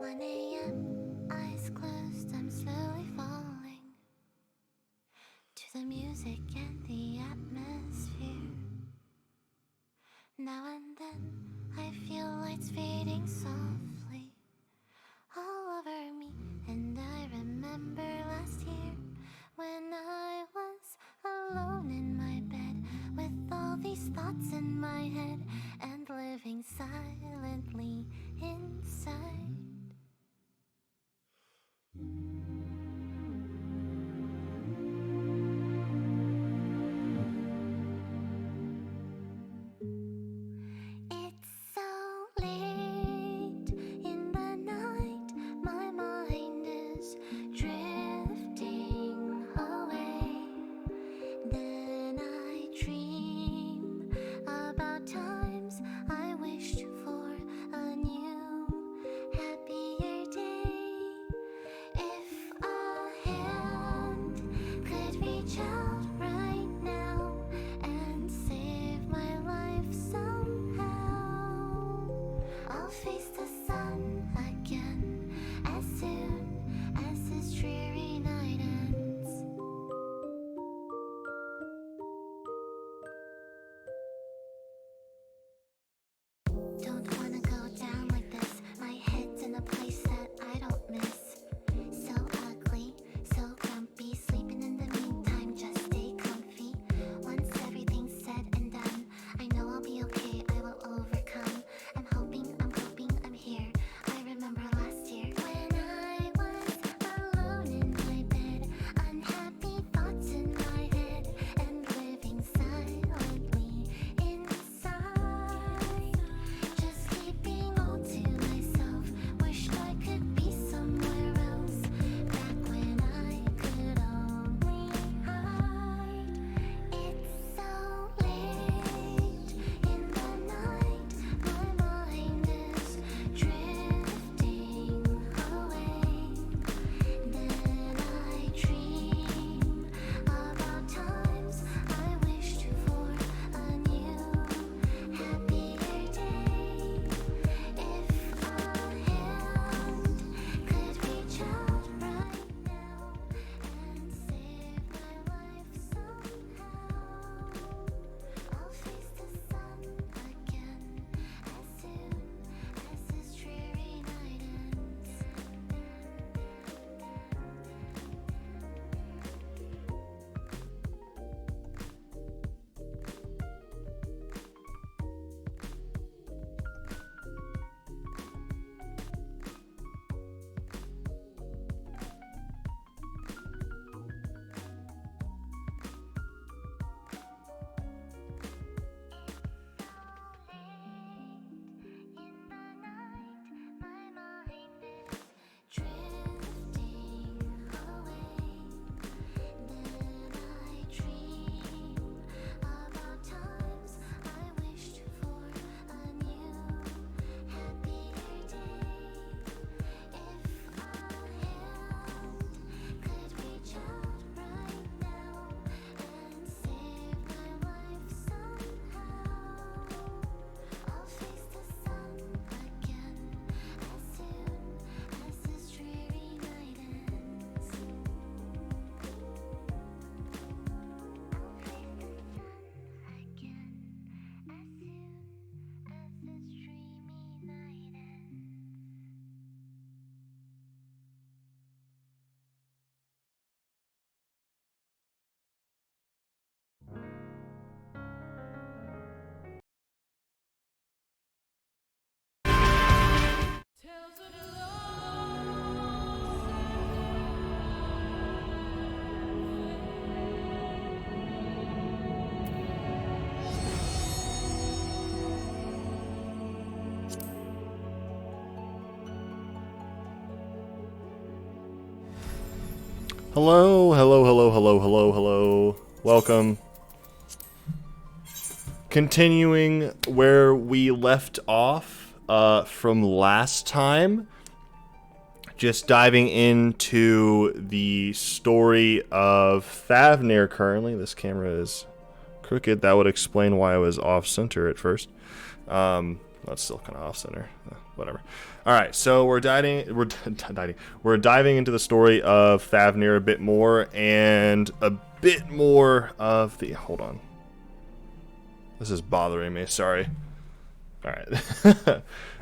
1 a.m., eyes closed, I'm slowly falling to the music and the atmosphere. Now and then, I feel lights fading softly all over me, and I remember last year when I was alone in my bed with all these thoughts in my head and living silently inside. It's so late in the night, my mind is drifting away. Then I dream about times I wished for a new, happier day. If a hand could reach out right now and save my life somehow, I'll face the sun again as soon as this dreary night ends. Don't wanna go down like this. My head's in a place that I don't miss. So ugly, so grumpy. Sleeping in the meantime, just stay comfy. Once everything's said and done, I know I'll be okay, I will overcome. I'm hoping, I'm here. I remember last year when I was alone in my bed, unhappy thoughts in my head, and living silently inside. Just keeping all to myself. Wished I could be somewhere else. Back when I could only hide. It's so late in the night. My mind is drifting away. Then I dream about times I wished for a new, happier day. If a hand could reach out right now and save my life somehow, I'll face the sun again as soon as this dreary night ends. In the night, my mind is drifting away. Then I dream about times I wished for a new, happier day. If a hand could reach out right now and save my life somehow, I'll face the sun again as soon as this dreary night ends. I'll face the sun again as soon as this dreamy night ends. Hello, hello, hello, hello, hello, hello. Welcome. Continuing where we left off from last time. Just diving into the story of Thavnir currently. This camera is crooked. That would explain why I was off-center at first. That's still kind of off-center. whatever. All right, so we're diving. We're diving into the story of Thavnir a bit more, and a bit more of the. Hold on. This is bothering me. Sorry. All right.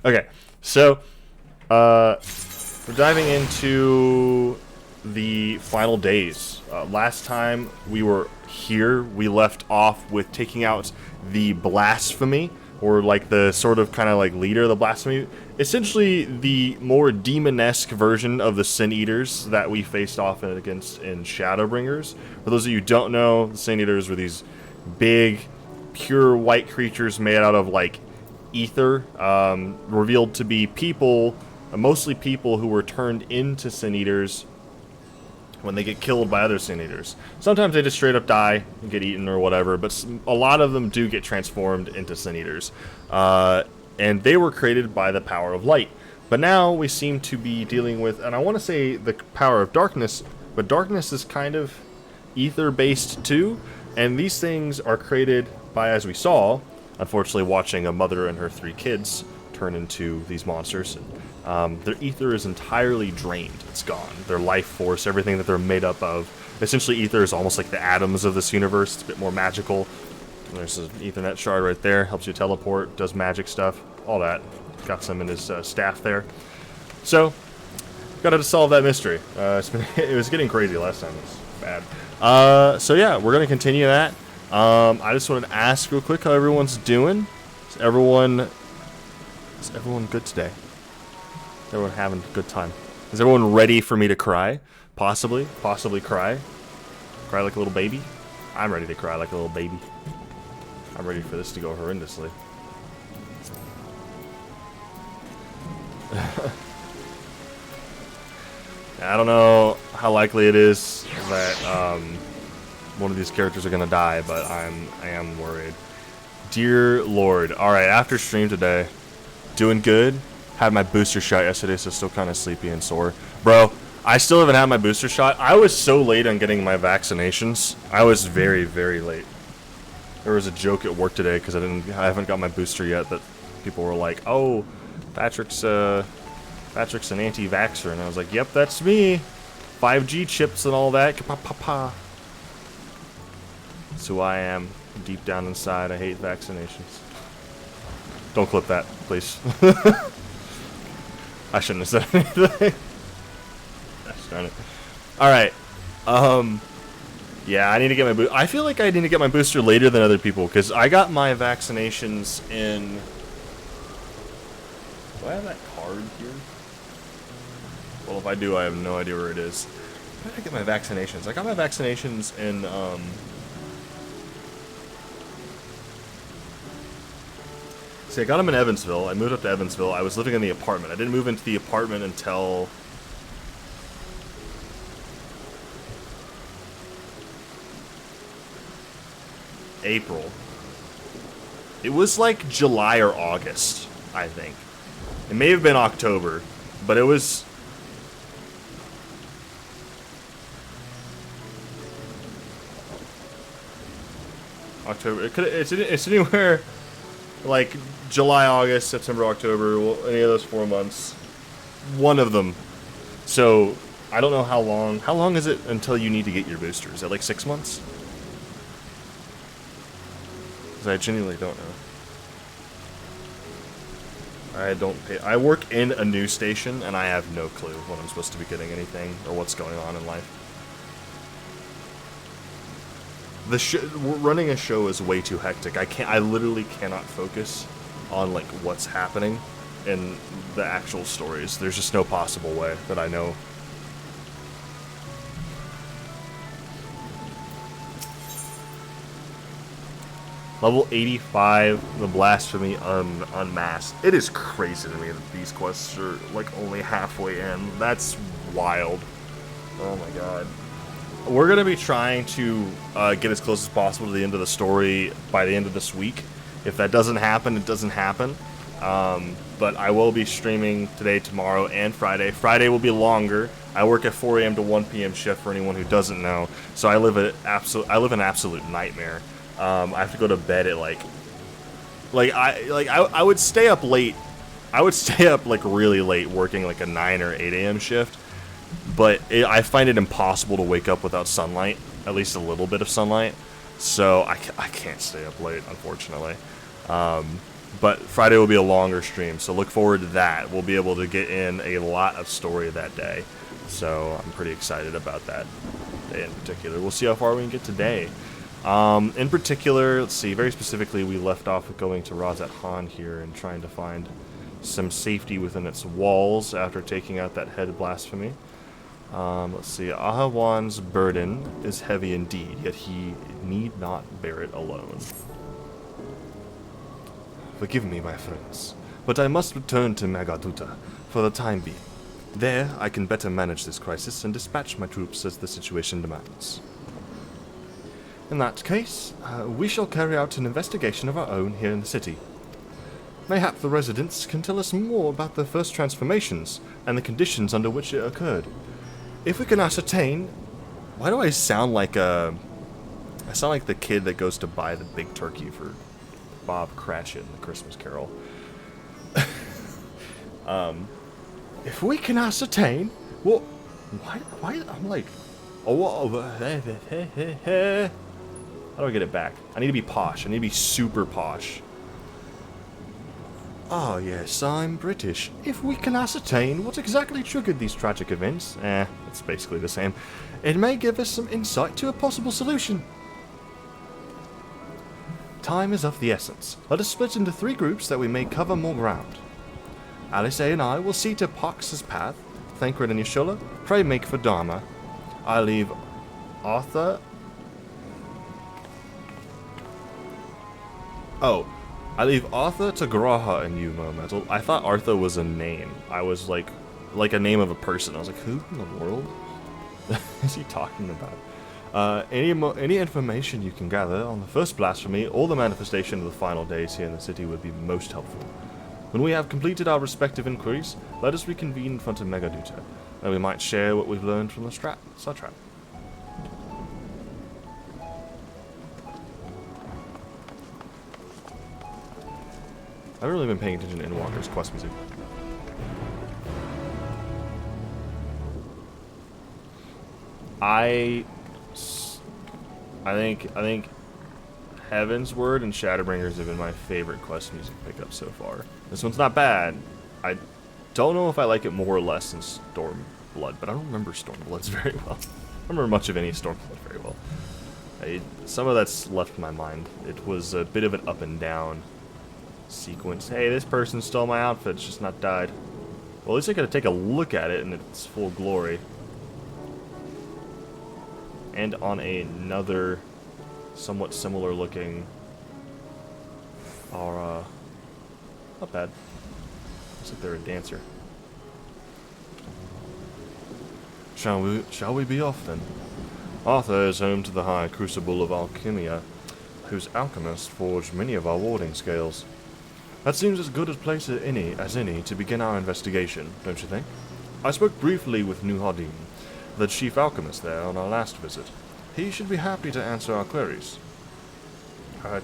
Okay, so we're diving into the final days. Last time we were here, we left off with taking out the blasphemy, or like the sort of kind of like leader of the blasphemy. Essentially, the more demon-esque version of the Sin Eaters that we faced off against in Shadowbringers. For those of you who don't know, the Sin Eaters were these big, pure white creatures made out of like ether, revealed to be people, mostly people who were turned into Sin Eaters when they get killed by other Sin Eaters. Sometimes they just straight up die and get eaten or whatever, but a lot of them do get transformed into Sin Eaters. And they were created by the power of light. But now we seem to be dealing with, and I want to say the power of darkness, but darkness is kind of ether-based too, and these things are created by, as we saw, unfortunately watching a mother and her 3 kids turn into these monsters. Their ether is entirely drained. It's gone. Their life force, everything that they're made up of. Essentially, ether is almost like the atoms of this universe. It's a bit more magical. There's an Ethernet shard right there. Helps you teleport, does magic stuff, all that. Got some in his staff there. So, got to solve that mystery. It was getting crazy last time. It was bad. So yeah, we're going to continue that. I just wanted to ask real quick how everyone's doing. Is everyone good today? Is everyone having a good time? Is everyone ready for me to cry? Possibly cry. Cry like a little baby? I'm ready to cry like a little baby. I'm ready for this to go horrendously. I don't know how likely it is that one of these characters are gonna die, but I am worried. Dear Lord. Alright, after stream today, doing good. Had my booster shot yesterday, so still kind of sleepy and sore. Bro, I still haven't had my booster shot. I was so late on getting my vaccinations. I was very, very late. There was a joke at work today because I haven't got my booster yet, that people were like, "Oh, Patrick's an anti-vaxxer," and I was like, "Yep, that's me. 5G chips and all that." That's who I am. Deep down inside, I hate vaccinations. Don't clip that, please. I shouldn't have said anything. Gosh darn it. Alright. Yeah, I need to get my I feel like I need to get my booster later than other people, because I got my vaccinations in... Do I have that card here? Well, if I do, I have no idea where it is. Where did I get my vaccinations? I got my vaccinations in, See, I got them in Evansville. I moved up to Evansville. I was living in the apartment. I didn't move into the apartment until... April. It was like July or August, I think. It may have been October, but it was... October. It's anywhere like July, August, September, October, any of those 4 months. One of them. So, I don't know how long. How long is it until you need to get your booster? Is it like 6 months? Because I genuinely don't know. I don't pay. I work in a news station, and I have no clue when I'm supposed to be getting anything or what's going on in life. Running a show is way too hectic. I literally cannot focus on like what's happening in the actual stories. There's just no possible way that I know. Level 85, the Blasphemy Unmasked. It is crazy to me that these quests are like only halfway in. That's wild. Oh my god. We're going to be trying to get as close as possible to the end of the story by the end of this week. If that doesn't happen, it doesn't happen. But I will be streaming today, tomorrow, and Friday. Friday will be longer. I work at 4 a.m. to 1 p.m. shift for anyone who doesn't know. So I live an absolute nightmare. I have to go to bed at I would stay up late I would stay up like really late working like a 9 or 8 a.m. shift, but I find it impossible to wake up without sunlight, at least a little bit of sunlight. So I can't stay up late, unfortunately. But Friday will be a longer stream, so look forward to that. We'll be able to get in a lot of story that day. So I'm pretty excited about that day in particular. We'll see how far we can get today. In particular, let's see, very specifically, we left off with going to Razat Han here and trying to find some safety within its walls after taking out that head blasphemy. Let's see, Ahawan's burden is heavy indeed, yet he need not bear it alone. Forgive me, my friends, but I must return to Magaduta for the time being. There, I can better manage this crisis and dispatch my troops as the situation demands. In that case, we shall carry out an investigation of our own here in the city. Mayhap the residents can tell us more about the first transformations and the conditions under which it occurred. If we can ascertain... Why do I sound like a... I sound like the kid that goes to buy the big turkey for Bob Cratchit in The Christmas Carol. If we can ascertain... Well, why I'm like... Oh, how do I get it back? I need to be posh. I need to be super posh. Ah, yes, I'm British. If we can ascertain what exactly triggered these tragic events, it's basically the same. It may give us some insight to a possible solution. Time is of the essence. Let us split into 3 groups that we may cover more ground. Alice A and I will see to Pox's path. Thancred and Yashola, pray make for Dharma. I leave Arthur... Oh, I leave Arthur to Graha and you, Metal. I thought Arthur was a name. I was like a name of a person. I was like, who in the world is he talking about? Any information you can gather on the first blasphemy or the manifestation of the final days here in the city would be most helpful. When we have completed our respective inquiries, let us reconvene in front of Megaduta, that we might share what we've learned from the Satrap. I haven't really been paying attention to Endwalker's quest music. I think Heaven's Word and Shadowbringers have been my favorite quest music pickup so far. This one's not bad. I don't know if I like it more or less than Stormblood, but I don't remember Stormblood's very well. I don't remember much of any Stormblood very well. Some of that's left my mind. It was a bit of an up and down sequence. Hey, this person stole my outfit, it's just not dyed. Well, at least I gotta take a look at it in its full glory. And on another somewhat similar looking aura. Not bad. Looks like they're a dancer. Shall we be off then? Arthur is home to the high crucible of Alchemia, whose alchemists forged many of our warding scales. That seems as good a place as any to begin our investigation, don't you think? I spoke briefly with Nuhadin, the chief alchemist there, on our last visit. He should be happy to answer our queries.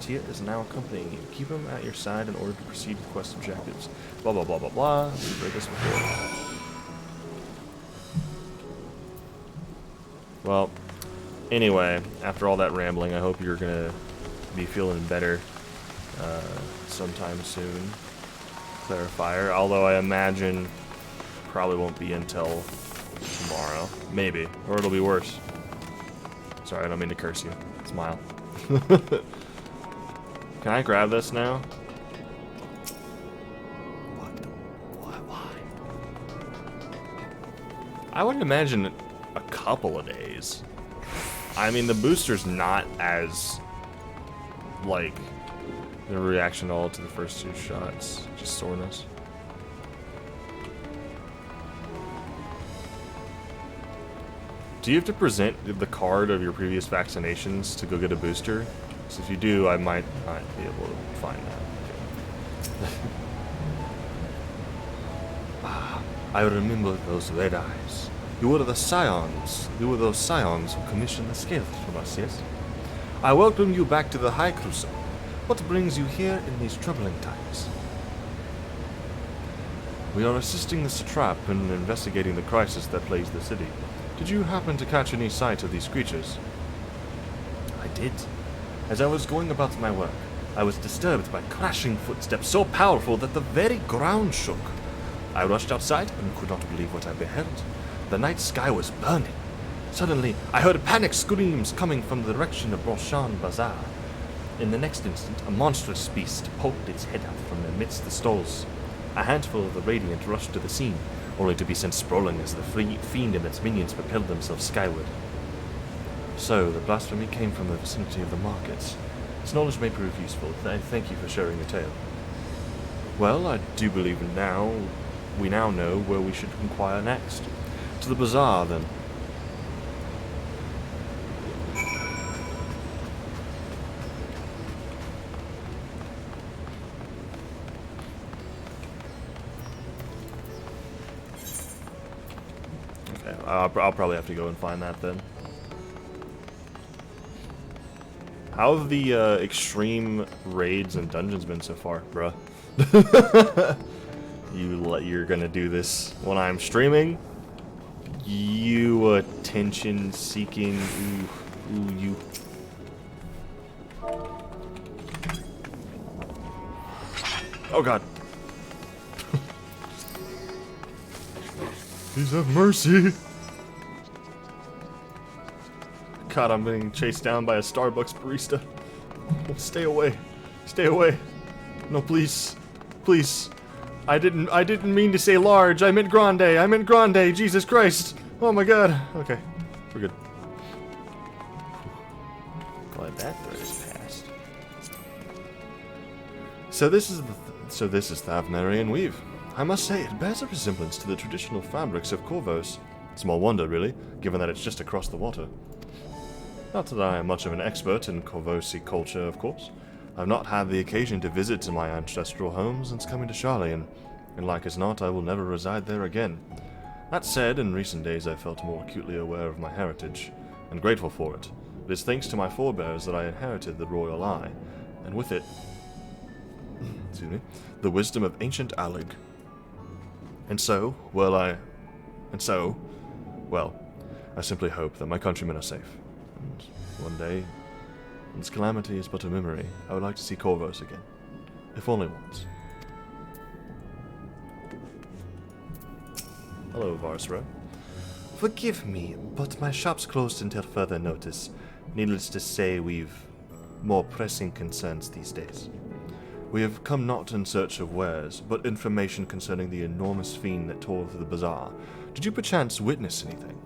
Tia is now accompanying you. Keep him at your side in order to proceed with quest objectives. Blah blah blah blah blah. We've read this before. Well, anyway, after all that rambling, I hope you're gonna be feeling better sometime soon. Clarifier, although I imagine probably won't be until tomorrow. Maybe. Or it'll be worse. Sorry, I don't mean to curse you. Smile. Can I grab this now? Why? I would imagine a couple of days. I mean, the booster's not as, like, the reaction all to the first 2 shots. Just soreness. Do you have to present the card of your previous vaccinations to go get a booster? Because if you do, I might not be able to find that. I remember those red eyes. You were the scions. You were those scions who commissioned the scales from us, yes? I welcome you back to the High Crucible. What brings you here in these troubling times? We are assisting this trap and investigating the crisis that plagues the city. Did you happen to catch any sight of these creatures? I did. As I was going about my work, I was disturbed by crashing footsteps so powerful that the very ground shook. I rushed outside and could not believe what I beheld. The night sky was burning. Suddenly, I heard panic screams coming from the direction of Roshan Bazaar. In the next instant, a monstrous beast poked its head out from amidst the stalls. A handful of the Radiant rushed to the scene, only to be sent sprawling as the fiend and its minions propelled themselves skyward. So, the blasphemy came from the vicinity of the markets. This knowledge may prove useful. I thank you for sharing your tale. Well, I do believe we now know where we should inquire next. To the bazaar, then. Okay, I'll probably have to go and find that then. How have the extreme raids and dungeons been so far, bruh? You're gonna do this when I'm streaming? You attention-seeking, ooh, you. Oh god. Please have mercy. God, I'm being chased down by a Starbucks barista. Stay away. Stay away. No, please. Please. I didn't mean to say large. I meant grande. I meant grande. Jesus Christ. Oh my god. Okay. We're good. Glad that threat is passed. So this is Thavnarian weave. I must say, it bears a resemblance to the traditional fabrics of Corvos. Small wonder, really, given that it's just across the water. Not that I am much of an expert in Corvosi culture, of course. I've not had the occasion to visit my ancestral home since coming to Charlian, and like as not, I will never reside there again. That said, in recent days I felt more acutely aware of my heritage, and grateful for it. It is thanks to my forebears that I inherited the royal eye, and with it, excuse me, the wisdom of ancient Alig. And so, I simply hope that my countrymen are safe. And one day, when this calamity is but a memory, I would like to see Corvos again. If only once. Hello, Varsra. Forgive me, but my shop's closed until further notice. Needless to say, we've more pressing concerns these days. We have come not in search of wares, but information concerning the enormous fiend that tore through the bazaar. Did you perchance witness anything?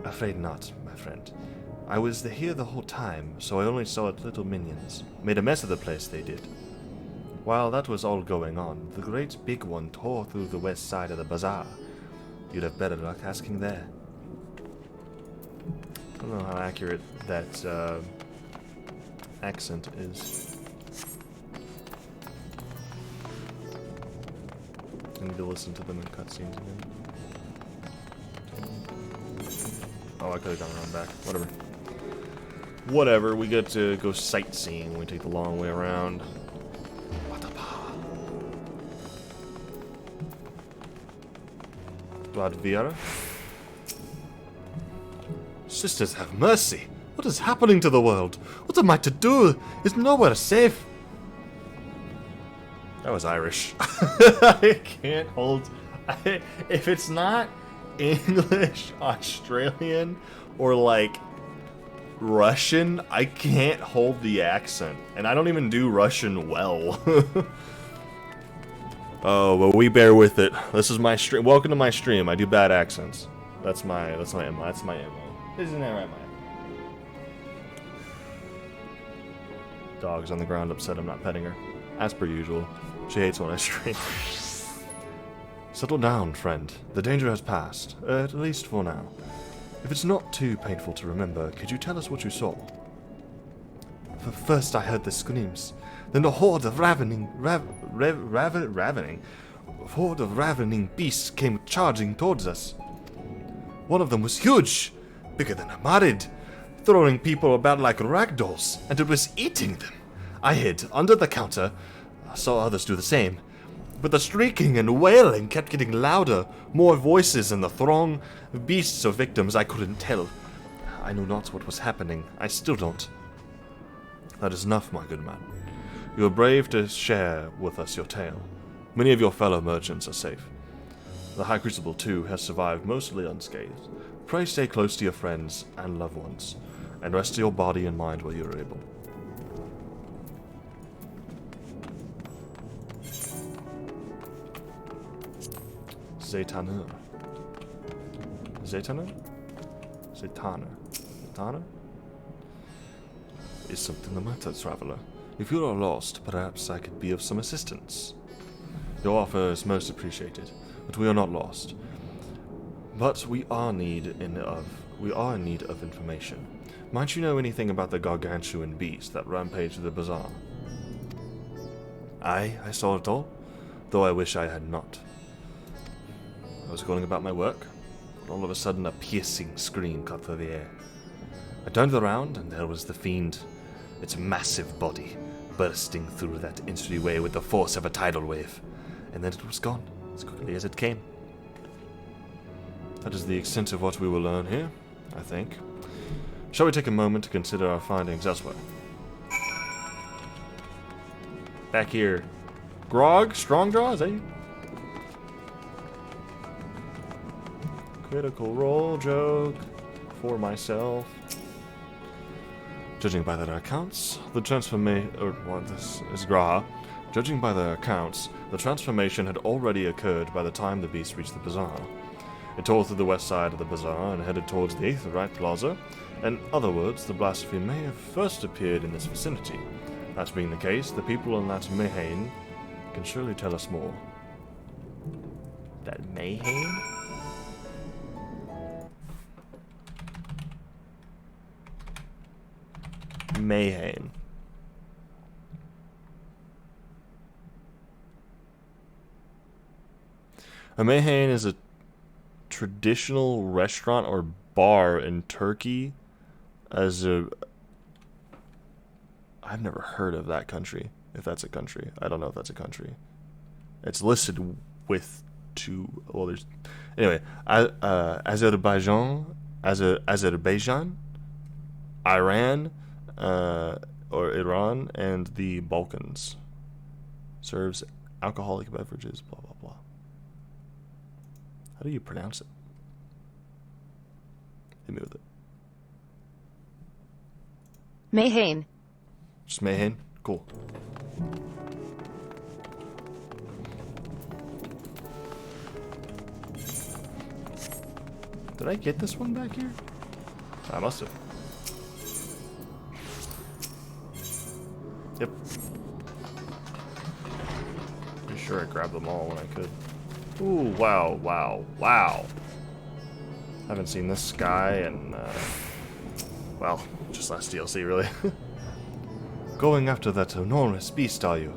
Afraid not, my friend. I was here the whole time, so I only saw little minions. Made a mess of the place, they did. While that was all going on, the great big one tore through the west side of the bazaar. You'd have better luck asking there. I don't know how accurate that accent is. I need to listen to them in cutscenes again. Oh, I could have gone around back. Whatever. Whatever, we get to go sightseeing when we take the long way around. What the power? Vladvira? Sisters, have mercy! What is happening to the world? What am I to do? Is nowhere safe? That was Irish. I can't hold... if it's not English, Australian, or like Russian, I can't hold the accent. And I don't even do Russian well. Oh, but we bear with it. This is my stream. Welcome to my stream. I do bad accents. That's my MO. That's my MO. Isn't that right, Maya? Dog's on the ground upset I'm not petting her. As per usual. She hates when I stream. Settle down, friend. The danger has passed, at least for now. If it's not too painful to remember, could you tell us what you saw? First I heard the screams, then a horde of ravening beasts came charging towards us. One of them was huge, bigger than a Marid, throwing people about like ragdolls, and it was eating them. I hid under the counter. I saw others do the same. But the shrieking and wailing kept getting louder, more voices in the throng of beasts or victims I couldn't tell. I knew not what was happening. I still don't. That is enough, my good man. You are brave to share with us your tale. Many of your fellow merchants are safe. The High Crucible, too, has survived mostly unscathed. Pray stay close to your friends and loved ones, and rest your body and mind where you are able. Zetaner. Zetaner? Zetaner. Zetaner? Is something the matter, traveler? If you are lost, perhaps I could be of some assistance. Your offer is most appreciated, but we are not lost. But we are in need of information. Might you know anything about the gargantuan beast that rampaged the bazaar? I saw it all, though I wish I had not. I was going about my work, when all of a sudden a piercing scream cut through the air. I turned around, and there was the fiend, its massive body, bursting through that entryway with the force of a tidal wave, and then it was gone, as quickly as it came. That is the extent of what we will learn here, I think. Shall we take a moment to consider our findings elsewhere? Back here. Grog? Strong draw? Is that you? Critical roll joke for myself. Judging by their accounts, the transformation... this is Graha. Judging by their accounts, the transformation had already occurred by the time the beast reached the bazaar. It tore through the west side of the bazaar and headed towards the Aetherite Plaza. In other words, the blasphemy may have first appeared in this vicinity. That being the case, the people in that Mayhain can surely tell us more. That Mayhain? Mayhain. A Mayhain is a traditional restaurant or bar in Turkey. I've never heard of that country. If that's a country, I don't know if that's a country. It's listed with two. Well, there's anyway. Azerbaijan, Iran, or Iran, and the Balkans. Serves alcoholic beverages. Blah blah blah. How do you pronounce it? Hit me with it. Mayhain. Just Mayhain? Cool. Did I get this one back here? I must have. Yep. Pretty sure I grabbed them all when I could. Ooh, wow, wow, wow. Haven't seen this guy in, well, just last DLC, really. Going after that enormous beast, are you?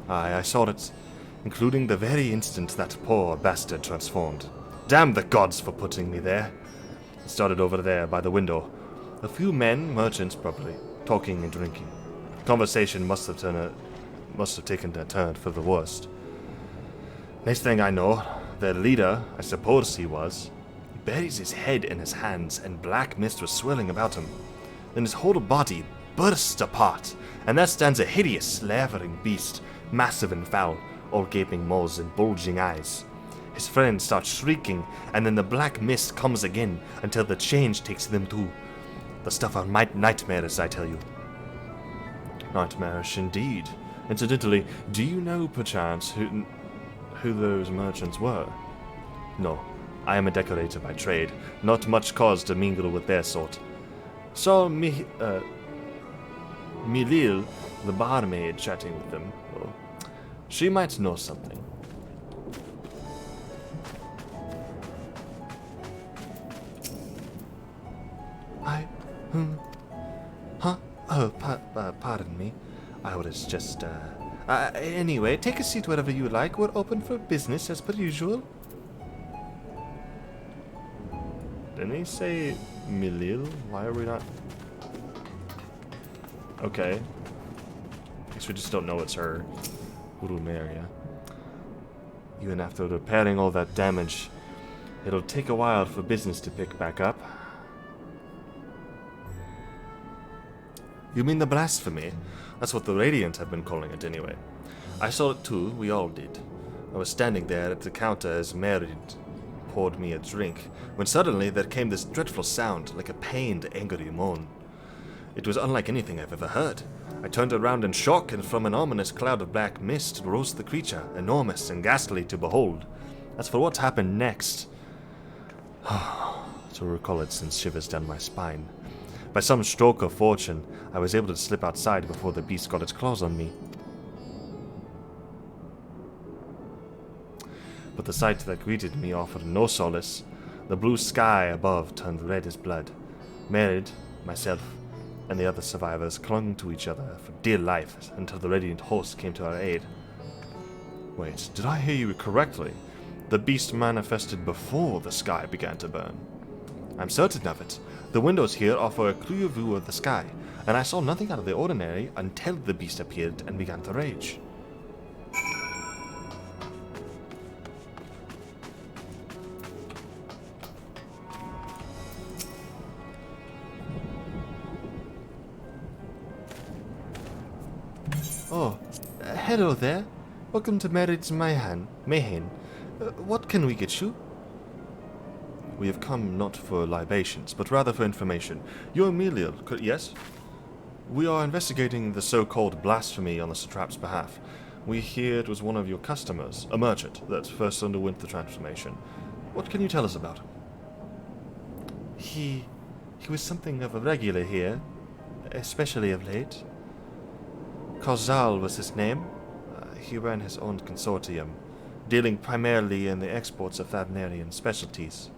Aye, I saw it, including the very instant that poor bastard transformed. Damn the gods for putting me there. It started over there by the window. A few men, merchants probably, talking and drinking. Conversation must have taken a turn for the worst. Next thing I know, their leader, I suppose he was, buries his head in his hands and black mist was swirling about him. Then his whole body burst apart, and there stands a hideous, slavering beast, massive and foul, all gaping maws and bulging eyes. His friends start shrieking, and then the black mist comes again until the change takes them too. The stuff are nightmares, I tell you. Nightmarish indeed. Incidentally, do you know, perchance, who those merchants were? No, I am a decorator by trade, not much cause to mingle with their sort. Saw Milil, the barmaid, chatting with them. Well, she might know something. Pardon me. I was just, anyway, take a seat wherever you like. We're open for business as per usual. Didn't he say Milil? Why are we not? Okay. Guess we just don't know it's her. Urumeria. Even after repairing all that damage, it'll take a while for business to pick back up. You mean the blasphemy? That's what the Radiant have been calling it anyway. I saw it too, we all did. I was standing there at the counter as Merid poured me a drink, when suddenly there came this dreadful sound, like a pained, angry moan. It was unlike anything I've ever heard. I turned around in shock, and from an ominous cloud of black mist rose the creature, enormous and ghastly to behold. As for what happened next, to recall it sends shivers down my spine. By some stroke of fortune, I was able to slip outside before the beast got its claws on me. But the sight that greeted me offered no solace. The blue sky above turned red as blood. Merid, myself, and the other survivors clung to each other for dear life until the Radiant host came to our aid. Wait, did I hear you correctly? The beast manifested before the sky began to burn. I'm certain of it. The windows here offer a clear view of the sky, and I saw nothing out of the ordinary until the beast appeared and began to rage. Oh, hello there. Welcome to Merid's Mayhem. What can we get you? We have come not for libations, but rather for information. You're Emilio, yes? We are investigating the so-called blasphemy on the satrap's behalf. We hear it was one of your customers, a merchant, that first underwent the transformation. What can you tell us about him? He was something of a regular here, especially of late. Kozal was his name. He ran his own consortium, dealing primarily in the exports of Thavnarian specialties.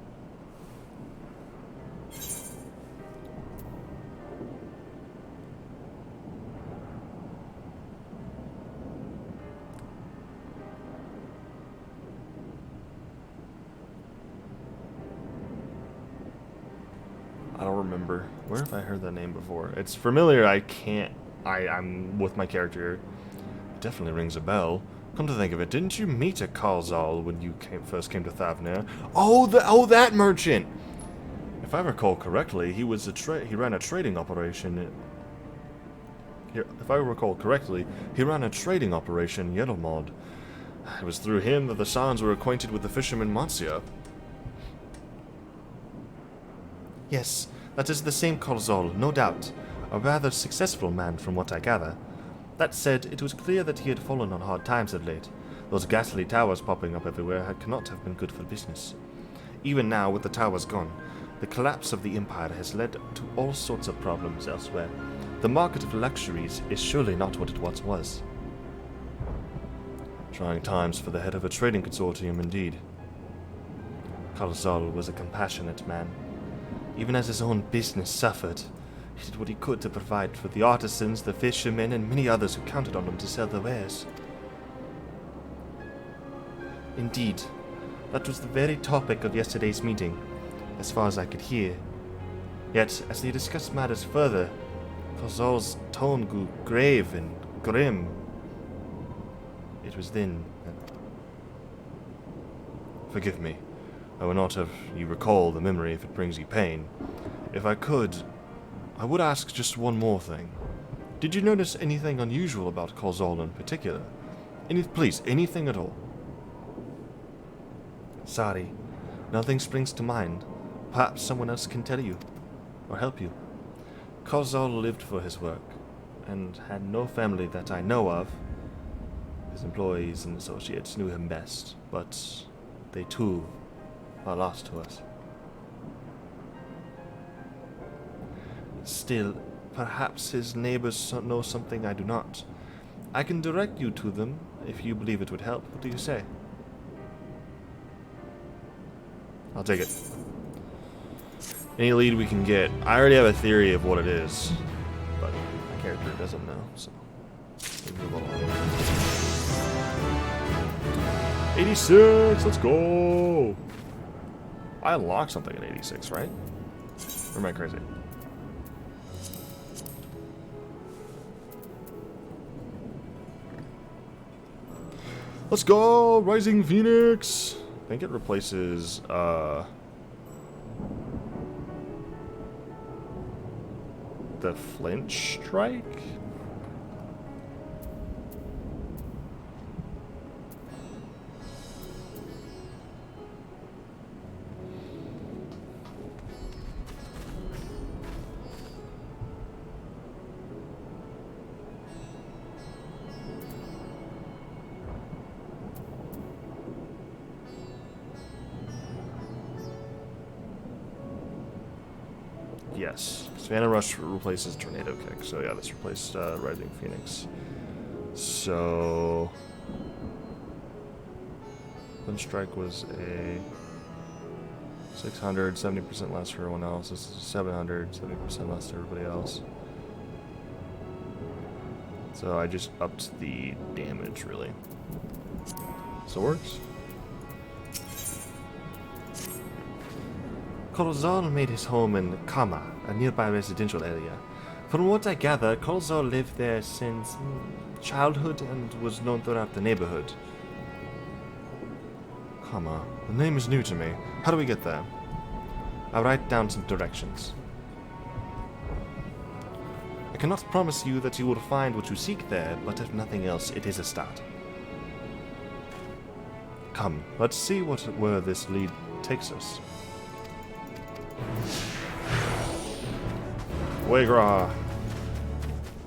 I don't remember. Where have I heard that name before? It's familiar. I'm with my character. It definitely rings a bell. Come to think of it, didn't you meet a Kalzal when you first came to Thavner? Oh, that merchant! If I recall correctly, he ran a trading operation. If I recall correctly, he ran a trading operation in Yellowmod. It was through him that the Sans were acquainted with the fisherman Mancia. Yes, that is the same Kalzal, no doubt. A rather successful man from what I gather. That said, it was clear that he had fallen on hard times of late. Those ghastly towers popping up everywhere cannot have been good for business. Even now, with the towers gone, the collapse of the Empire has led to all sorts of problems elsewhere. The market of luxuries is surely not what it once was. Trying times for the head of a trading consortium, indeed. Kalzal was a compassionate man. Even as his own business suffered, he did what he could to provide for the artisans, the fishermen, and many others who counted on him to sell their wares. Indeed, that was the very topic of yesterday's meeting, as far as I could hear. Yet, as they discussed matters further, Kozal's tone grew grave and grim. It was then that... Forgive me. I will not have you recall the memory if it brings you pain. If I could, I would ask just one more thing. Did you notice anything unusual about Kozal in particular? Please, anything at all? Sorry, nothing springs to mind. Perhaps someone else can tell you, or help you. Kozal lived for his work, and had no family that I know of. His employees and associates knew him best, but they too are lost to us. Still, perhaps his neighbors know something I do not. I can direct you to them if you believe it would help. What do you say? I'll take it. Any lead we can get. I already have a theory of what it is, but my character doesn't know, so we'll move along. 86, let's go! I unlocked something at 86, right? Or am I crazy? Let's go! Rising Phoenix! I think it replaces, the Flint Strike? Yes. Savannah Rush replaces Tornado Kick. So yeah, this replaced Rising Phoenix. So Flint Strike was a 600, 70% less for everyone else. This is 700, 70% less to everybody else. So I just upped the damage, really. So it works. Corozal made his home in Kama, a nearby residential area. From what I gather, Corozal lived there since childhood and was known throughout the neighborhood. Kama. The name is new to me. How do we get there? I'll write down some directions. I cannot promise you that you will find what you seek there, but if nothing else, it is a start. Come, let's see where this lead takes us. Wagra.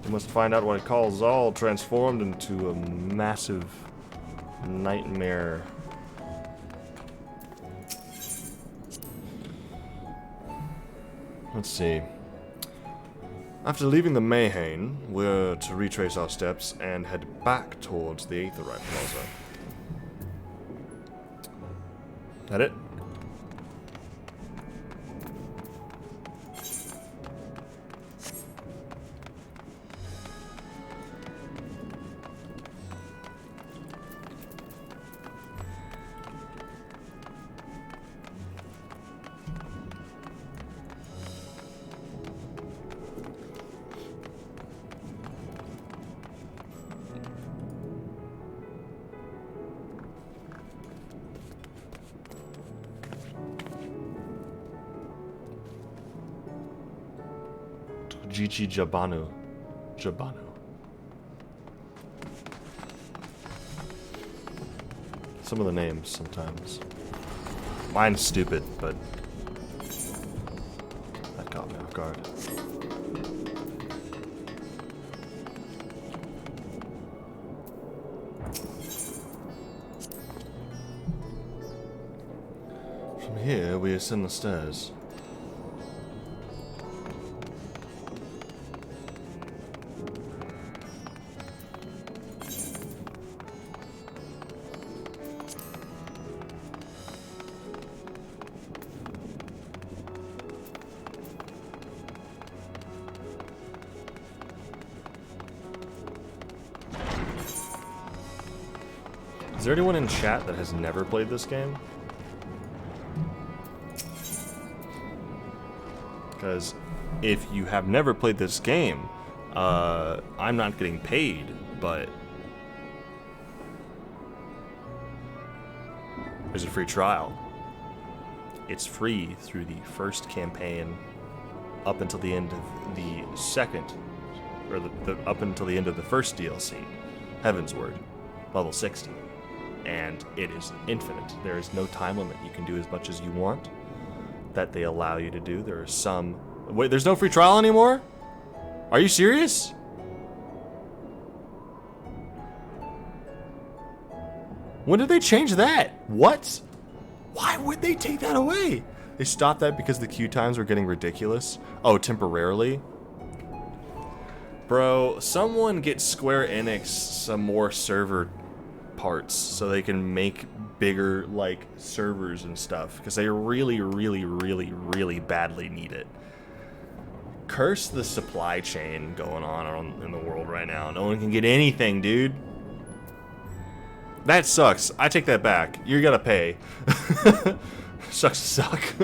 We must find out why Zal transformed into a massive nightmare. Let's see. After leaving the Mayhain, we're to retrace our steps and head back towards the Aetherite Plaza. That it? Jichi Jabanu. Jabanu. Some of the names sometimes. Mine's stupid, but that caught me off guard. From here, we ascend the stairs. Is there anyone in chat that has never played this game? Because if you have never played this game, I'm not getting paid, but there's a free trial. It's free through the first campaign up until the end of the second, or up until the end of the first DLC, Heaven's Word, level 60. And it is infinite. There is no time limit. You can do as much as you want that they allow you to do. There are some... Wait, there's no free trial anymore? Are you serious? When did they change that? What? Why would they take that away? They stopped that because the queue times were getting ridiculous? Oh, temporarily? Bro, someone get Square Enix some more server parts so they can make bigger, like, servers and stuff, because they really, really, really, really badly need it. Curse the supply chain going on in the world right now. No one can get anything, dude. That sucks. I take that back. You gotta pay. Sucks to suck.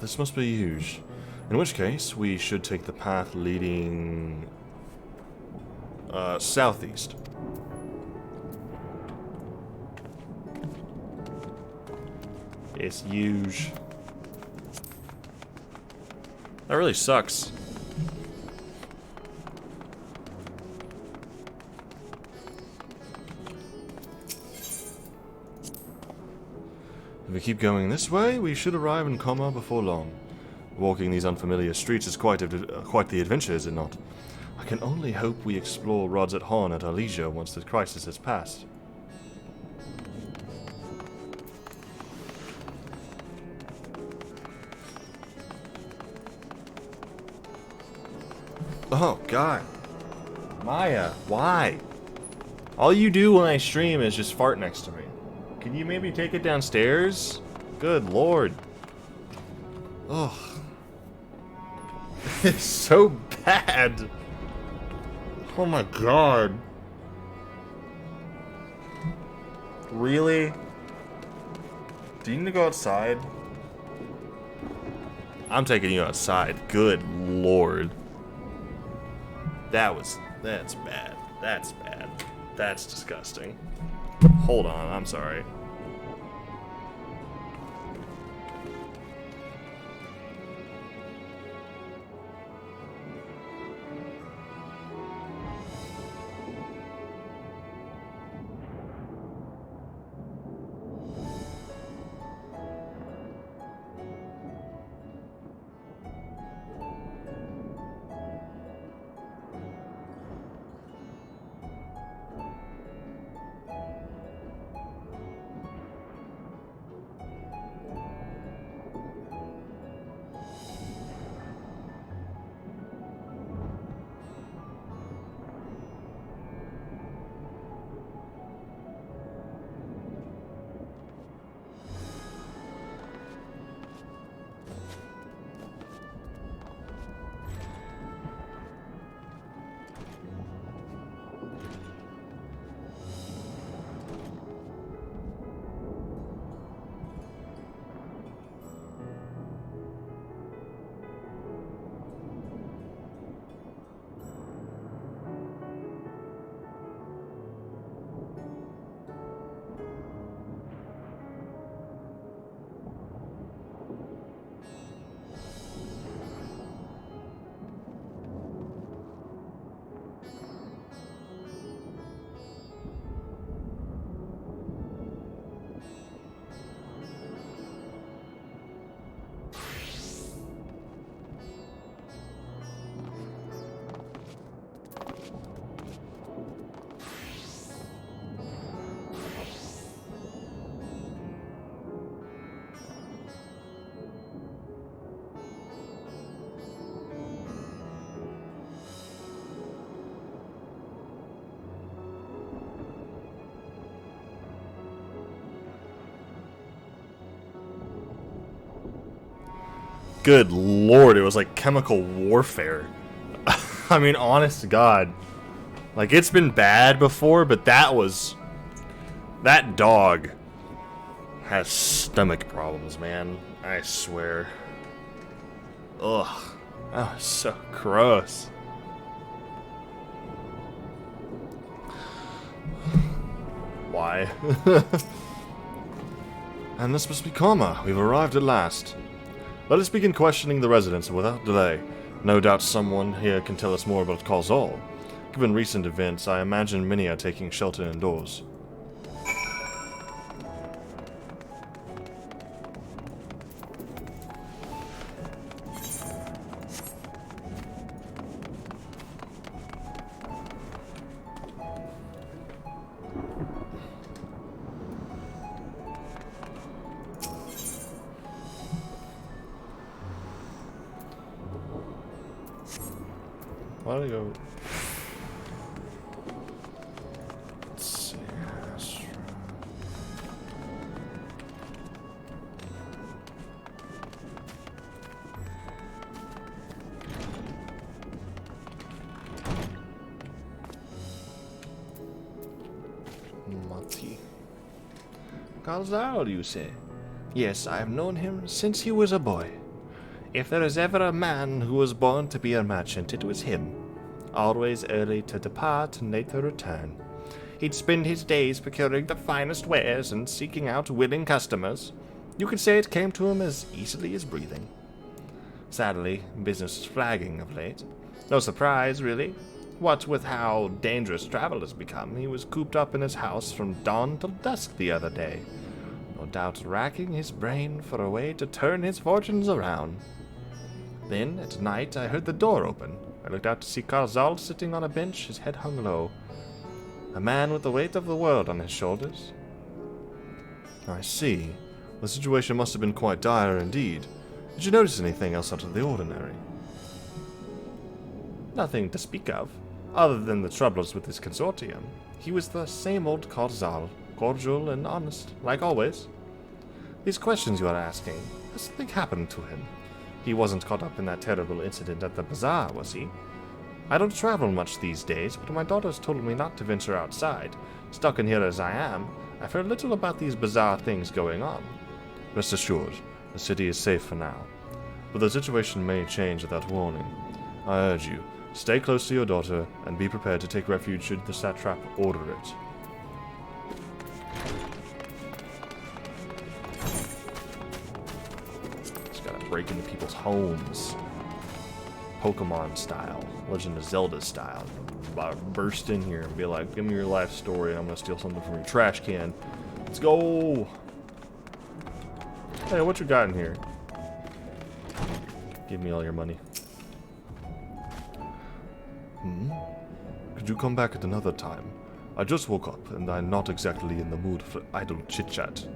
This must be huge. In which case, we should take the path leading southeast. It's huge. That really sucks. If we keep going this way, we should arrive in Coma before long. Walking these unfamiliar streets is quite the adventure, is it not? I can only hope we explore Rods at Horn at our leisure once the crisis has passed. Oh, God. Maya, why? All you do when I stream is just fart next to me. Can you maybe take it downstairs? Good lord. Ugh. It's so bad. Oh my god. Really? Do you need to go outside? I'm taking you outside. Good lord. That's bad. That's bad. That's disgusting. Hold on, I'm sorry. Good lord, it was like chemical warfare. I mean, honest to God. Like, it's been bad before, but that dog has stomach problems, man. I swear. Ugh. That was so gross. Why? And this must be Karma. We've arrived at last. Let us begin questioning the residents without delay. No doubt someone here can tell us more about Karzal. Given recent events, I imagine many are taking shelter indoors. Why do I go? Let's see. Mati. Karzal, you say? Yes, I have known him since he was a boy. If there is ever a man who was born to be a merchant, it was him. Always early to depart and late to return. He'd spend his days procuring the finest wares and seeking out willing customers. You could say it came to him as easily as breathing. Sadly, business is flagging of late. No surprise, really. What with how dangerous travel has become, he was cooped up in his house from dawn till dusk the other day. No doubt racking his brain for a way to turn his fortunes around. Then, at night, I heard the door open. I looked out to see Karzal sitting on a bench, his head hung low. A man with the weight of the world on his shoulders. I see. The situation must have been quite dire indeed. Did you notice anything else out of the ordinary? Nothing to speak of, other than the troubles with his consortium. He was the same old Karzal, cordial and honest, like always. These questions you are asking, has something happened to him? He wasn't caught up in that terrible incident at the bazaar, was he? I don't travel much these days, but my daughter's told me not to venture outside. Stuck in here as I am, I've heard little about these bizarre things going on. Rest assured, the city is safe for now. But the situation may change without warning. I urge you, stay close to your daughter, and be prepared to take refuge should the satrap order it. Just gotta break into people's homes. Pokemon style, Legend of Zelda style. Burst in here and be like, give me your life story and I'm gonna steal something from your trash can. Let's go! Hey, what you got in here? Give me all your money. Could you come back at another time? I just woke up and I'm not exactly in the mood for idle chit-chat.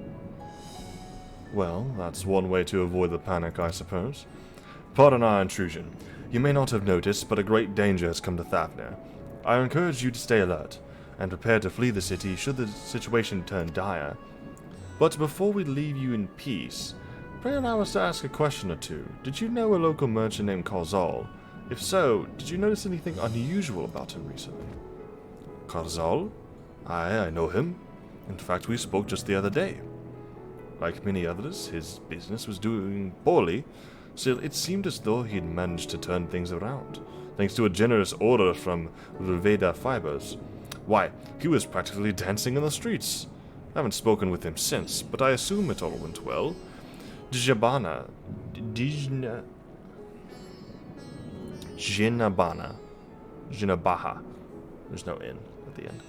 Well, that's one way to avoid the panic, I suppose. Pardon our intrusion. You may not have noticed, but a great danger has come to Thavner. I encourage you to stay alert, and prepare to flee the city should the situation turn dire. But before we leave you in peace, pray allow us to ask a question or two. Did you know a local merchant named Karzal? If so, did you notice anything unusual about him recently? Karzal? Aye, I know him. In fact, we spoke just the other day. Like many others, his business was doing poorly. Still, it seemed as though he had managed to turn things around, thanks to a generous order from Ruveda Fibers. Why, he was practically dancing in the streets. I haven't spoken with him since, but I assume it all went well. Djinabana. Jinabaha. There's no N at the end.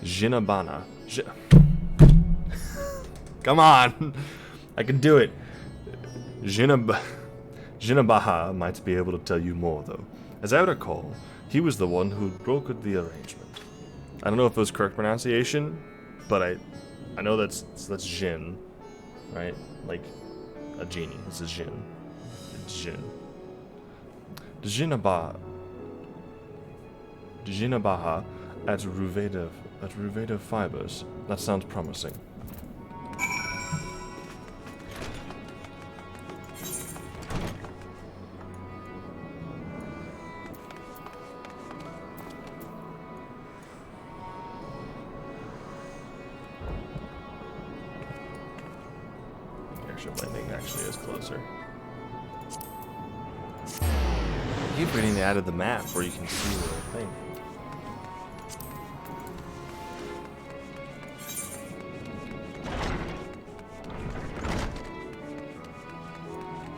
Jinabana. Come on! I can do it. Jinabaha might be able to tell you more, though. As I recall, he was the one who brokered the arrangement. I don't know if it was correct pronunciation, but I know that's Jin, right? Like a genie. This is Jin. It's Jin. Djinabaha at Ruveda Fibers. That sounds promising. Landing actually is closer. I keep reading the the map where you can see the thing.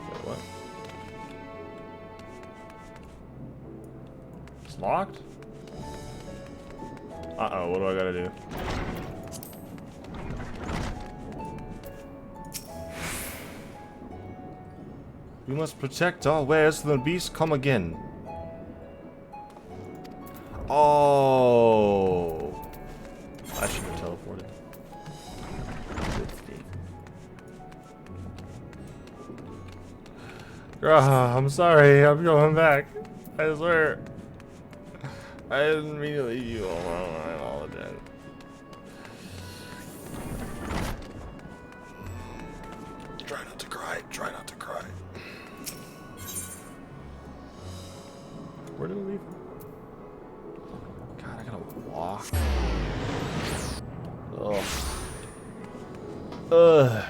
Wait, what? It's locked? Uh-oh, what do I gotta do? We must protect our wares till the beasts come again. Oh, I should have teleported. I'm sorry. I'm going back. I swear. I didn't mean to leave you alone. I apologize. Try not to cry. Try not to cry. Where did we leave? God, I gotta walk. Ugh.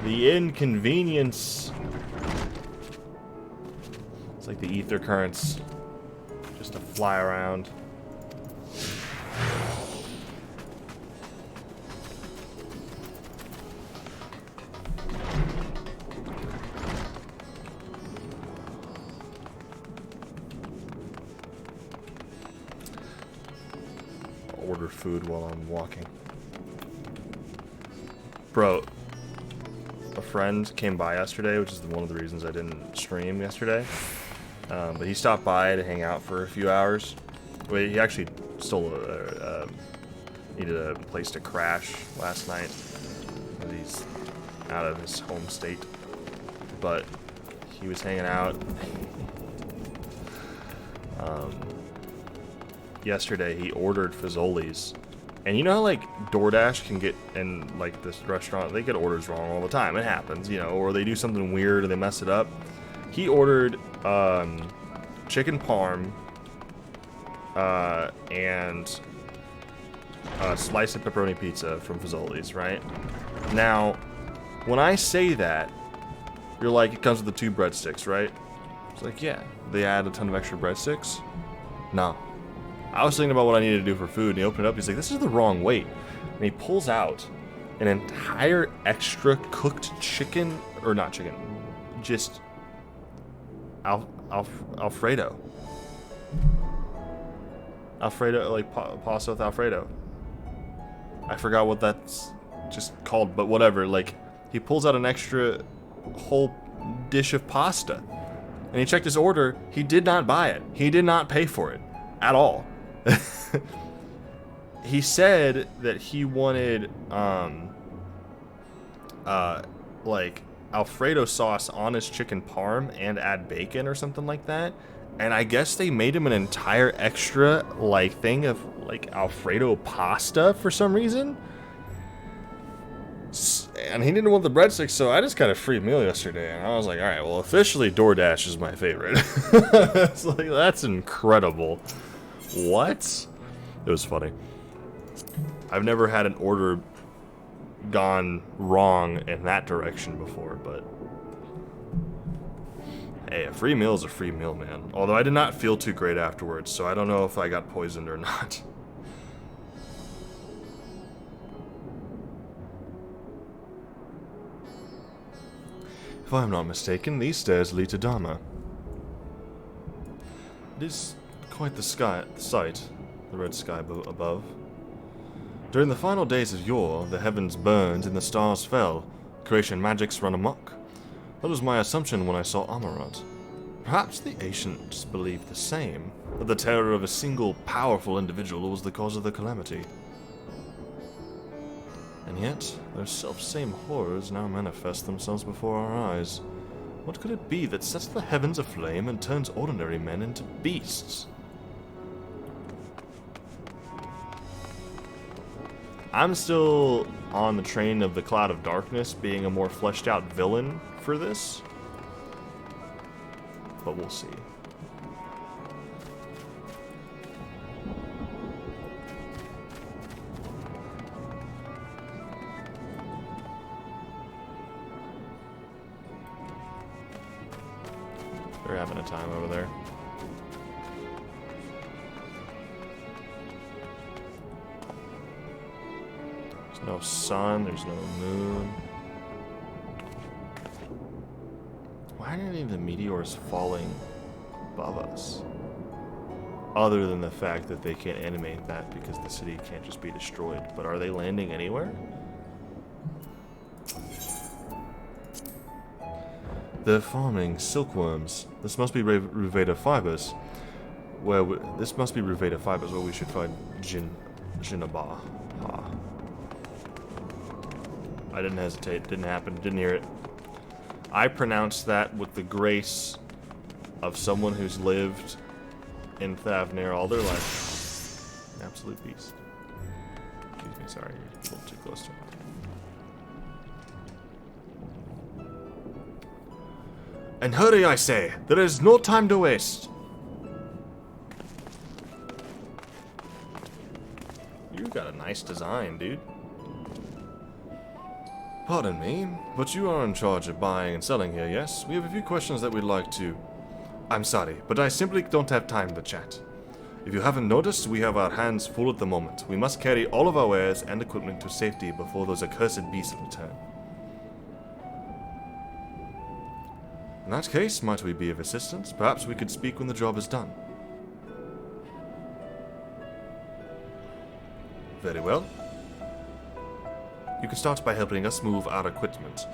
The inconvenience. It's like the ether currents just to fly around. I'll order food while I'm walking. Bro, a friend came by yesterday, which is one of the reasons I didn't stream yesterday. But he stopped by to hang out for a few hours. Wait, he actually needed a place to crash last night. He's out of his home state. But he was hanging out. Yesterday he ordered Fazoli's. And you know how, like, DoorDash can get, and, like, this restaurant, they get orders wrong all the time. It happens, you know, or they do something weird or they mess it up. He ordered, chicken parm, and a slice of pepperoni pizza from Fazoli's, right? Now, when I say that, you're like, it comes with the 2 breadsticks, right? It's like, yeah. They add a ton of extra breadsticks? No. I was thinking about what I needed to do for food, and he opened it up. He's like, this is the wrong weight. And he pulls out an entire extra cooked chicken, or not chicken, just Alfredo. Alfredo, like pasta with Alfredo. I forgot what that's just called, but whatever. Like, he pulls out an extra whole dish of pasta. And he checked his order. He did not buy it. He did not pay for it at all. He said that he wanted like Alfredo sauce on his chicken parm and add bacon or something like that. And I guess they made him an entire extra like thing of like Alfredo pasta for some reason. And he didn't want the breadsticks, so I just got a free meal yesterday. And I was like, all right, well, officially DoorDash is my favorite. It's like, that's incredible. What? It was funny. I've never had an order gone wrong in that direction before, but hey, a free meal is a free meal, man. Although I did not feel too great afterwards, so I don't know if I got poisoned or not. If I'm not mistaken, these stairs lead to Dharma. It is quite the sight, the red sky above. During the final days of yore, the heavens burned and the stars fell. Creation magics run amok. That was my assumption when I saw Amarat. Perhaps the ancients believed the same, that the terror of a single powerful individual was the cause of the calamity. And yet, those self-same horrors now manifest themselves before our eyes. What could it be that sets the heavens aflame and turns ordinary men into beasts? I'm still on the train of the Cloud of Darkness being a more fleshed out villain for this. But we'll see. They're having a time over there. There's no sun, there's no moon. Why aren't any of the meteors falling above us? Other than the fact that they can't animate that because the city can't just be destroyed. But are they landing anywhere? They're farming silkworms. This must be Ruveda fibers. This must be Ruveda fibers where we should find Jinaba. I didn't hesitate. Didn't happen. Didn't hear it. I pronounced that with the grace of someone who's lived in Thavnir all their life. An absolute beast. Excuse me, sorry. You're a little too close to it. And hurry, I say! There is no time to waste! You got a nice design, dude. Pardon me, but you are in charge of buying and selling here, yes? We have a few questions that we'd like to... I'm sorry, but I simply don't have time to chat. If you haven't noticed, we have our hands full at the moment. We must carry all of our wares and equipment to safety before those accursed beasts return. In that case, might we be of assistance? Perhaps we could speak when the job is done. Very well. You can start by helping us move our equipment.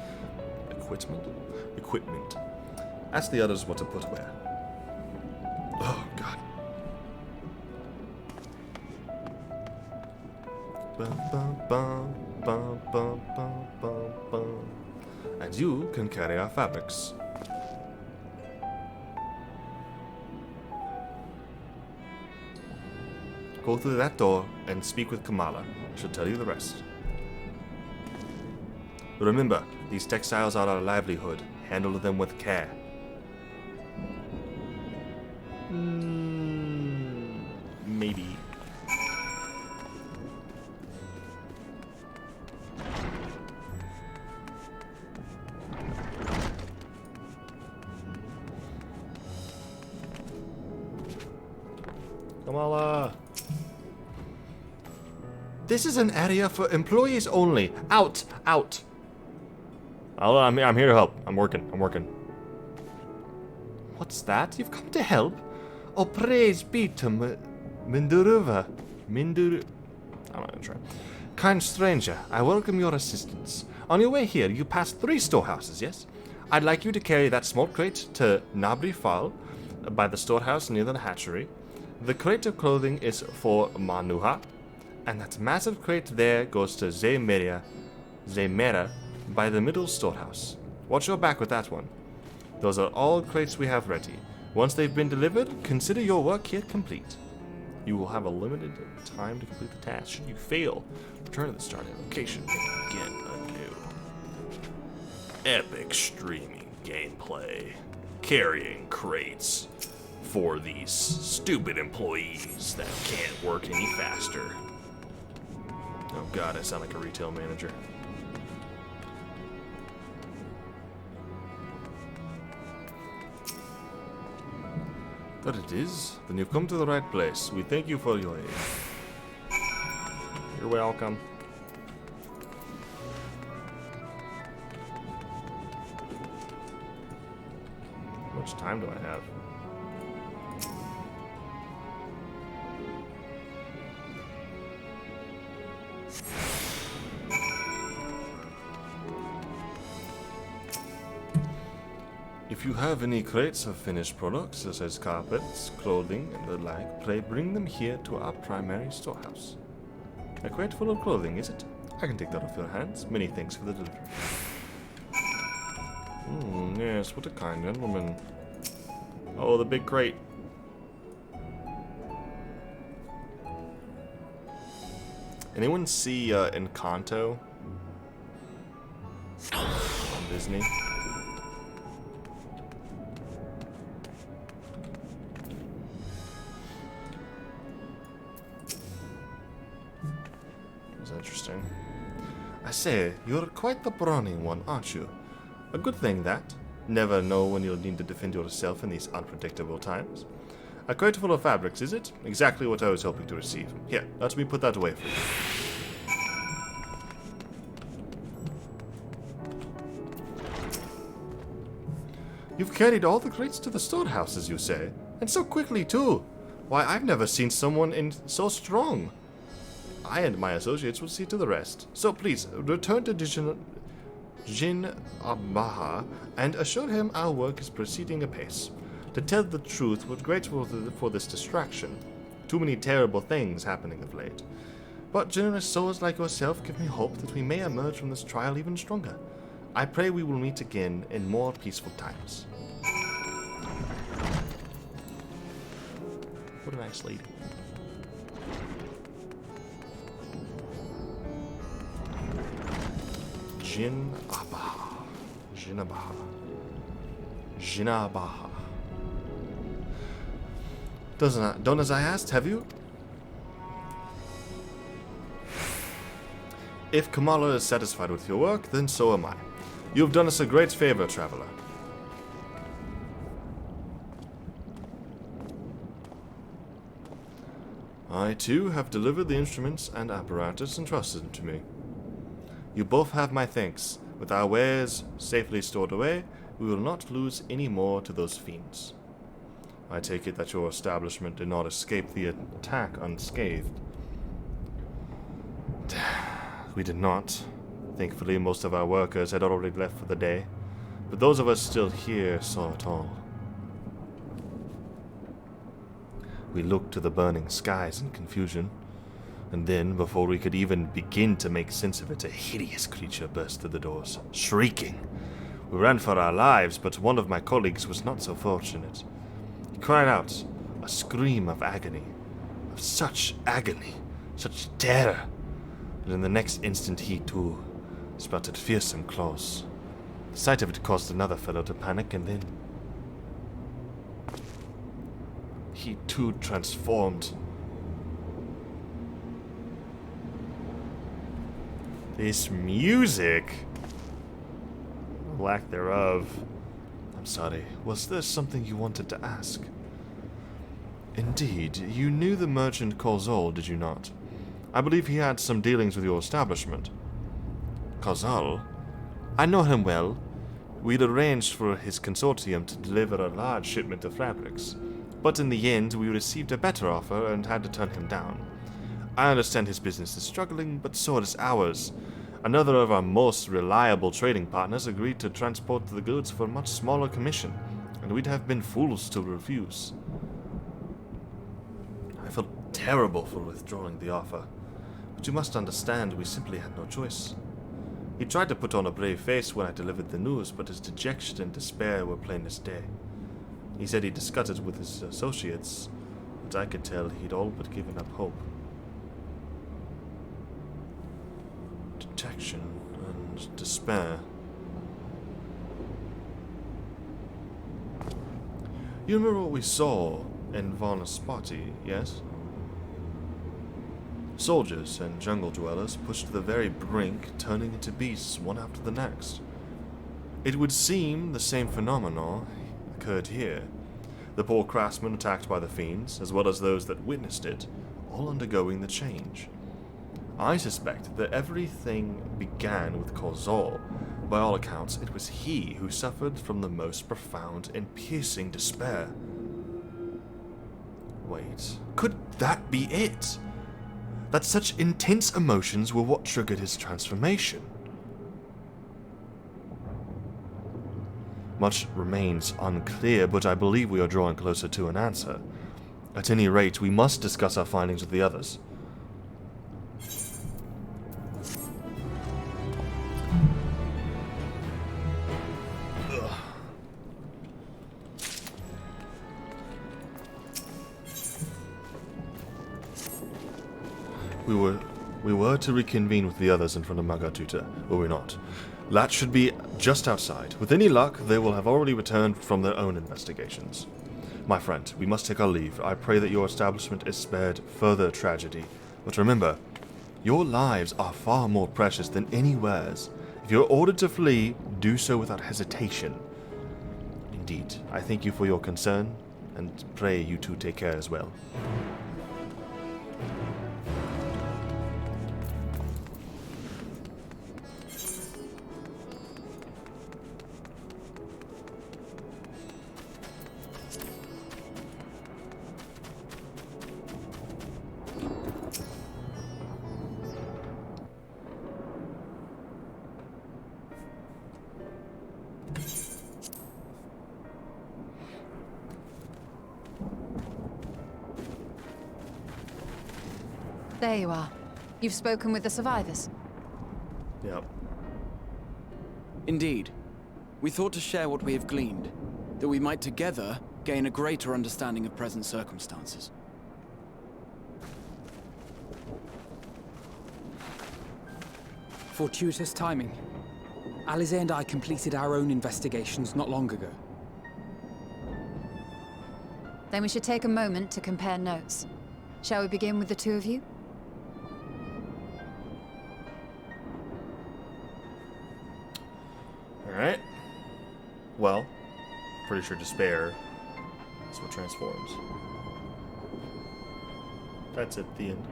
Equipment? Equipment. Ask the others what to put where. Oh, God. Bum, bum, bum, bum, bum, bum, bum, bum. And you can carry our fabrics. Go through that door and speak with Kamala. She'll tell you the rest. Remember, these textiles are our livelihood. Handle them with care. Maybe. Kamala. This is an area for employees only. Out, out. I'm here to help. I'm working. What's that? You've come to help? Oh, praise be to Minduruva. I'm not gonna try. Kind stranger, I welcome your assistance. On your way here, you passed 3 storehouses, yes? I'd like you to carry that small crate to Nabri Fal by the storehouse near the hatchery. The crate of clothing is for Manuha, and that massive crate there goes to Zemera by the middle storehouse. Watch your back with that one. Those are all crates we have ready. Once they've been delivered, consider your work here complete. You will have a limited time to complete the task. Should you fail, return to the starting location and begin anew. Epic streaming gameplay. Carrying crates for these stupid employees that can't work any faster. Oh god, I sound like a retail manager. That it is? Then you've come to the right place. We thank you for your aid. You're welcome. How much time do I have? If you have any crates of finished products, such as carpets, clothing, and the like, pray bring them here to our primary storehouse. A crate full of clothing, is it? I can take that off your hands. Many thanks for the delivery. Yes, what a kind gentleman. Oh, the big crate. Anyone see Encanto on Disney? Interesting. I say, you're quite the brawny one, aren't you? A good thing that. Never know when you'll need to defend yourself in these unpredictable times. A crate full of fabrics, is it? Exactly what I was hoping to receive. Here, let me put that away for you. You've carried all the crates to the storehouses, you say? And so quickly, too! Why, I've never seen someone so strong. I and my associates will see to the rest. So please, return to Jin Abaha and assure him our work is proceeding apace. To tell the truth, we're grateful for this distraction. Too many terrible things happening of late. But generous souls like yourself give me hope that we may emerge from this trial even stronger. I pray we will meet again in more peaceful times. What a nice lady. Jin Abaha. Jinabaha. Don't as I asked, have you? If Kamala is satisfied with your work, then so am I. You have done us a great favor, traveler. I, too, have delivered the instruments and apparatus entrusted to me. You both have my thanks. With our wares safely stored away, we will not lose any more to those fiends. I take it that your establishment did not escape the attack unscathed. We did not. Thankfully, most of our workers had already left for the day, but those of us still here saw it all. We looked to the burning skies in confusion, and then, before we could even begin to make sense of it, a hideous creature burst through the doors, shrieking. We ran for our lives, but one of my colleagues was not so fortunate. He cried out, a scream of agony, of such agony, such terror, and in the next instant he, too, sprouted fearsome claws. The sight of it caused another fellow to panic, and then he, too, transformed. This music, lack thereof. I'm sorry, was there something you wanted to ask? Indeed, you knew the merchant Kozol, did you not? I believe he had some dealings with your establishment. Kozol? I know him well. We'd arranged for his consortium to deliver a large shipment of fabrics, but in the end we received a better offer and had to turn him down. I understand his business is struggling, but so is ours. Another of our most reliable trading partners agreed to transport the goods for a much smaller commission, and we'd have been fools to refuse. I felt terrible for withdrawing the offer, but you must understand we simply had no choice. He tried to put on a brave face when I delivered the news, but his dejection and despair were plain as day. He said he discussed it with his associates, but I could tell he'd all but given up hope. Dejection and despair. You remember what we saw in Vanaspati, yes? Soldiers and jungle dwellers pushed to the very brink, turning into beasts one after the next. It would seem the same phenomenon occurred here. The poor craftsmen attacked by the fiends, as well as those that witnessed it, all undergoing the change. I suspect that everything began with Kozol. By all accounts, it was he who suffered from the most profound and piercing despair. Wait, could that be it? That such intense emotions were what triggered his transformation? Much remains unclear, but I believe we are drawing closer to an answer. At any rate, we must discuss our findings with the others. We were to reconvene with the others in front of Magatuta, were we not? That should be just outside. With any luck, they will have already returned from their own investigations. My friend, we must take our leave. I pray that your establishment is spared further tragedy. But remember, your lives are far more precious than any wares. If you are ordered to flee, do so without hesitation. Indeed, I thank you for your concern, and pray you two take care as well. There you are. You've spoken with the survivors. Yep. Indeed. We thought to share what we have gleaned, that we might together gain a greater understanding of present circumstances. Fortuitous timing. Alize and I completed our own investigations not long ago. Then we should take a moment to compare notes. Shall we begin with the two of you? Alright. Well, pretty sure despair is what transforms. That's at the end.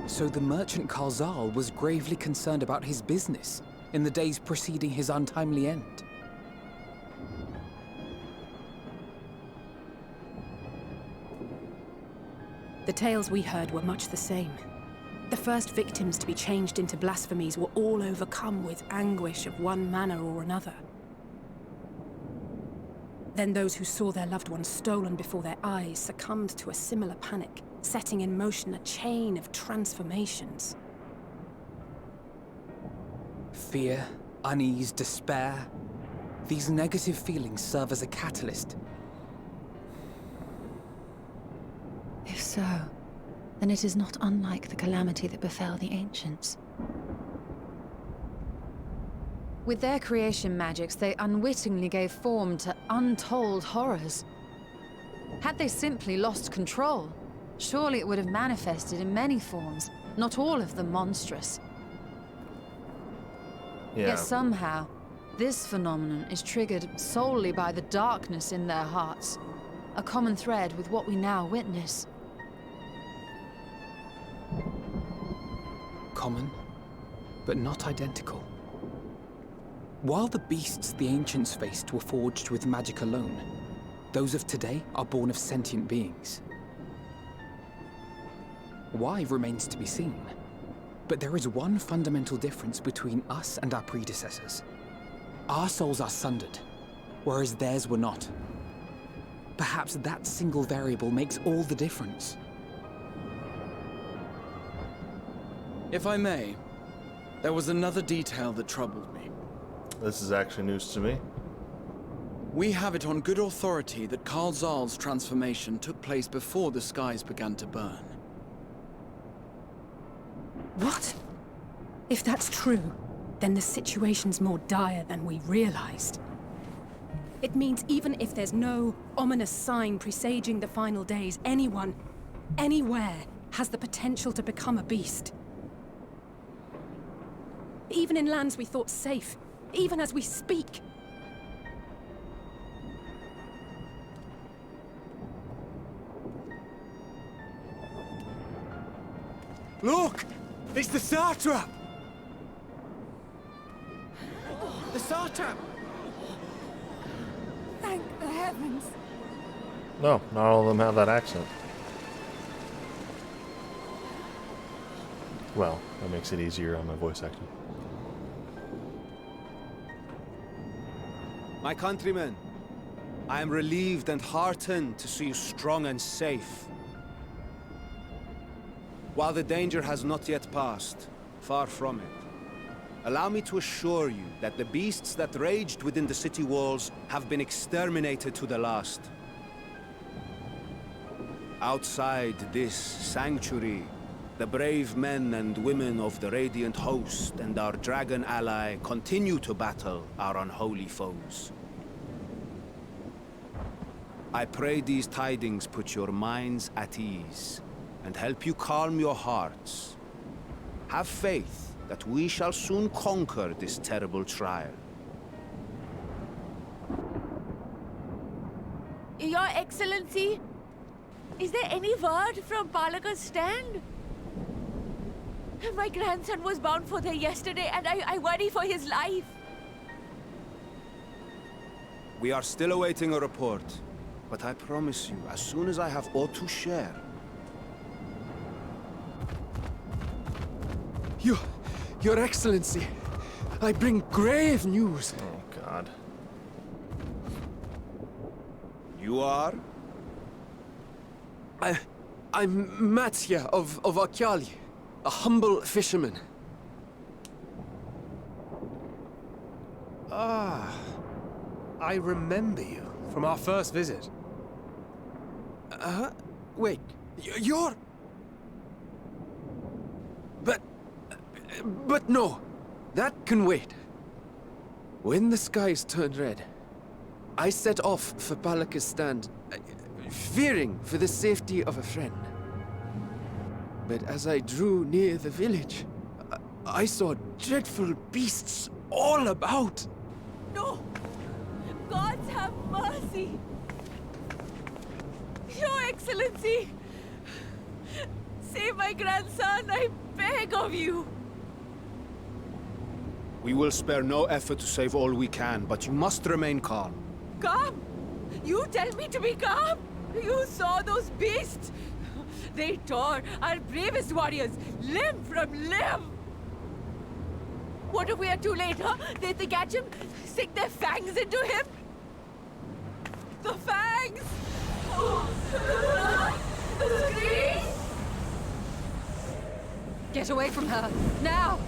So the merchant Karzal was gravely concerned about his business in the days preceding his untimely end. The tales we heard were much the same. The first victims to be changed into blasphemies were all overcome with anguish of one manner or another. Then those who saw their loved ones stolen before their eyes succumbed to a similar panic, setting in motion a chain of transformations. Fear, unease, despair. These negative feelings serve as a catalyst. If so, then it is not unlike the calamity that befell the ancients. With their creation magics, they unwittingly gave form to untold horrors. Had they simply lost control, surely it would have manifested in many forms, not all of them monstrous. Yeah. Yet somehow, this phenomenon is triggered solely by the darkness in their hearts, a common thread with what we now witness. Common, but not identical. While the beasts the ancients faced were forged with magic alone, those of today are born of sentient beings. Why remains to be seen. But there is one fundamental difference between us and our predecessors. Our souls are sundered, whereas theirs were not. Perhaps that single variable makes all the difference. If I may, there was another detail that troubled me. This is actually news to me. We have it on good authority that Karl Zahl's transformation took place before the skies began to burn. What? If that's true, then the situation's more dire than we realized. It means even if there's no ominous sign presaging the final days, anyone, anywhere, has the potential to become a beast. Even in lands we thought safe, even as we speak. Look! It's the Satrap! The Satrap! Thank the heavens. No, not all of them have that accent. Well, that makes it easier on my voice acting. My countrymen, I am relieved and heartened to see you strong and safe. While the danger has not yet passed, far from it, allow me to assure you that the beasts that raged within the city walls have been exterminated to the last. Outside this sanctuary, the brave men and women of the Radiant Host and our dragon ally continue to battle our unholy foes. I pray these tidings put your minds at ease and help you calm your hearts. Have faith that we shall soon conquer this terrible trial. Your Excellency, is there any word from Balaka's stand? My grandson was bound for there yesterday, and I worry for his life. We are still awaiting a report, but I promise you, as soon as I have aught to share... Your Excellency, I bring grave news. Oh, God. You are? I'm Matsya of Akyali, a humble fisherman. Ah, I remember you from our first visit. Wait, you're... But no, that can wait. When the skies turned red, I set off for Balaka's stand, fearing for the safety of a friend. But as I drew near the village, I saw dreadful beasts all about. No! Gods have mercy! Your Excellency! Save my grandson, I beg of you! We will spare no effort to save all we can, but you must remain calm. Calm? You tell me to be calm? You saw those beasts? They tore our bravest warriors limb from limb! What if we are too late, huh? They catch him, stick their fangs into him? The fangs! Oh, the blood! The screams! Get away from her, now!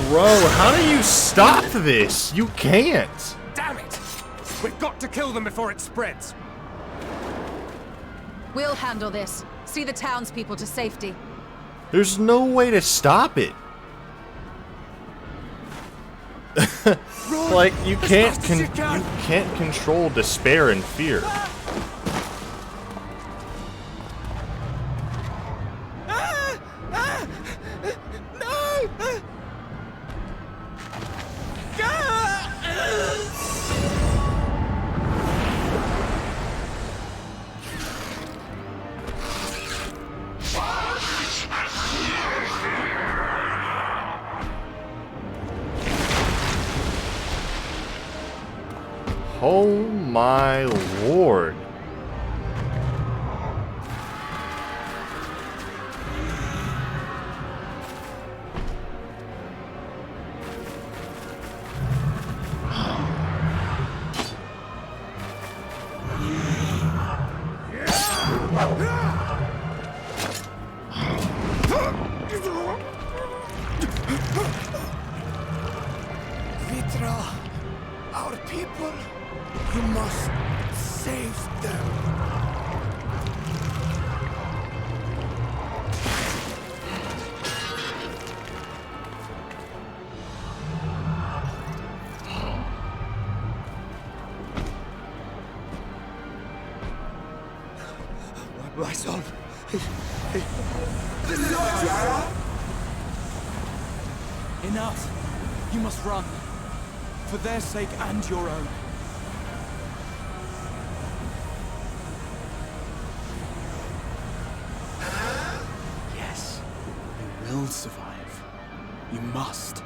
Bro, how do you stop this? You can't. Damn it! We've got to kill them before it spreads. We'll handle this. See the townspeople to safety. There's no way to stop it. Like you can't you can't control despair and fear. Oh my lord. Vitra, our people, you must save them. My son. Enough! You must run. For their sake and your own. Yes, you will survive. You must.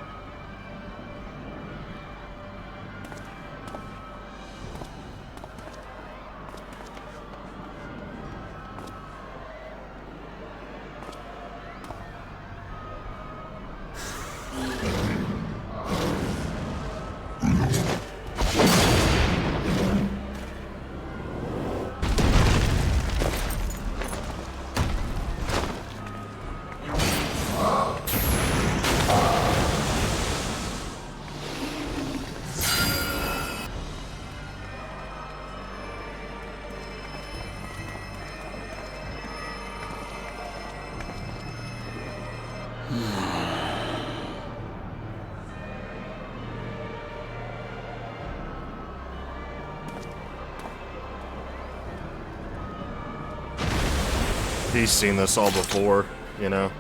He's seen this all before, you know.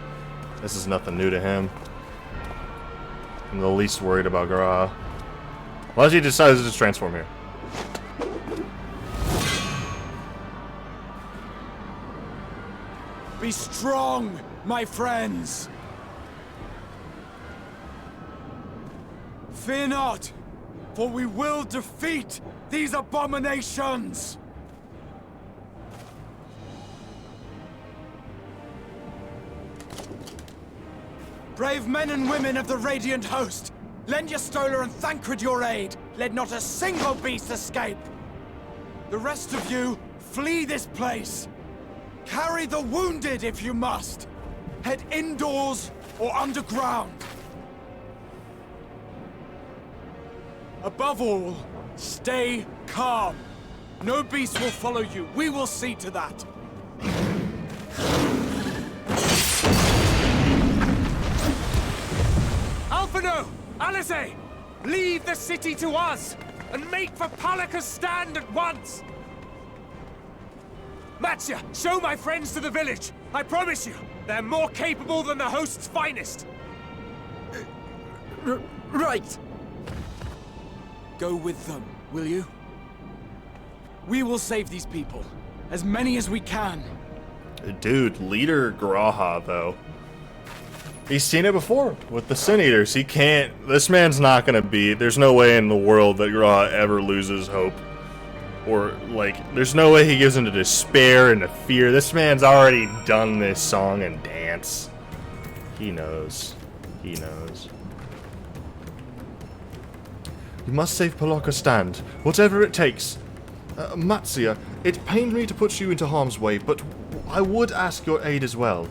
This is nothing new to him. I'm the least worried about Graha. Unless he decides to just transform here. Be strong, my friends! Fear not, for we will defeat these abominations! Brave men and women of the Radiant Host, lend your Stola and Thancred your aid. Let not a single beast escape. The rest of you, flee this place. Carry the wounded if you must. Head indoors or underground. Above all, stay calm. No beast will follow you. We will see to that. Alphino! Alice! Leave the city to us, and make for Palaka's stand at once! Matsya, show my friends to the village! I promise you, they're more capable than the host's finest! Right! Go with them, will you? We will save these people. As many as we can. Dude, leader Graha, though. He's seen it before with the Sin Eaters. He can't... This man's not gonna be... There's no way in the world that Graha ever loses hope. Or, like, there's no way he gives into despair and to fear. This man's already done this song and dance. He knows. He knows. You must save Palaka's stand, whatever it takes. Matsya, it pained me to put you into harm's way, but I would ask your aid as well.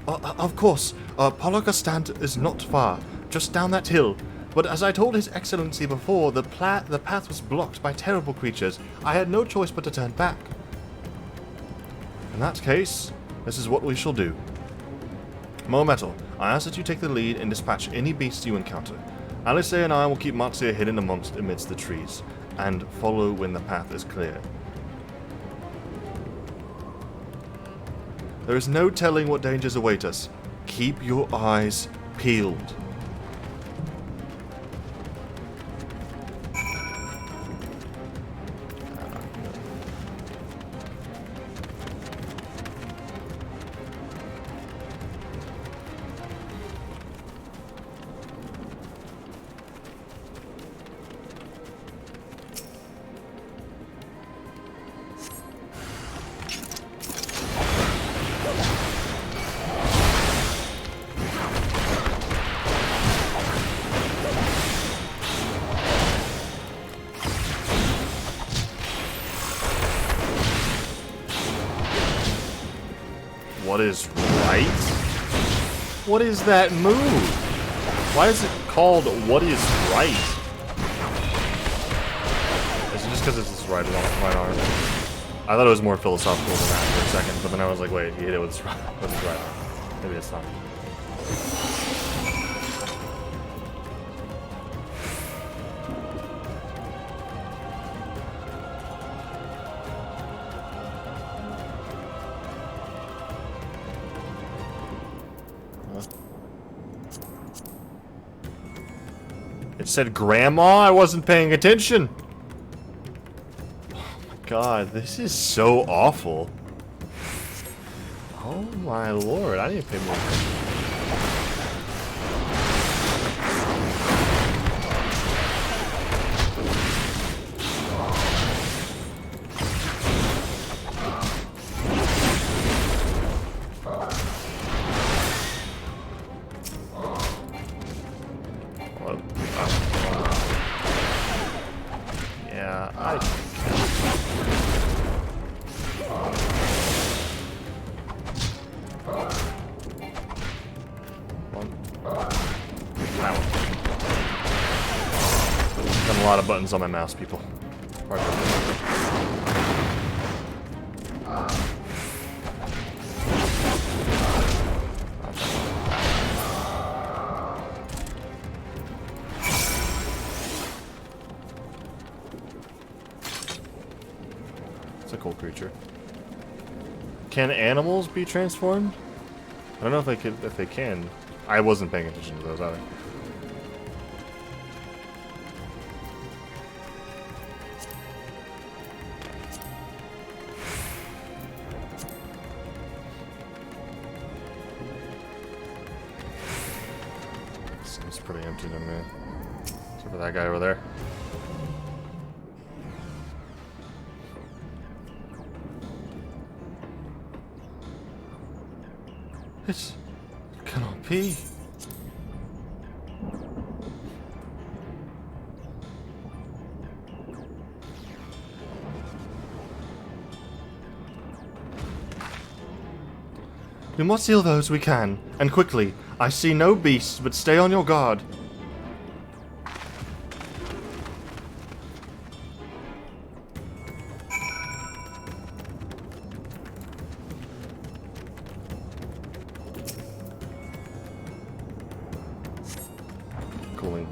Of course, Palaka's stand is not far, just down that hill. But as I told His Excellency before, the path was blocked by terrible creatures. I had no choice but to turn back. In that case, this is what we shall do. Mometal, I ask that you take the lead and dispatch any beasts you encounter. Alice and I will keep Matsya hidden amidst the trees, and follow when the path is clear. There is no telling what dangers await us. Keep your eyes peeled. What is right? What is that move? Why is it called What is Right? Is it just because it's this right arm? I thought it was more philosophical than that for a second, but then I was like, wait, he hit it with his right arm. Maybe it's not. It said grandma? I wasn't paying attention. Oh my god, this is so awful. Oh my lord, I need to pay more attention. Yeah, I got a lot of buttons on my mouse, people. It's a cool creature. Can animals be transformed? I don't know if they can. I wasn't paying attention to those either. Seems pretty empty to me. Except for that guy over there. It cannot be. We must heal those we can, and quickly. I see no beasts, but stay on your guard.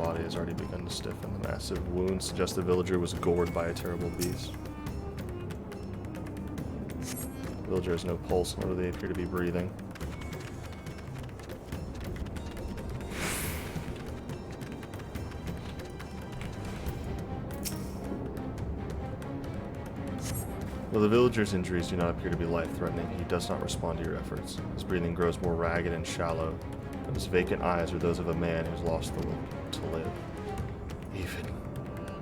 body has already begun to stiffen. The massive wounds suggest the villager was gored by a terrible beast. The villager has no pulse, nor do they appear to be breathing. Though the villager's injuries do not appear to be life-threatening, he does not respond to your efforts. His breathing grows more ragged and shallow, and his vacant eyes are those of a man who has lost the will to live. Even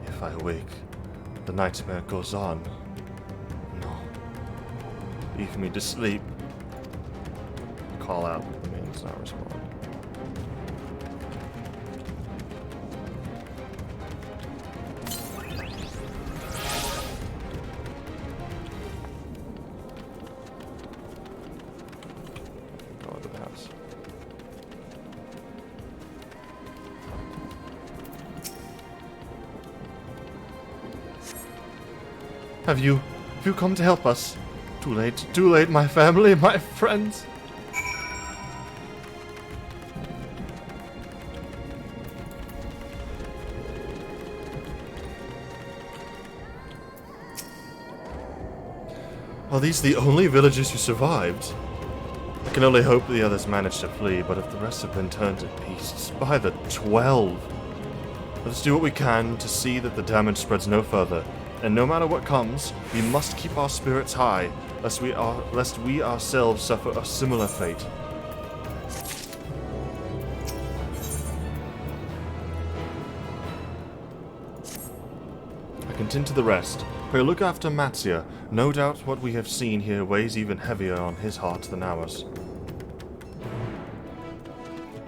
if I awake, the nightmare goes on. No. Leave me to sleep. Call out, but the man does not respond. Go into the house. Have you come to help us? Too late, my family, my friends. Are these the only villagers who survived? I can only hope the others managed to flee, but if the rest have been turned to beasts, by the 12. Let's do what we can to see that the damage spreads no further. And no matter what comes, we must keep our spirits high, lest we ourselves suffer a similar fate. I contend to the rest. Pray look after Matsia. No doubt what we have seen here weighs even heavier on his heart than ours.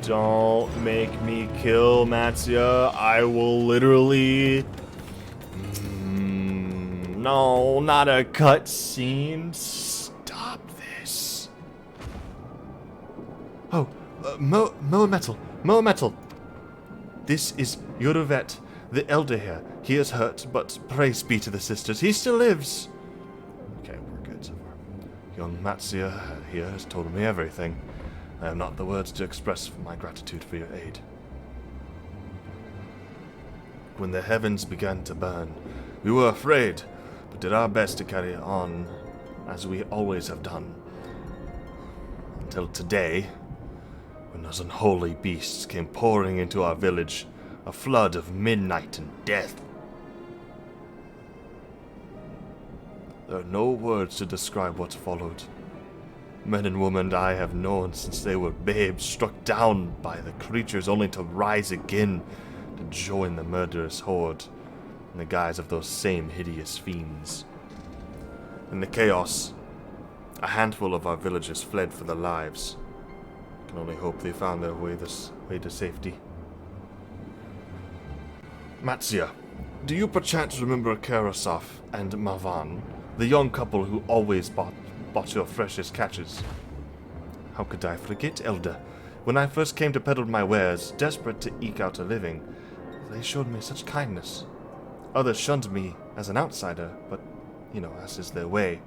Don't make me kill Matsia. I will literally... No, not a cutscene. Stop this. Oh, Moa Metal. This is Yoruvet, the elder here. He is hurt, but praise be to the sisters. He still lives. Okay, we're good so far. Young Matsia here has told me everything. I have not the words to express my gratitude for your aid. When the heavens began to burn, we were afraid, but did our best to carry on as we always have done. Until today, when those unholy beasts came pouring into our village, a flood of midnight and death. There are no words to describe what followed. Men and women I have known since they were babes, struck down by the creatures only to rise again to join the murderous horde in the guise of those same hideous fiends. In the chaos, a handful of our villagers fled for their lives. I can only hope they found their way to safety. Matsia, do you perchance remember Karasov and Mavan, the young couple who always bought your freshest catches? How could I forget, Elder? When I first came to peddle my wares, desperate to eke out a living, they showed me such kindness. Others shunned me as an outsider, but, as is their way.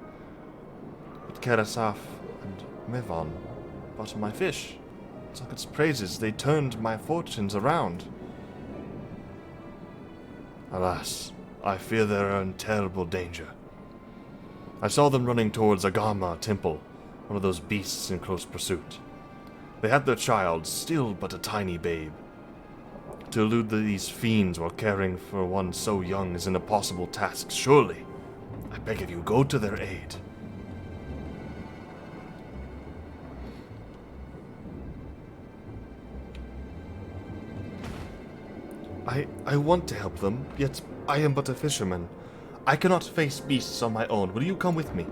But Karasov and Mavan bought my fish. Sung its praises, they turned my fortunes around. Alas, I fear they are in terrible danger. I saw them running towards Agama Temple, one of those beasts in close pursuit. They had their child, still but a tiny babe. To elude these fiends while caring for one so young is an impossible task, surely. I beg of you, go to their aid. I want to help them, yet I am but a fisherman. I cannot face beasts on my own. Will you come with me?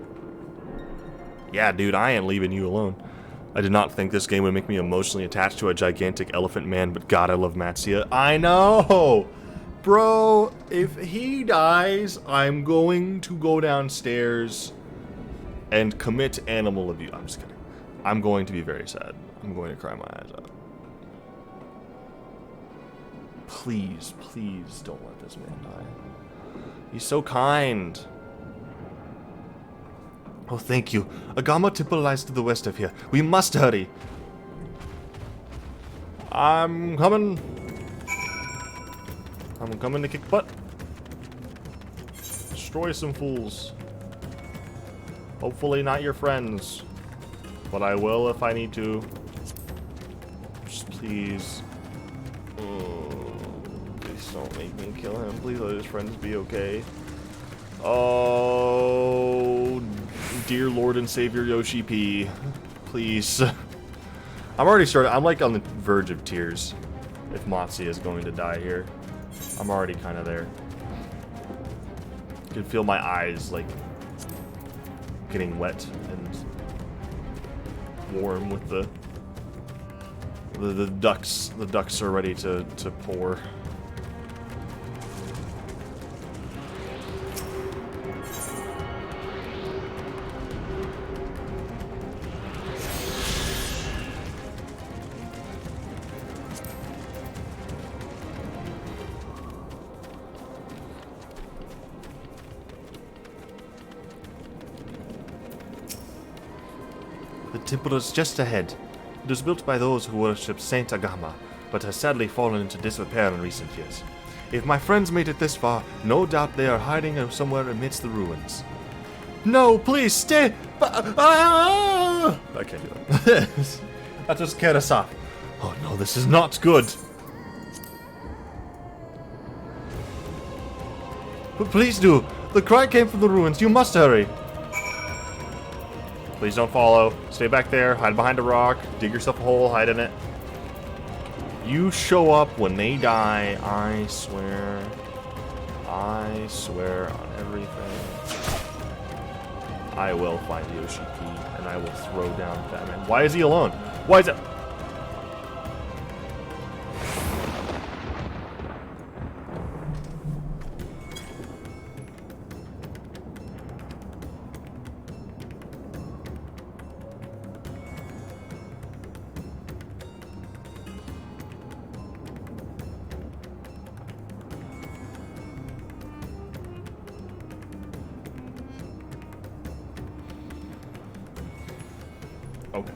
Yeah, dude, I ain't leaving you alone. I did not think this game would make me emotionally attached to a gigantic elephant man, but God, I love Matsia. I know! Bro, if he dies, I'm going to go downstairs and commit animal abuse. I'm just kidding. I'm going to be very sad. I'm going to cry my eyes out. Please, please don't let this man die. He's so kind. Oh, thank you. Agama Temple lies to the west of here. We must hurry. I'm coming. I'm coming to kick butt. Destroy some fools. Hopefully not your friends. But I will if I need to. Just please. Oh, please don't make me kill him. Please let his friends be okay. Oh, dear Lord and Savior Yoshi P. Please. I'm already started. I'm like on the verge of tears. If Matsuya is going to die here. I'm already kind of there. You can feel my eyes like getting wet and warm with the ducks. The ducks are ready to pour. The temple is just ahead. It was built by those who worship Saint Agama, but has sadly fallen into disrepair in recent years. If my friends made it this far, no doubt they are hiding somewhere amidst the ruins. No, please stay! I can't do that. That just scared us off. Oh no, this is not good. But please do. The cry came from the ruins. You must hurry. Please don't follow. Stay back there. Hide behind a rock. Dig yourself a hole. Hide in it. You show up when they die. I swear. I swear on everything. I will find Yoshi P and I will throw down that man. Why is he alone? Why is it? Okay.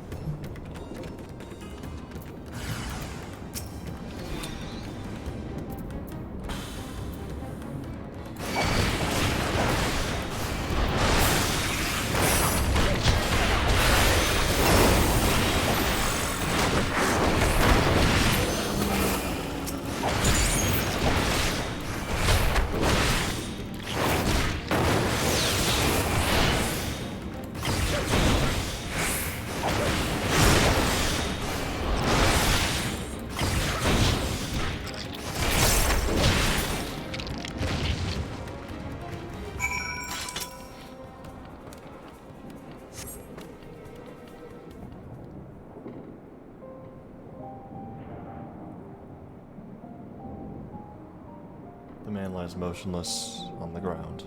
The man lies motionless on the ground,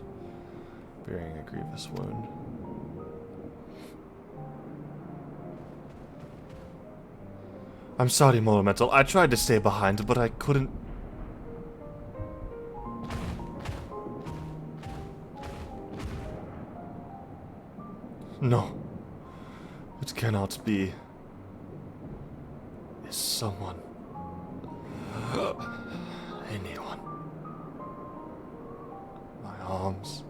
bearing a grievous wound. I'm sorry, Monumental. I tried to stay behind, but I couldn't. No. It cannot be. Is someone. Anyone. My arms.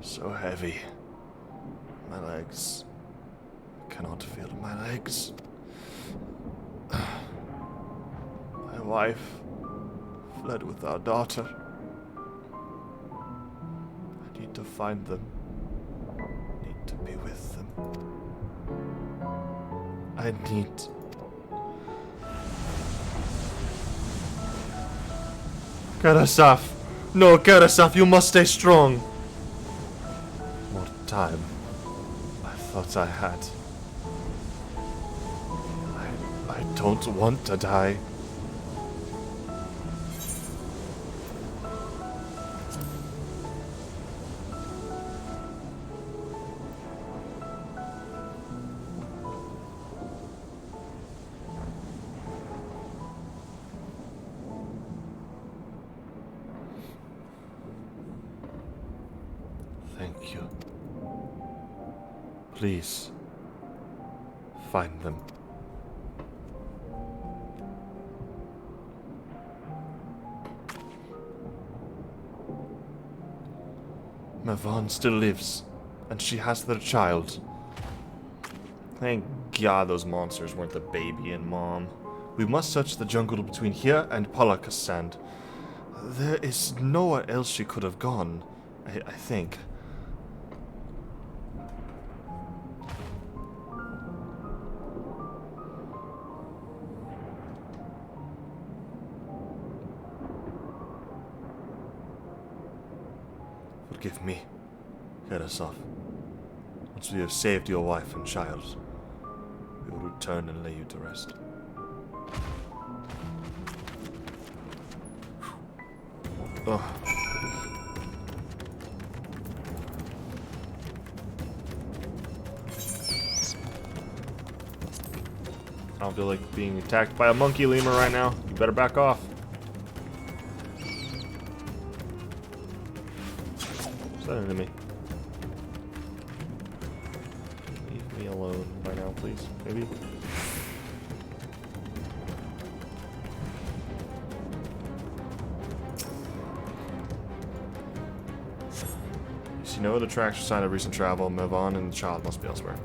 So heavy. My legs. I cannot feel my legs. My wife fled with our daughter. I need to find them. I need to be with them. I need. Karasaf! No, Karasaf, you must stay strong! More time. I thought I had. I don't want to die. Thank you. Please, find them. Mavan still lives, and she has their child. Thank God those monsters weren't the baby and mom. We must search the jungle between here and Palakasand. There is nowhere else she could have gone, I think. Forgive me. Head us off. Once we have saved your wife and child, we will return and lay you to rest. Ugh. I don't feel like being attacked by a monkey lemur right now. You better back off. What's that enemy? Leave me alone by now, please. Maybe. You see no other tracks or sign of recent travel. Mavan and the child must be elsewhere.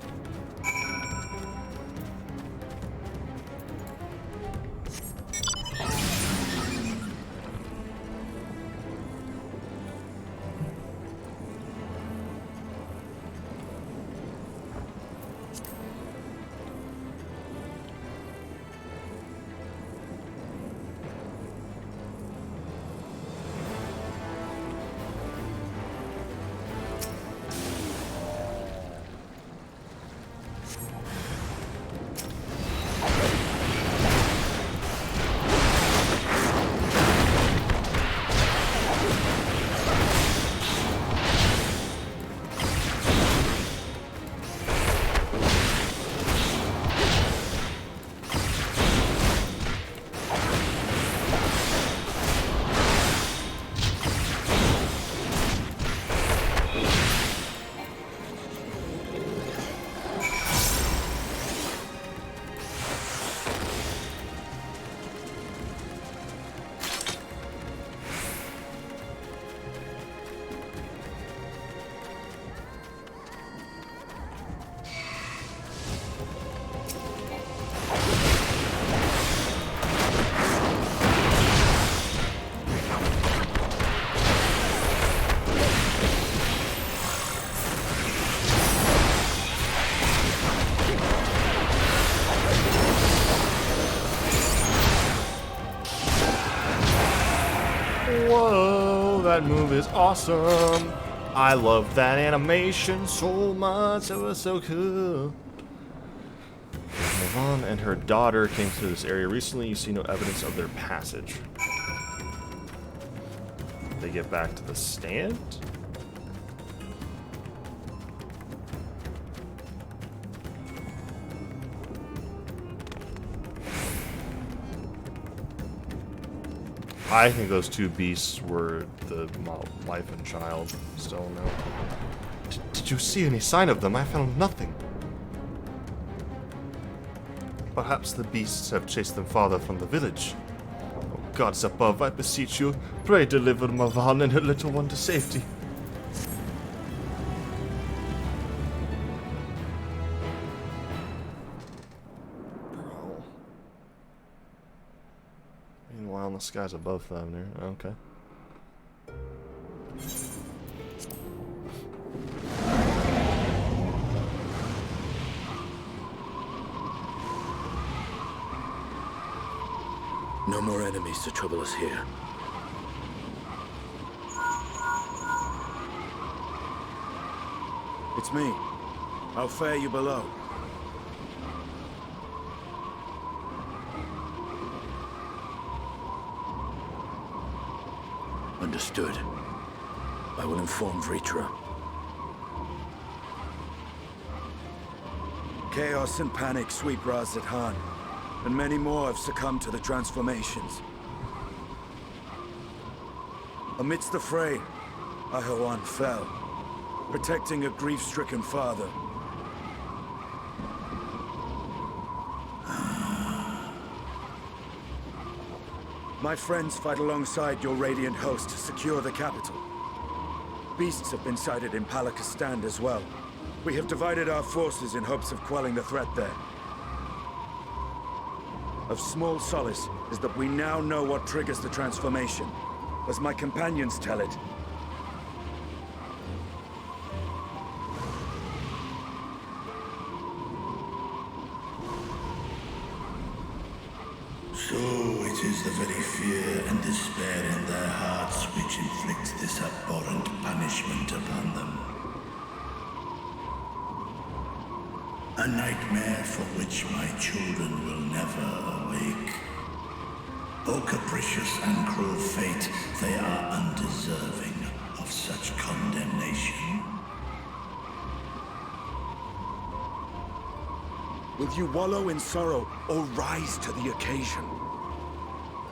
Whoa, that move is awesome. I love that animation so much. It was so cool. Mavan and her daughter came through this area recently. You see no evidence of their passage. They get back to the stand? I think those two beasts were the wife and child. Still no. Did you see any sign of them? I found nothing. Perhaps the beasts have chased them farther from the village. Oh, gods above, I beseech you, pray deliver Mavan and her little one to safety. Bro. Meanwhile, the skies above them there. Okay. No more enemies to trouble us here. It's me. How fare you below? Understood. I will inform Vritra. Chaos and panic sweep Raz Khan, and many more have succumbed to the transformations. Amidst the fray, Ahawan fell, protecting a grief-stricken father. My friends fight alongside your Radiant host to secure the capital. Beasts have been sighted in Palaka's Stand as well. We have divided our forces in hopes of quelling the threat there. Of small solace is that we now know what triggers the transformation. As my companions tell it, So it is the very fear and despair in their hearts which inflicts this abhorrent punishment upon them. A nightmare for which my children will never awake. O capricious and cruel fate, they are undeserving of such condemnation. will you wallow in sorrow or rise to the occasion?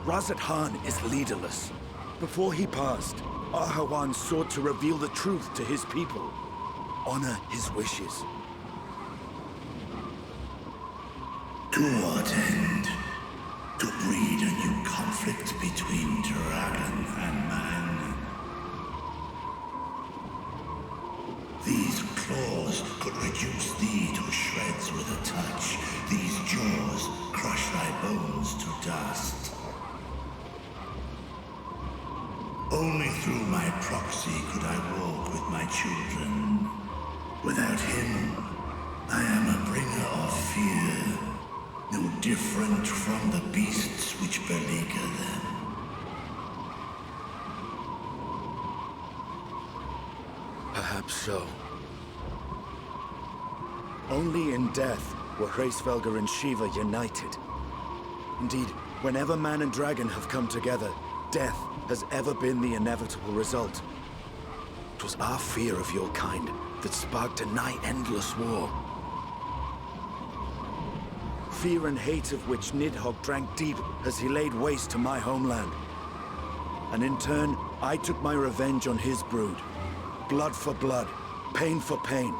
Razat Khan is leaderless. Before he passed, Ahawan sought to reveal the truth to his people. Honor his wishes. To what end? To breed a new conflict between dragon and man. These claws could reduce thee to shreds with a touch. These jaws crush thy bones to dust. Only through my proxy could I walk with my children. Without him, I am a bringer of fear, no different from the beasts which beleaguer them. Perhaps so. Only in death were Hraesvelgr and Shiva united. Indeed, whenever man and dragon have come together, death has ever been the inevitable result. It was our fear of your kind that sparked a nigh endless war. Fear and hate of which Nidhogg drank deep as he laid waste to my homeland. And in turn, I took my revenge on his brood. Blood for blood, pain for pain.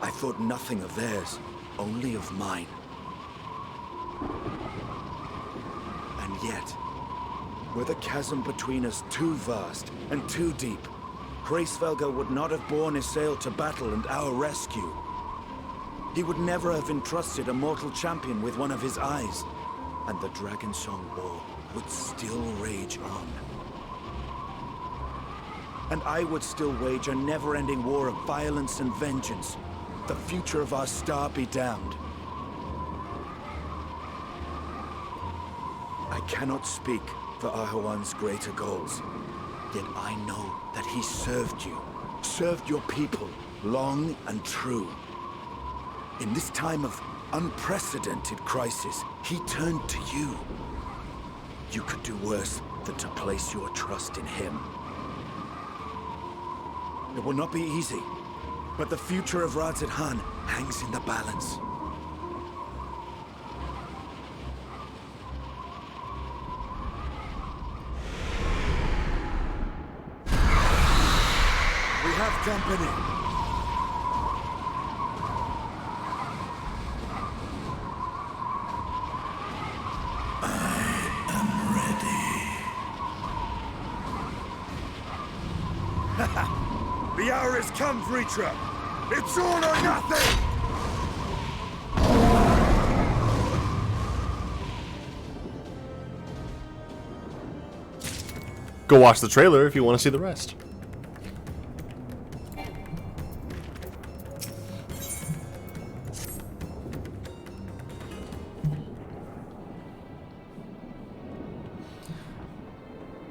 I thought nothing of theirs, only of mine. And yet, were the chasm between us too vast and too deep, Hraesvelgr would not have borne Isael to battle and our rescue. He would never have entrusted a mortal champion with one of his eyes, and the Dragonsong War would still rage on. And I would still wage a never-ending war of violence and vengeance. The future of our star be damned. I cannot speak for Ahawan's greater goals, yet I know that he served you, served your people, long and true. In this time of unprecedented crisis, he turned to you. You could do worse than to place your trust in him. It will not be easy, but the future of Razat Khan hangs in the balance. We have company. The hour has come, Vritra! It's all or nothing! Go watch the trailer if you want to see the rest.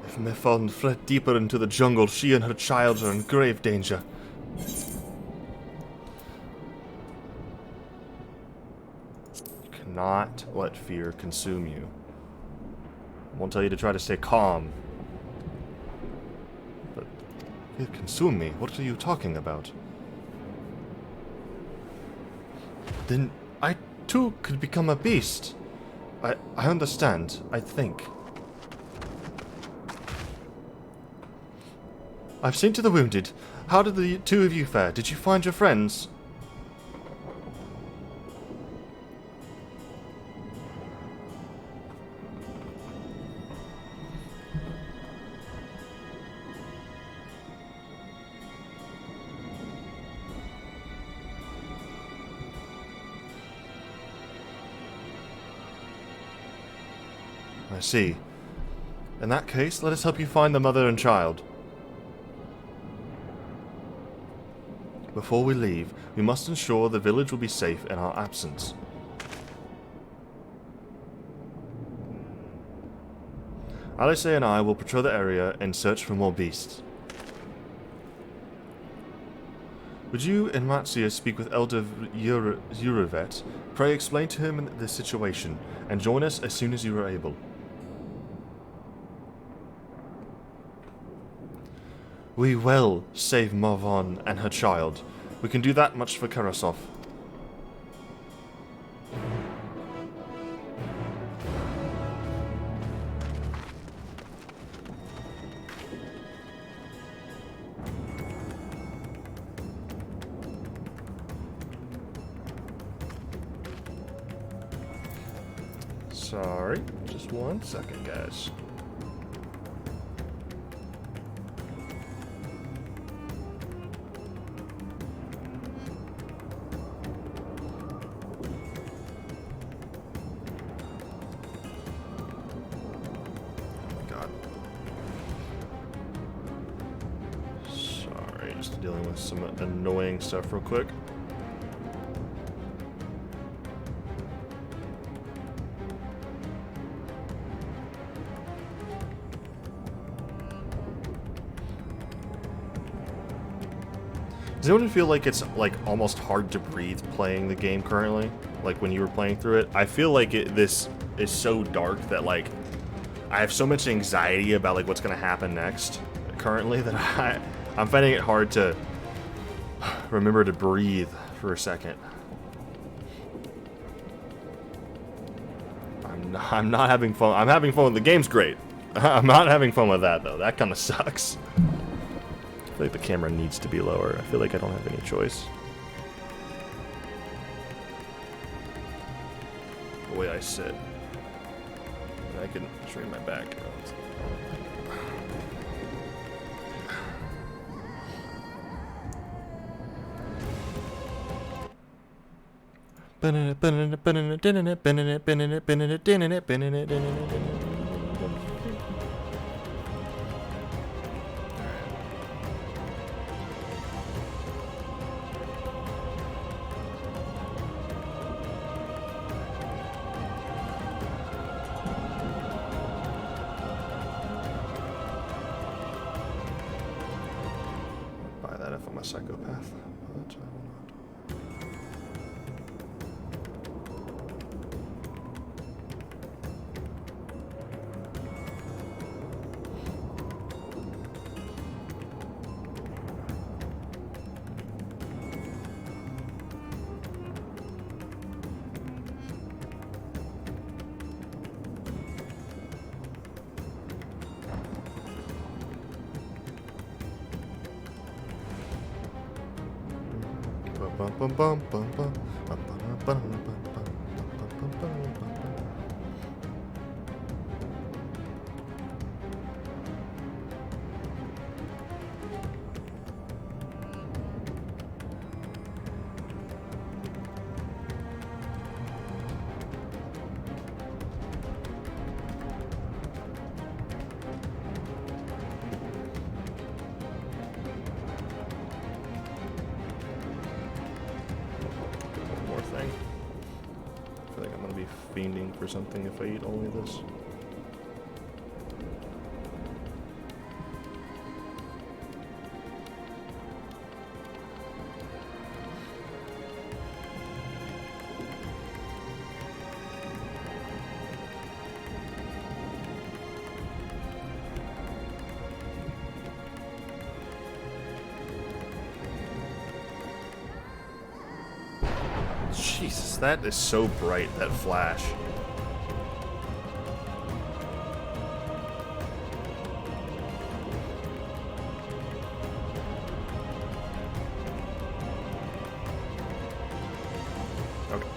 If Mifon fled deeper into the jungle, she and her child are in grave danger. You cannot let fear consume you. I won't tell you to try to stay calm. But fear consume me? What are you talking about? Then I too could become a beast. I understand, I think. I've seen to the wounded. How did the two of you fare? Did you find your friends? I see. In that case, let us help you find the mother and child. Before we leave, we must ensure the village will be safe in our absence. Alice and I will patrol the area and search for more beasts. Would you and Matsia speak with Elder Yurevet? Pray explain to him the situation, and join us as soon as you are able. We will save Marvon and her child. We can do that much for Karasov. Sorry, just 1 second, guys. Just dealing with some annoying stuff real quick. Does anyone feel like it's like almost hard to breathe playing the game currently? Like when you were playing through it? I feel like this is so dark that like I have so much anxiety about like what's gonna happen next currently that I'm finding it hard to remember to breathe for a second. I'm not having fun. I'm having fun. The game's great. I'm not having fun with that though. That kind of sucks. I feel like the camera needs to be lower. I feel like I don't have any choice. The way I sit. I can straighten my back. Buy that if I'm a psychopath. But I will not. Fiending for something if I eat only this. Jesus, that is so bright, that flash. Okay.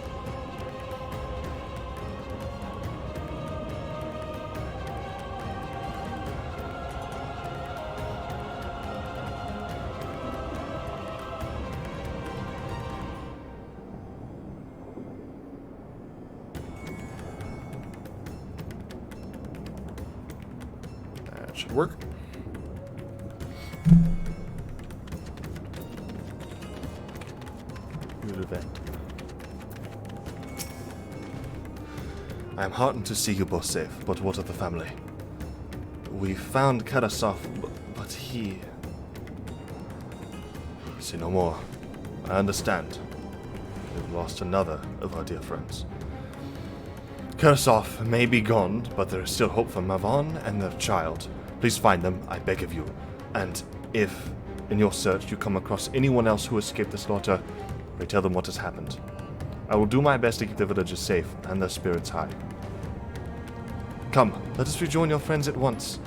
should work. Good event. I am heartened to see you both safe, but what of the family? We found Karasov, but he... See no more. I understand. We've lost another of our dear friends. Karasov may be gone, but there is still hope for Mavan and their child. Please find them, I beg of you. And if, in your search, you come across anyone else who escaped the slaughter, pray tell them what has happened. I will do my best to keep the villagers safe and their spirits high. Come, let us rejoin your friends at once.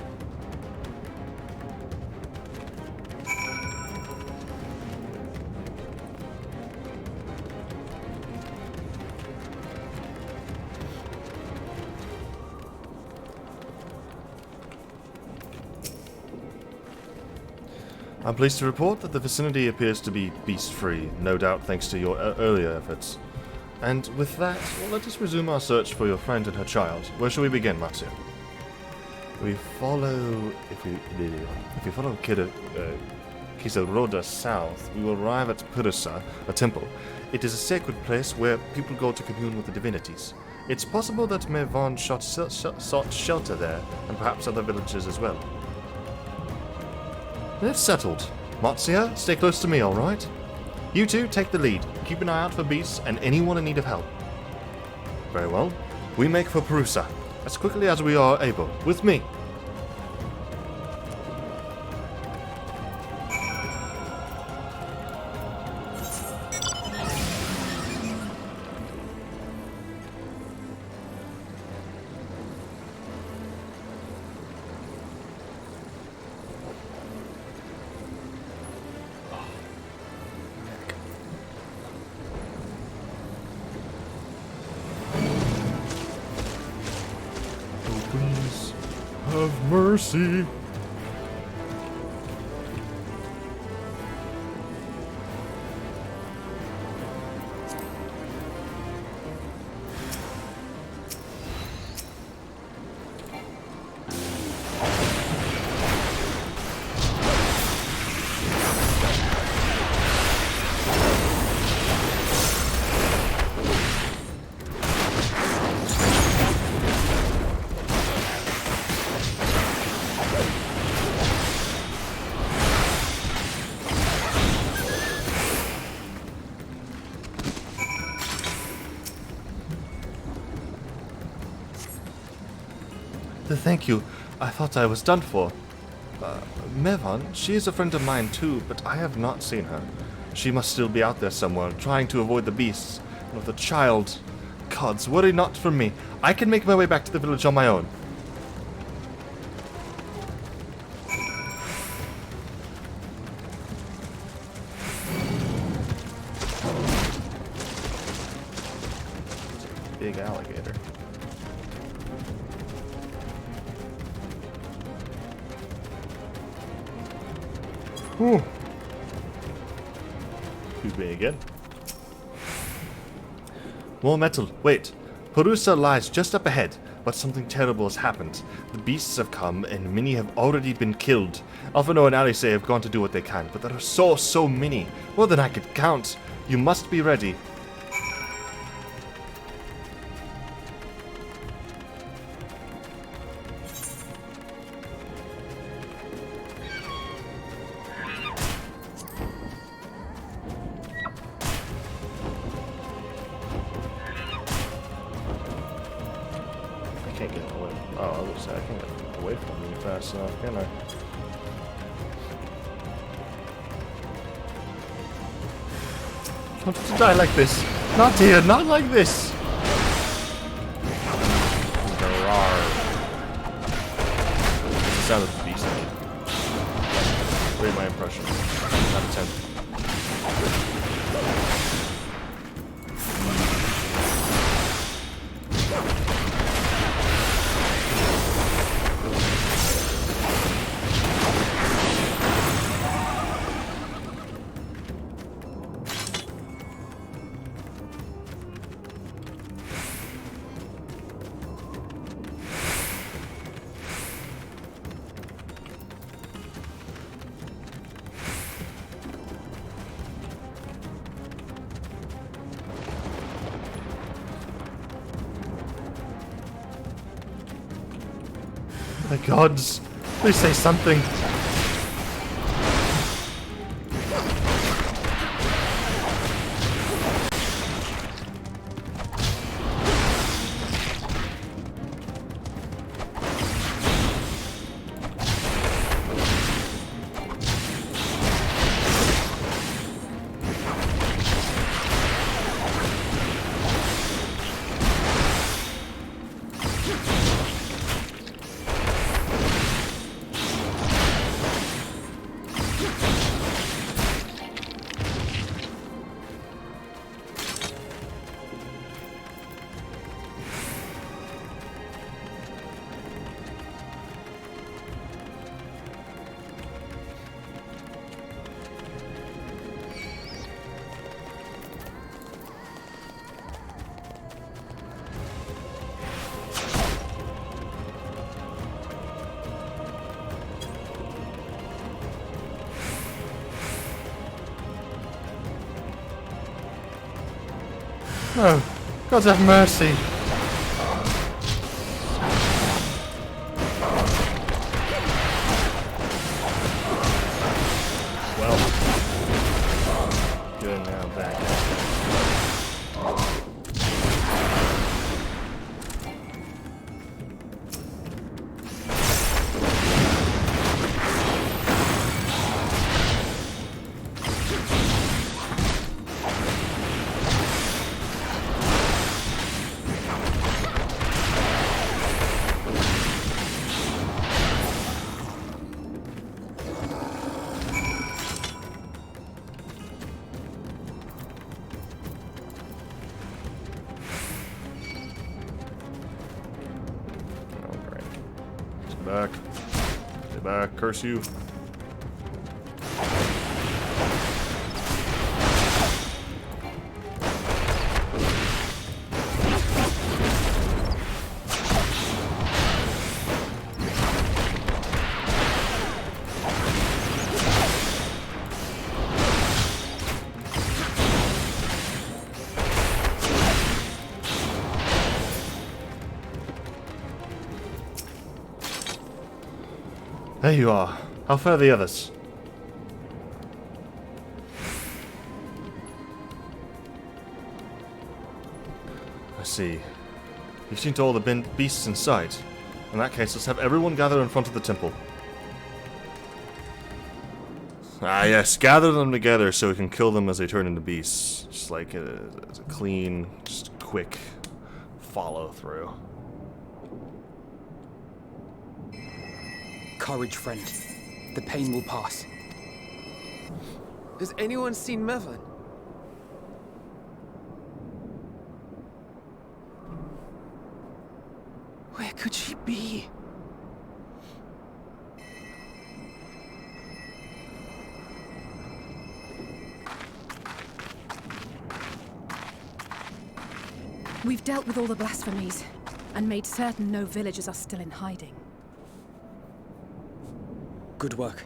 I'm pleased to report that the vicinity appears to be beast-free, no doubt thanks to your earlier efforts. And with that, well, let us resume our search for your friend and her child. Where shall we begin, Matsu? We follow... If we follow Kizaroda south, we will arrive at Purusa, a temple. It is a sacred place where people go to commune with the divinities. It's possible that Mevan sought shelter there, and perhaps other villages as well. That's settled. Matsuya, stay close to me, alright? You two, take the lead. Keep an eye out for beasts and anyone in need of help. Very well. We make for Purusa, as quickly as we are able. With me. Please have mercy. Thank you. I thought I was done for. Mevan, she is a friend of mine too, but I have not seen her. She must still be out there somewhere, trying to avoid the beasts. And with the child... Gods, worry not for me. I can make my way back to the village on my own. Big alligator. Whew. Excuse me again. More metal. Wait. Purusa lies just up ahead, but something terrible has happened. The beasts have come, and many have already been killed. Alphino and Alice have gone to do what they can, but there are so many. More than I could count. You must be ready. Can't get away. Oh, I was say I can't get away from you fast enough, can I? I want to die like this. Not here, not like this. It's the sound of the beast. Rate my impression. Out of 10. My gods, please say something. No, God have mercy. Well, good now back. Back. Stay back. Curse you. There you are. How far are the others? I see. You've seen to all the beasts in sight. In that case, let's have everyone gather in front of the temple. Ah yes, gather them together so we can kill them as they turn into beasts. Just like a clean, just quick follow through. Courage, friend. The pain will pass. Has anyone seen Mevlin? Where could she be? We've dealt with all the blasphemies, and made certain no villagers are still in hiding. Good work.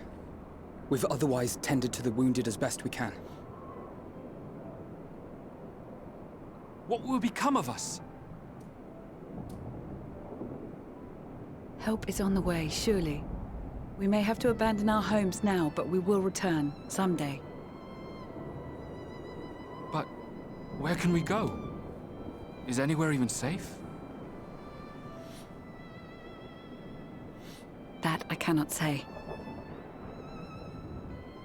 We've otherwise tended to the wounded as best we can. What will become of us? Help is on the way, surely. We may have to abandon our homes now, but we will return, someday. But where can we go? Is anywhere even safe? That I cannot say.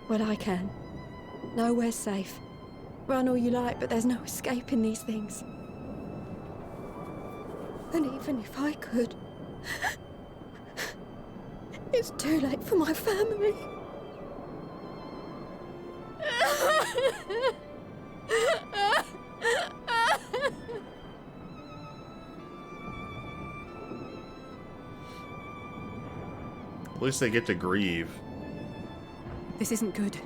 Well, I can. Nowhere's safe. Run all you like, but there's no escaping these things. And even if I could, it's too late for my family. At least they get to grieve. This isn't good.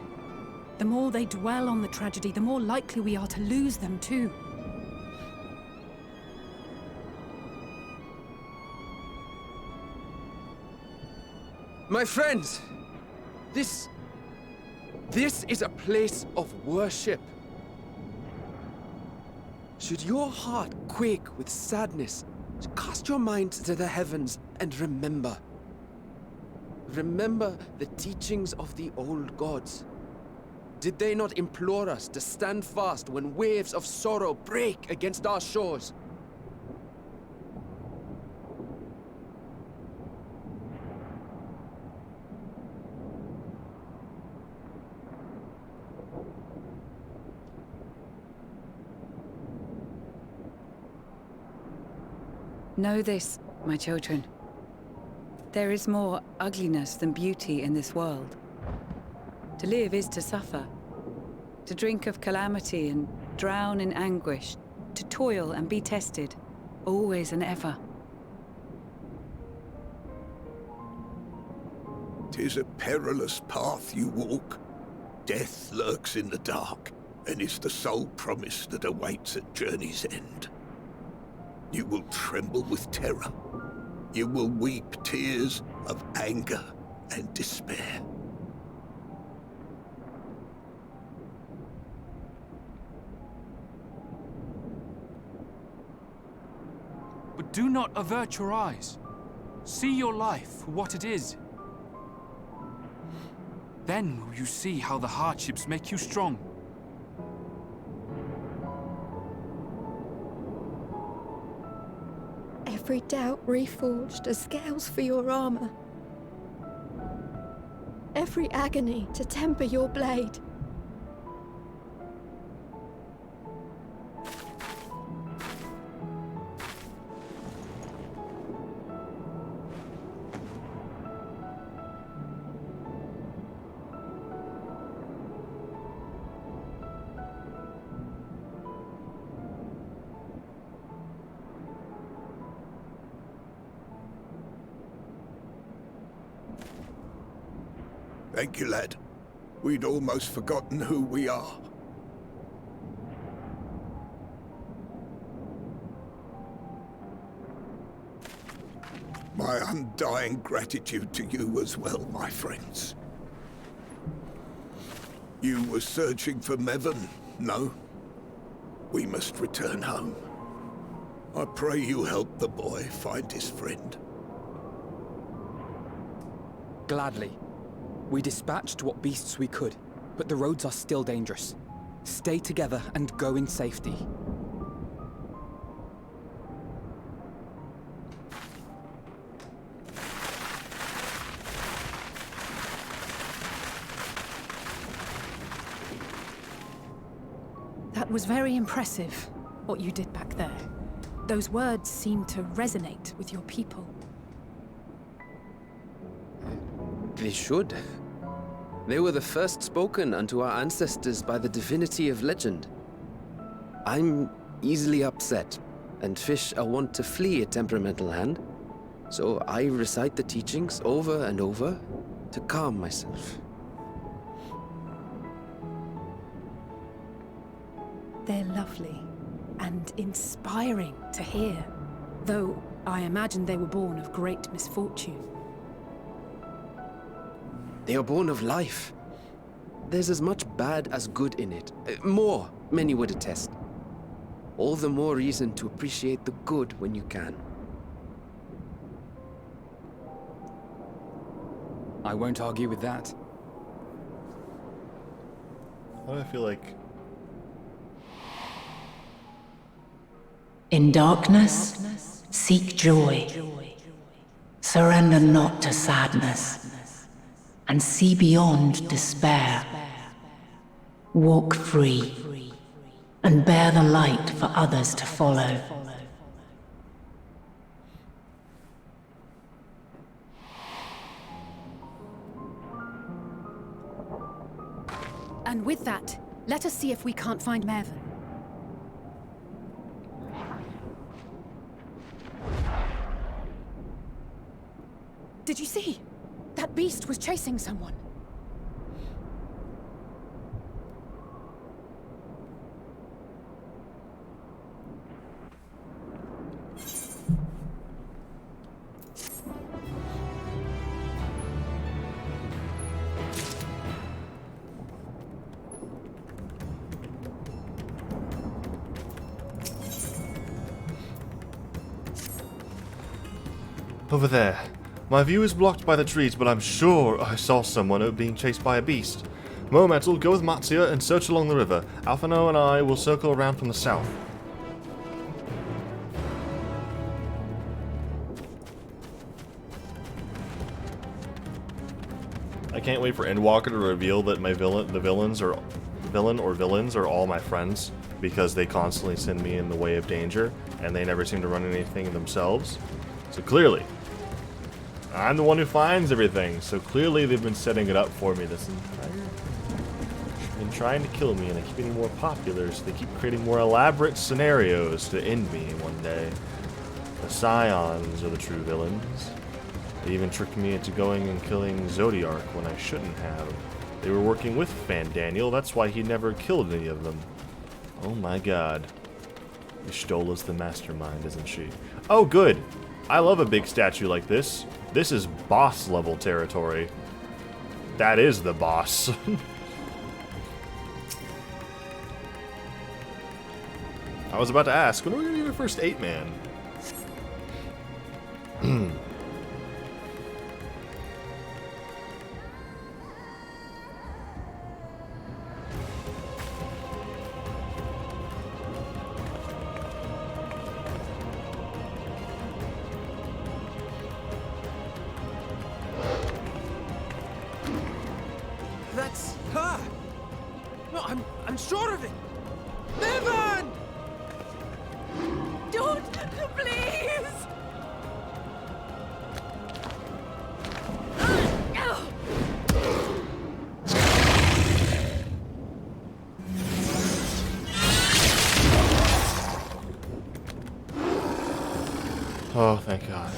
The more they dwell on the tragedy, the more likely we are to lose them too. My friends, this is a place of worship. Should your heart quake with sadness, cast your mind to the heavens and remember, remember the teachings of the old gods. Did they not implore us to stand fast when waves of sorrow break against our shores? Know this, my children. There is more ugliness than beauty in this world. To live is to suffer. To drink of calamity and drown in anguish. To toil and be tested, always and ever. 'Tis a perilous path you walk. Death lurks in the dark, and is the sole promise that awaits at journey's end. You will tremble with terror. You will weep tears of anger and despair. But do not avert your eyes. See your life for what it is. Then will you see how the hardships make you strong. Every doubt reforged as scales for your armor. Every agony to temper your blade. Thank you, lad. We'd almost forgotten who we are. My undying gratitude to you as well, my friends. You were searching for Mevon, no? We must return home. I pray you help the boy find his friend. Gladly. We dispatched what beasts we could, but the roads are still dangerous. Stay together and go in safety. That was very impressive, what you did back there. Those words seem to resonate with your people. They should. They were the first spoken unto our ancestors by the divinity of legend. I'm easily upset, and fish are wont to flee a temperamental hand, so I recite the teachings over and over to calm myself. They're lovely and inspiring to hear, though I imagine they were born of great misfortune. They are born of life. There's as much bad as good in it. More, many would attest. All the more reason to appreciate the good when you can. I won't argue with that. Why do I feel like... In darkness, seek joy. Surrender not to sadness, and see beyond despair. Walk free, and bear the light for others to follow. And with that, let us see if we can't find Mevon. Did you see? That beast was chasing someone. Over there. My view is blocked by the trees, but I'm sure I saw someone being chased by a beast. Mometal, go with Matsuya and search along the river. Alphino and I will circle around from the south. I can't wait for Endwalker to reveal that my villain or villains are all my friends, because they constantly send me in the way of danger, and they never seem to run anything themselves. So clearly, I'm the one who finds everything, so clearly they've been setting it up for me this entire time. They've been trying to kill me, and I keep getting more popular, so they keep creating more elaborate scenarios to end me one day. The Scions are the true villains. They even tricked me into going and killing Zodiark when I shouldn't have. They were working with Fandaniel, that's why he never killed any of them. Oh my god. Ishtola's the mastermind, isn't she? Oh good! I love a big statue like this. This is boss level territory. That is the boss. I was about to ask, when are we gonna get our first 8-man? That's her! No, I'm sure of it! Niven! Don't, please! Oh, thank God.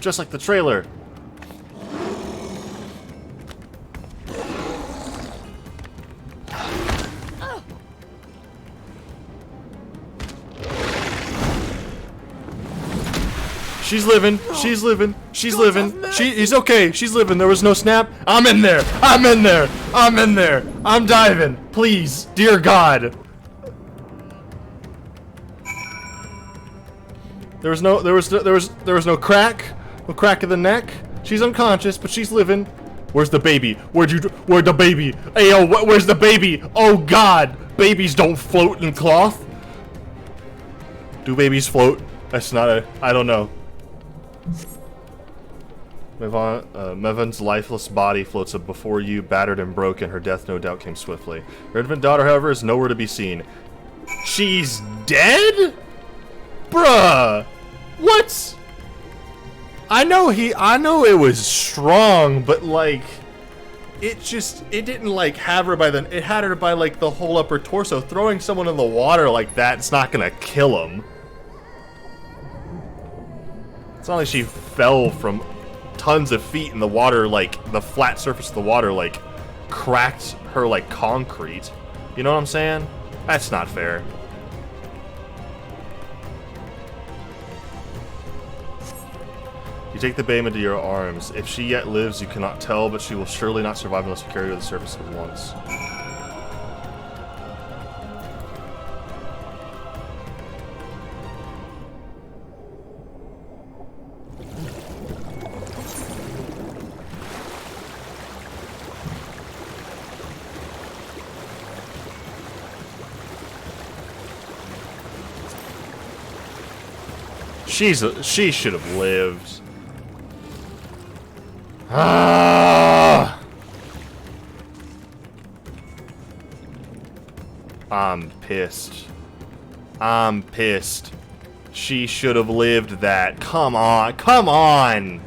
Just like the trailer. She's living. She's living. She's living. He's okay. She's living. There was no snap. I'm in there. I'm in there. I'm in there. I'm diving. Please, dear God. There was no crack. No crack in the neck. She's unconscious, but she's living. Where's the baby? Where'd the baby? Hey, yo, where's the baby? Oh God, babies don't float in cloth. Do babies float? That's not a. I don't know. Mevan's lifeless body floats up before you, battered and broken. Her death no doubt came swiftly. Her infant daughter, however, is nowhere to be seen. She's dead? Bruh! What? I know it was strong, but like, it didn't like have her by it had her by like the whole upper torso. Throwing someone in the water like that, it's not gonna kill him. It's not like she fell from tons of feet in the water, like the flat surface of the water like cracked her like concrete. You know what I'm saying? That's not fair. You take the babe into your arms. If she yet lives, you cannot tell, but she will surely not survive unless you carry her to the surface at once. She should have lived. Ah! I'm pissed. I'm pissed. She should have lived that. Come on. Come on.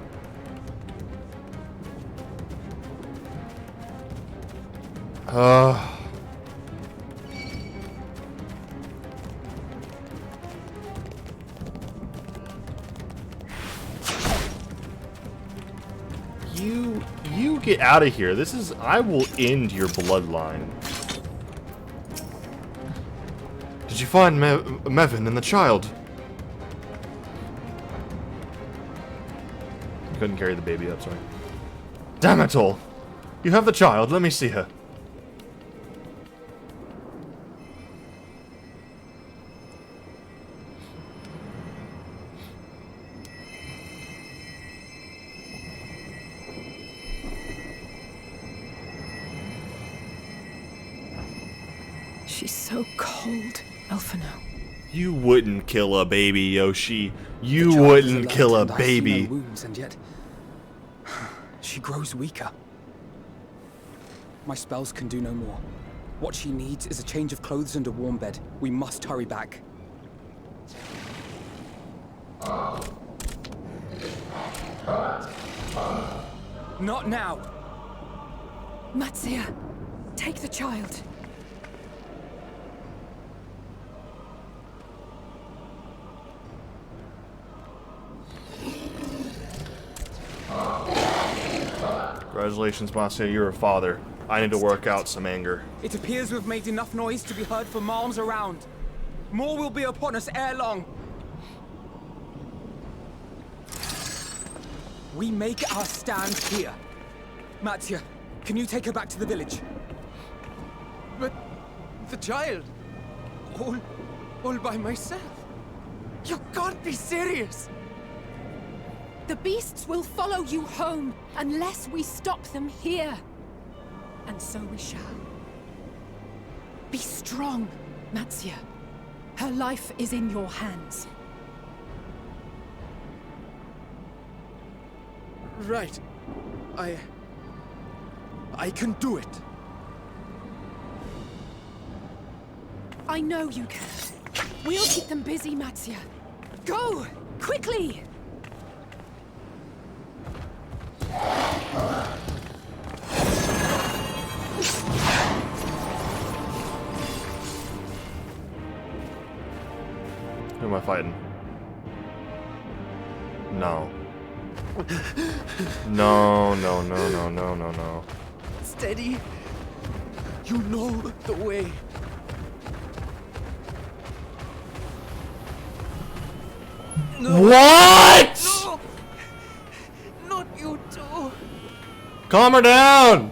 You get out of here. This is... I will end your bloodline. Did you find Mevin and the child? Couldn't carry the baby up, sorry. Damn it all! You have the child, let me see her. She's so cold, Elfino. You wouldn't kill a baby, Yoshi. The You child is wouldn't alert kill a and I see baby. no wounds, and yet she grows weaker. My spells can do no more. What she needs is a change of clothes and a warm bed. We must hurry back. Not now! Matsia, take the child. Congratulations, Marcia, you're a father. I need to work out some anger. It appears we've made enough noise to be heard for miles around. More will be upon us ere long. We make our stand here. Mattia, can you take her back to the village? But the child, all by myself. You can't be serious. The beasts will follow you home unless we stop them here. And so we shall. Be strong, Matsia. Her life is in your hands. Right. I can do it. I know you can. We'll keep them busy, Matsia. Go! Quickly! Who am I fighting? No. No. Steady. You know the way. No. What? No. Not you too. Calm her down.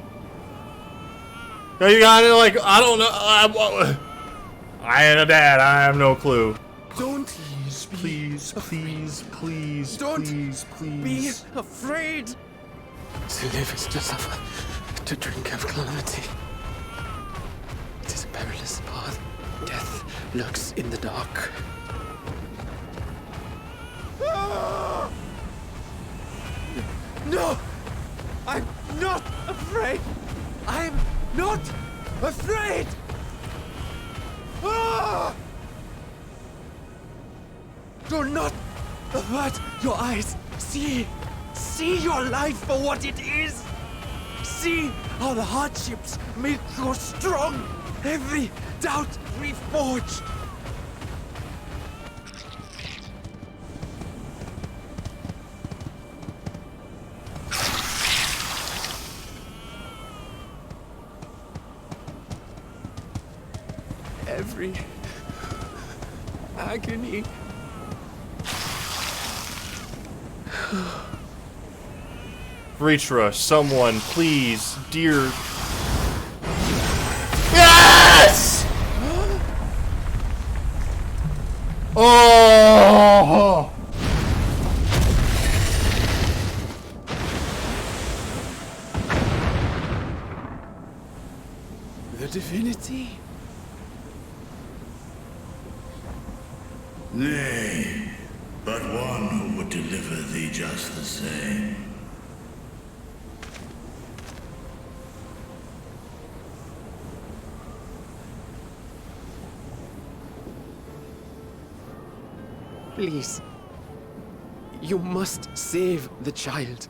No, you got it. Like, I don't know. I ain't a dad. I have no clue. Don't. Please. Don't please. be afraid. To live is to suffer, to drink of calamity. It is a perilous path. Death lurks in the dark. No! I'm not afraid! I'm not afraid! Ah! Do not avert your eyes. See your life for what it is. See how the hardships make you strong. Every doubt reforged. Every agony. Reach rush, someone, please, dear. Yes! Oh! The divinity? Nay, but one who would deliver thee just the same. Please. You must save the child.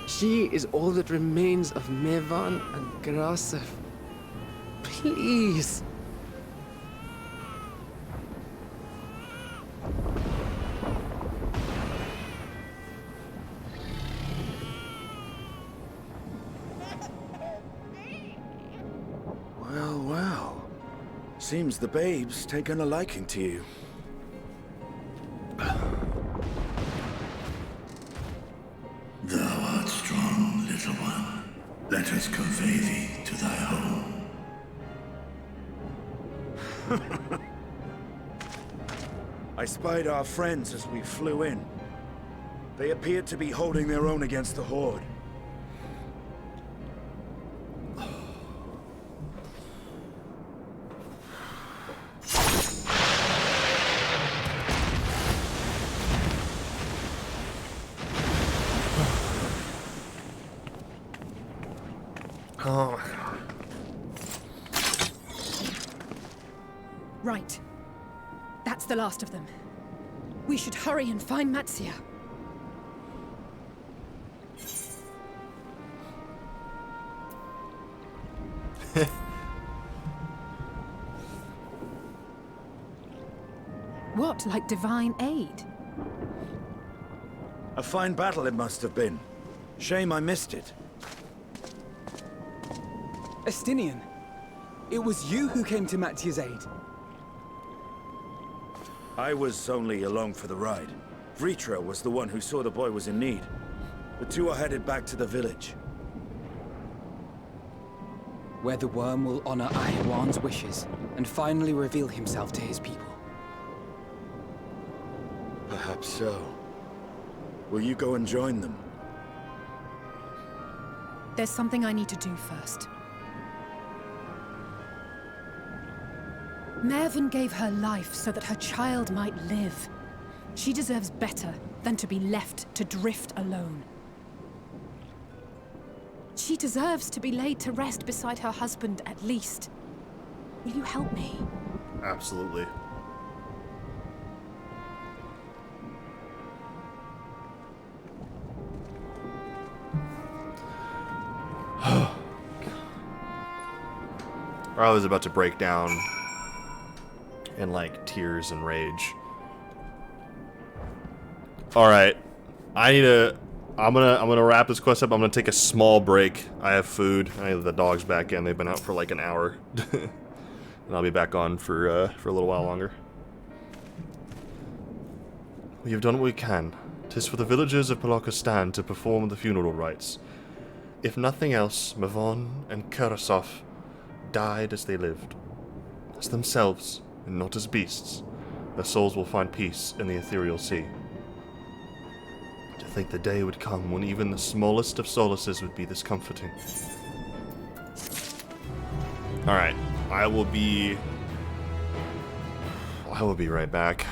She is all that remains of Mevan and Grasef. Please. Well. Seems the babe's taken a liking to you. Thou art strong, little one. Let us convey thee to thy home. I spied our friends as we flew in. They appeared to be holding their own against the Horde. Oh my god. Right. That's the last of them. We should hurry and find Matsia. What, like divine aid? A fine battle it must have been. Shame I missed it. Estinian, it was you who came to Matia's aid. I was only along for the ride. Vritra was the one who saw the boy was in need. The two are headed back to the village. Where the worm will honor Ahiwan's wishes and finally reveal himself to his people. Perhaps so. Will you go and join them? There's something I need to do first. Mervyn gave her life so that her child might live. She deserves better than to be left to drift alone. She deserves to be laid to rest beside her husband at least. Will you help me? Absolutely. I was about to break down in like tears and rage. All right, I'm gonna wrap this quest up. I'm gonna take a small break. I have food. I have the dogs back in. They've been out for like an hour, and I'll be back on for a little while longer. We have done what we can. 'Tis for the villagers of Palakistan to perform the funeral rites. If nothing else, Mavon and Karasov died as they lived, as themselves, and not as beasts. Their souls will find peace in the ethereal sea. To think the day would come when even the smallest of solaces would be this comforting. Alright, I will be right back.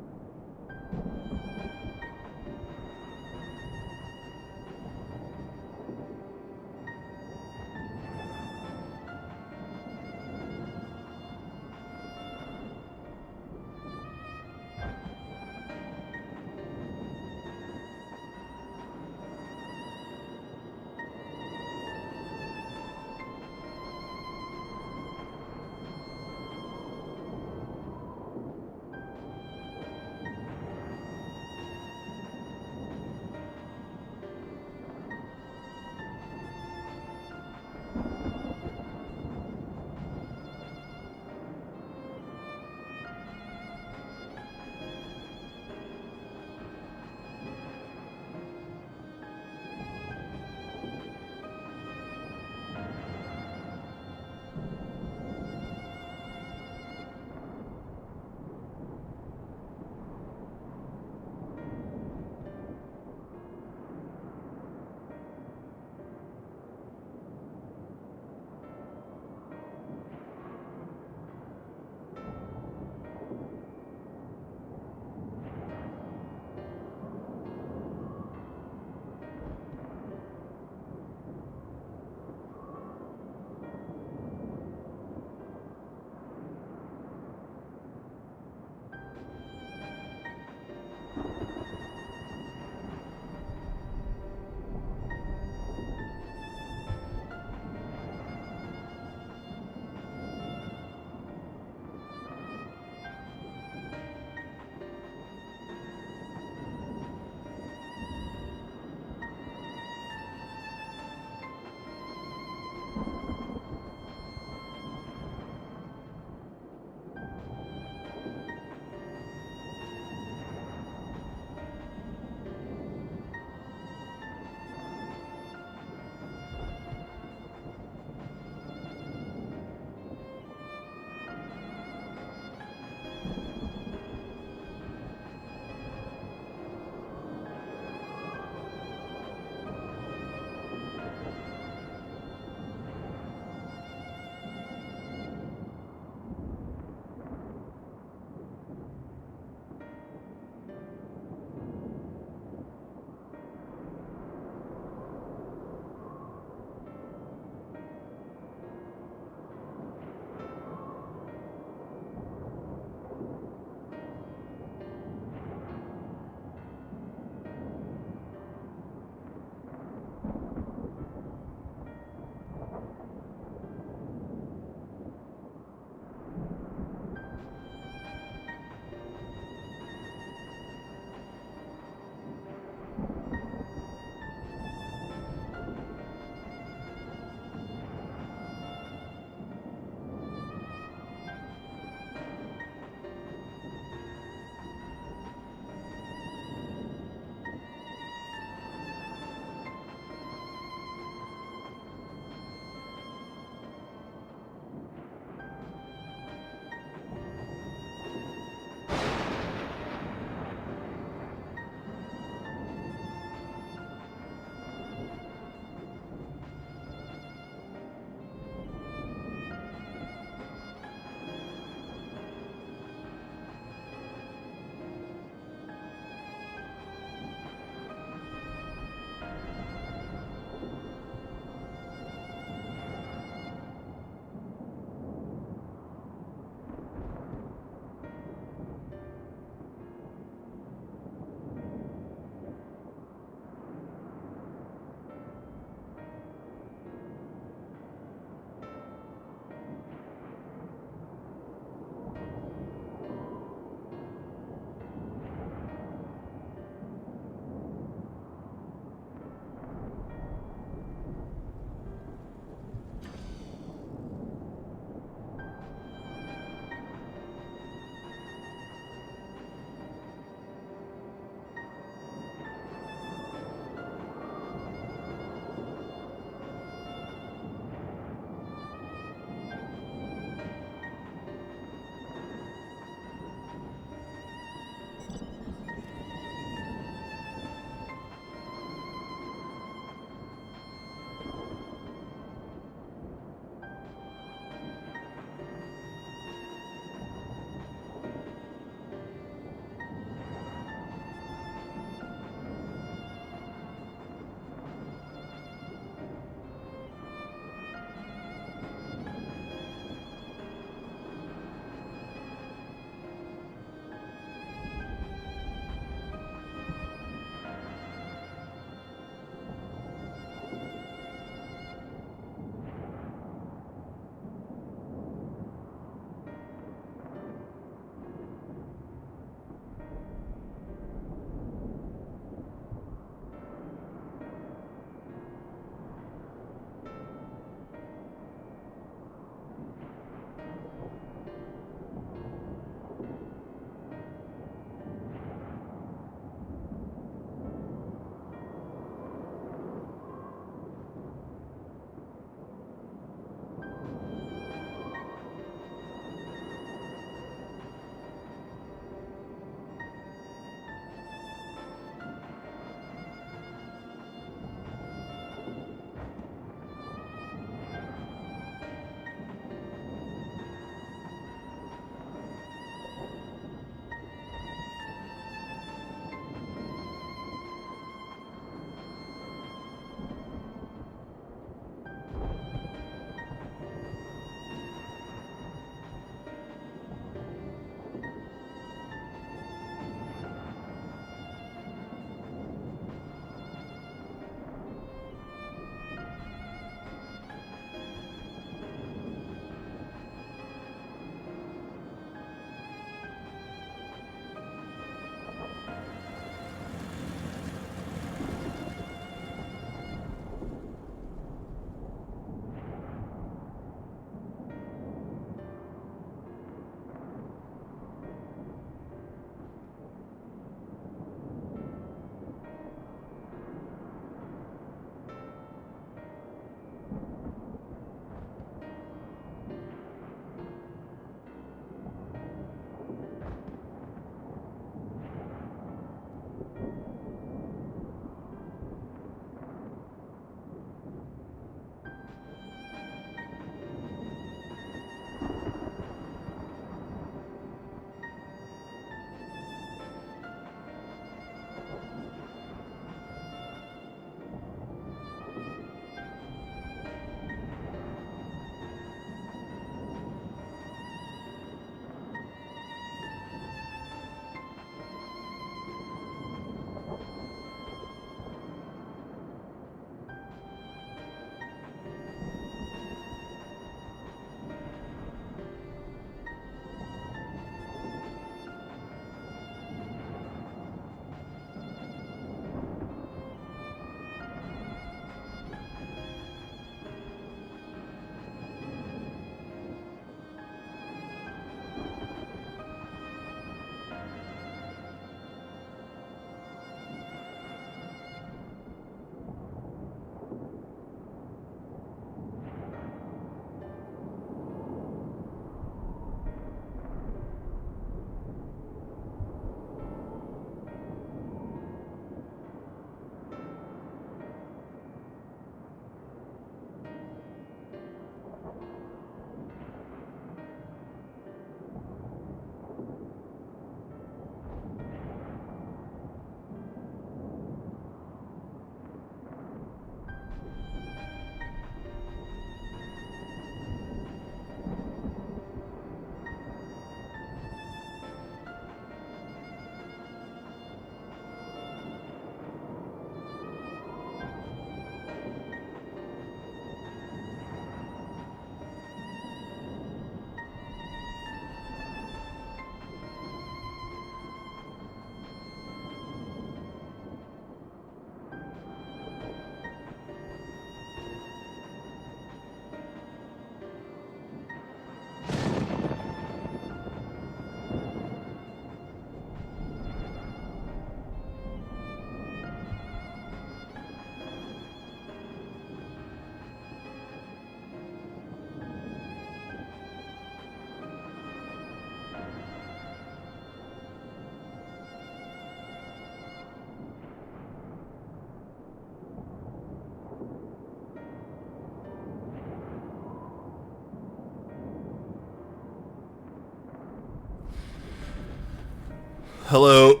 Hello.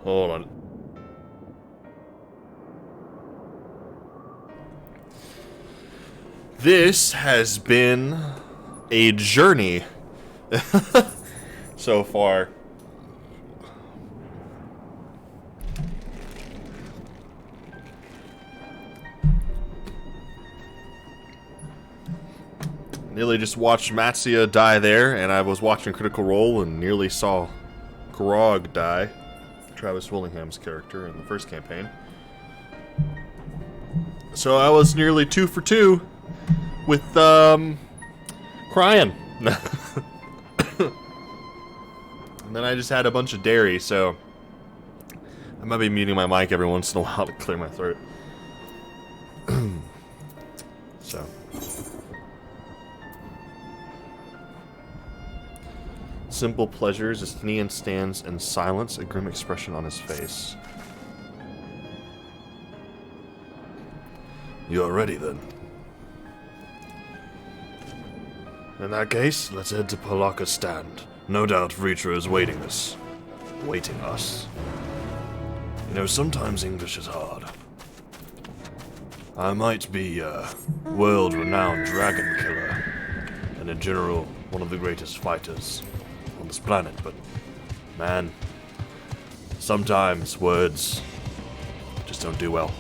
Hold on. This has been a journey so far. Nearly just watched Matsia die there, and I was watching Critical Role and nearly saw Grog die. Travis Willingham's character in the first campaign. So I was nearly 2 for 2 with crying. And then I just had a bunch of dairy, so I might be muting my mic every once in a while to clear my throat. So. Simple pleasures as Neon stands in silence, a grim expression on his face. You're ready then. In that case, let's head to Palaka's stand. No doubt Vritra is waiting us. You know, sometimes English is hard. I might be a world-renowned dragon killer, and in general, one of the greatest fighters on this planet, but man, sometimes words just don't do well.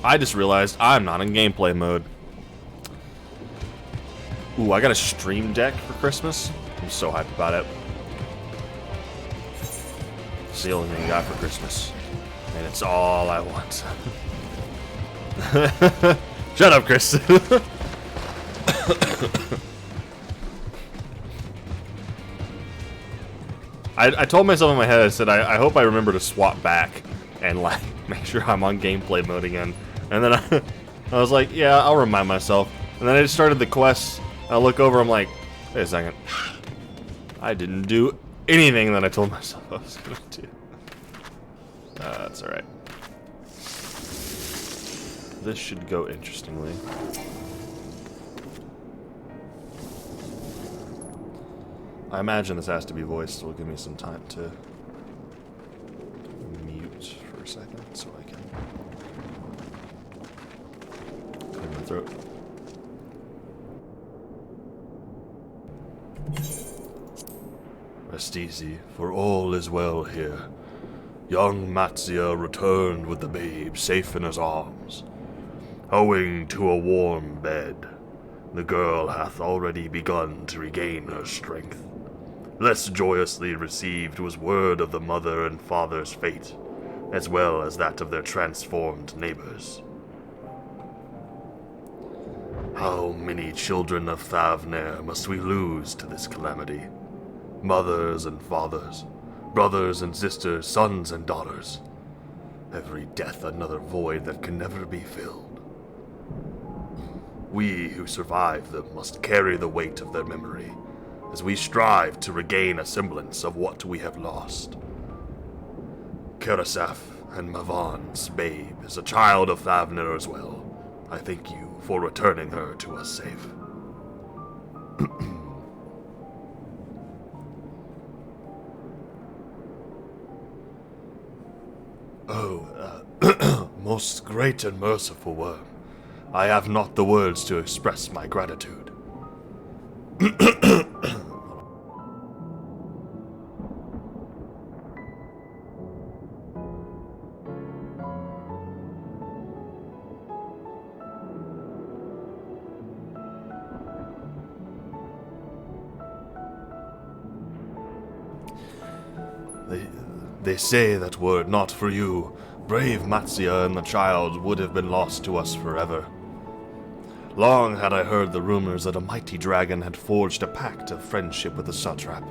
I just realized I'm not in gameplay mode. Ooh, I got a stream deck for Christmas. I'm so hyped about it. It's the only thing I got for Christmas, and it's all I want. Shut up, Chris. I told myself in my head, I said, I hope I remember to swap back and like make sure I'm on gameplay mode again. And then I was like, yeah, I'll remind myself. And then I just started the quest. I look over, I'm like, wait a second. I didn't do anything that I told myself I was going to do. That's alright. This should go interestingly. I imagine this has to be voiced, so it'll give me some time to mute for a second so I can clear my throat. Rest easy, for all is well here. Young Matsia returned with the babe safe in his arms. Owing to a warm bed, the girl hath already begun to regain her strength. Less joyously received was word of the mother and father's fate, as well as that of their transformed neighbors. How many children of Thavner must we lose to this calamity? Mothers and fathers, brothers and sisters, sons and daughters. Every death another void that can never be filled. We who survive them must carry the weight of their memory, as we strive to regain a semblance of what we have lost. Kerasaf and Mavan's babe is a child of Thavner as well. I thank you for returning her to us safe. Most great and merciful worm, I have not the words to express my gratitude. They say that were it not for you, brave Matsia and the child would have been lost to us forever. Long had I heard the rumors that a mighty dragon had forged a pact of friendship with the satrap,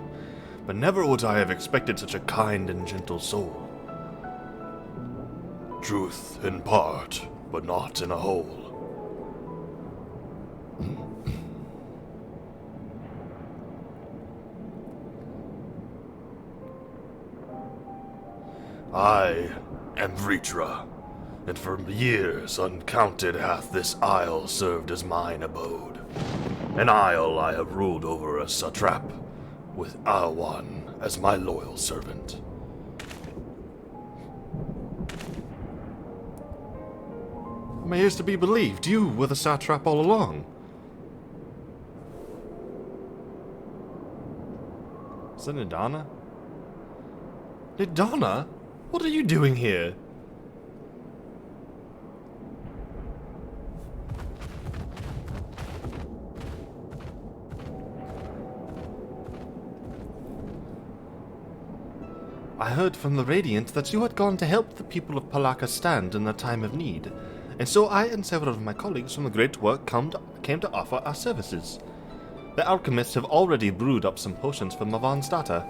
but never would I have expected such a kind and gentle soul. Truth in part, but not in a whole. I am Vritra, and for years uncounted hath this isle served as mine abode. An isle I have ruled over a satrap, with Awan as my loyal servant. Am I ears to be believed? You were the satrap all along. Is that Nidana? Nidana? What are you doing here? I heard from the Radiant that you had gone to help the people of Palaka stand in their time of need, and so I and several of my colleagues from the Great Work came to offer our services. The alchemists have already brewed up some potions for Mavan's daughter.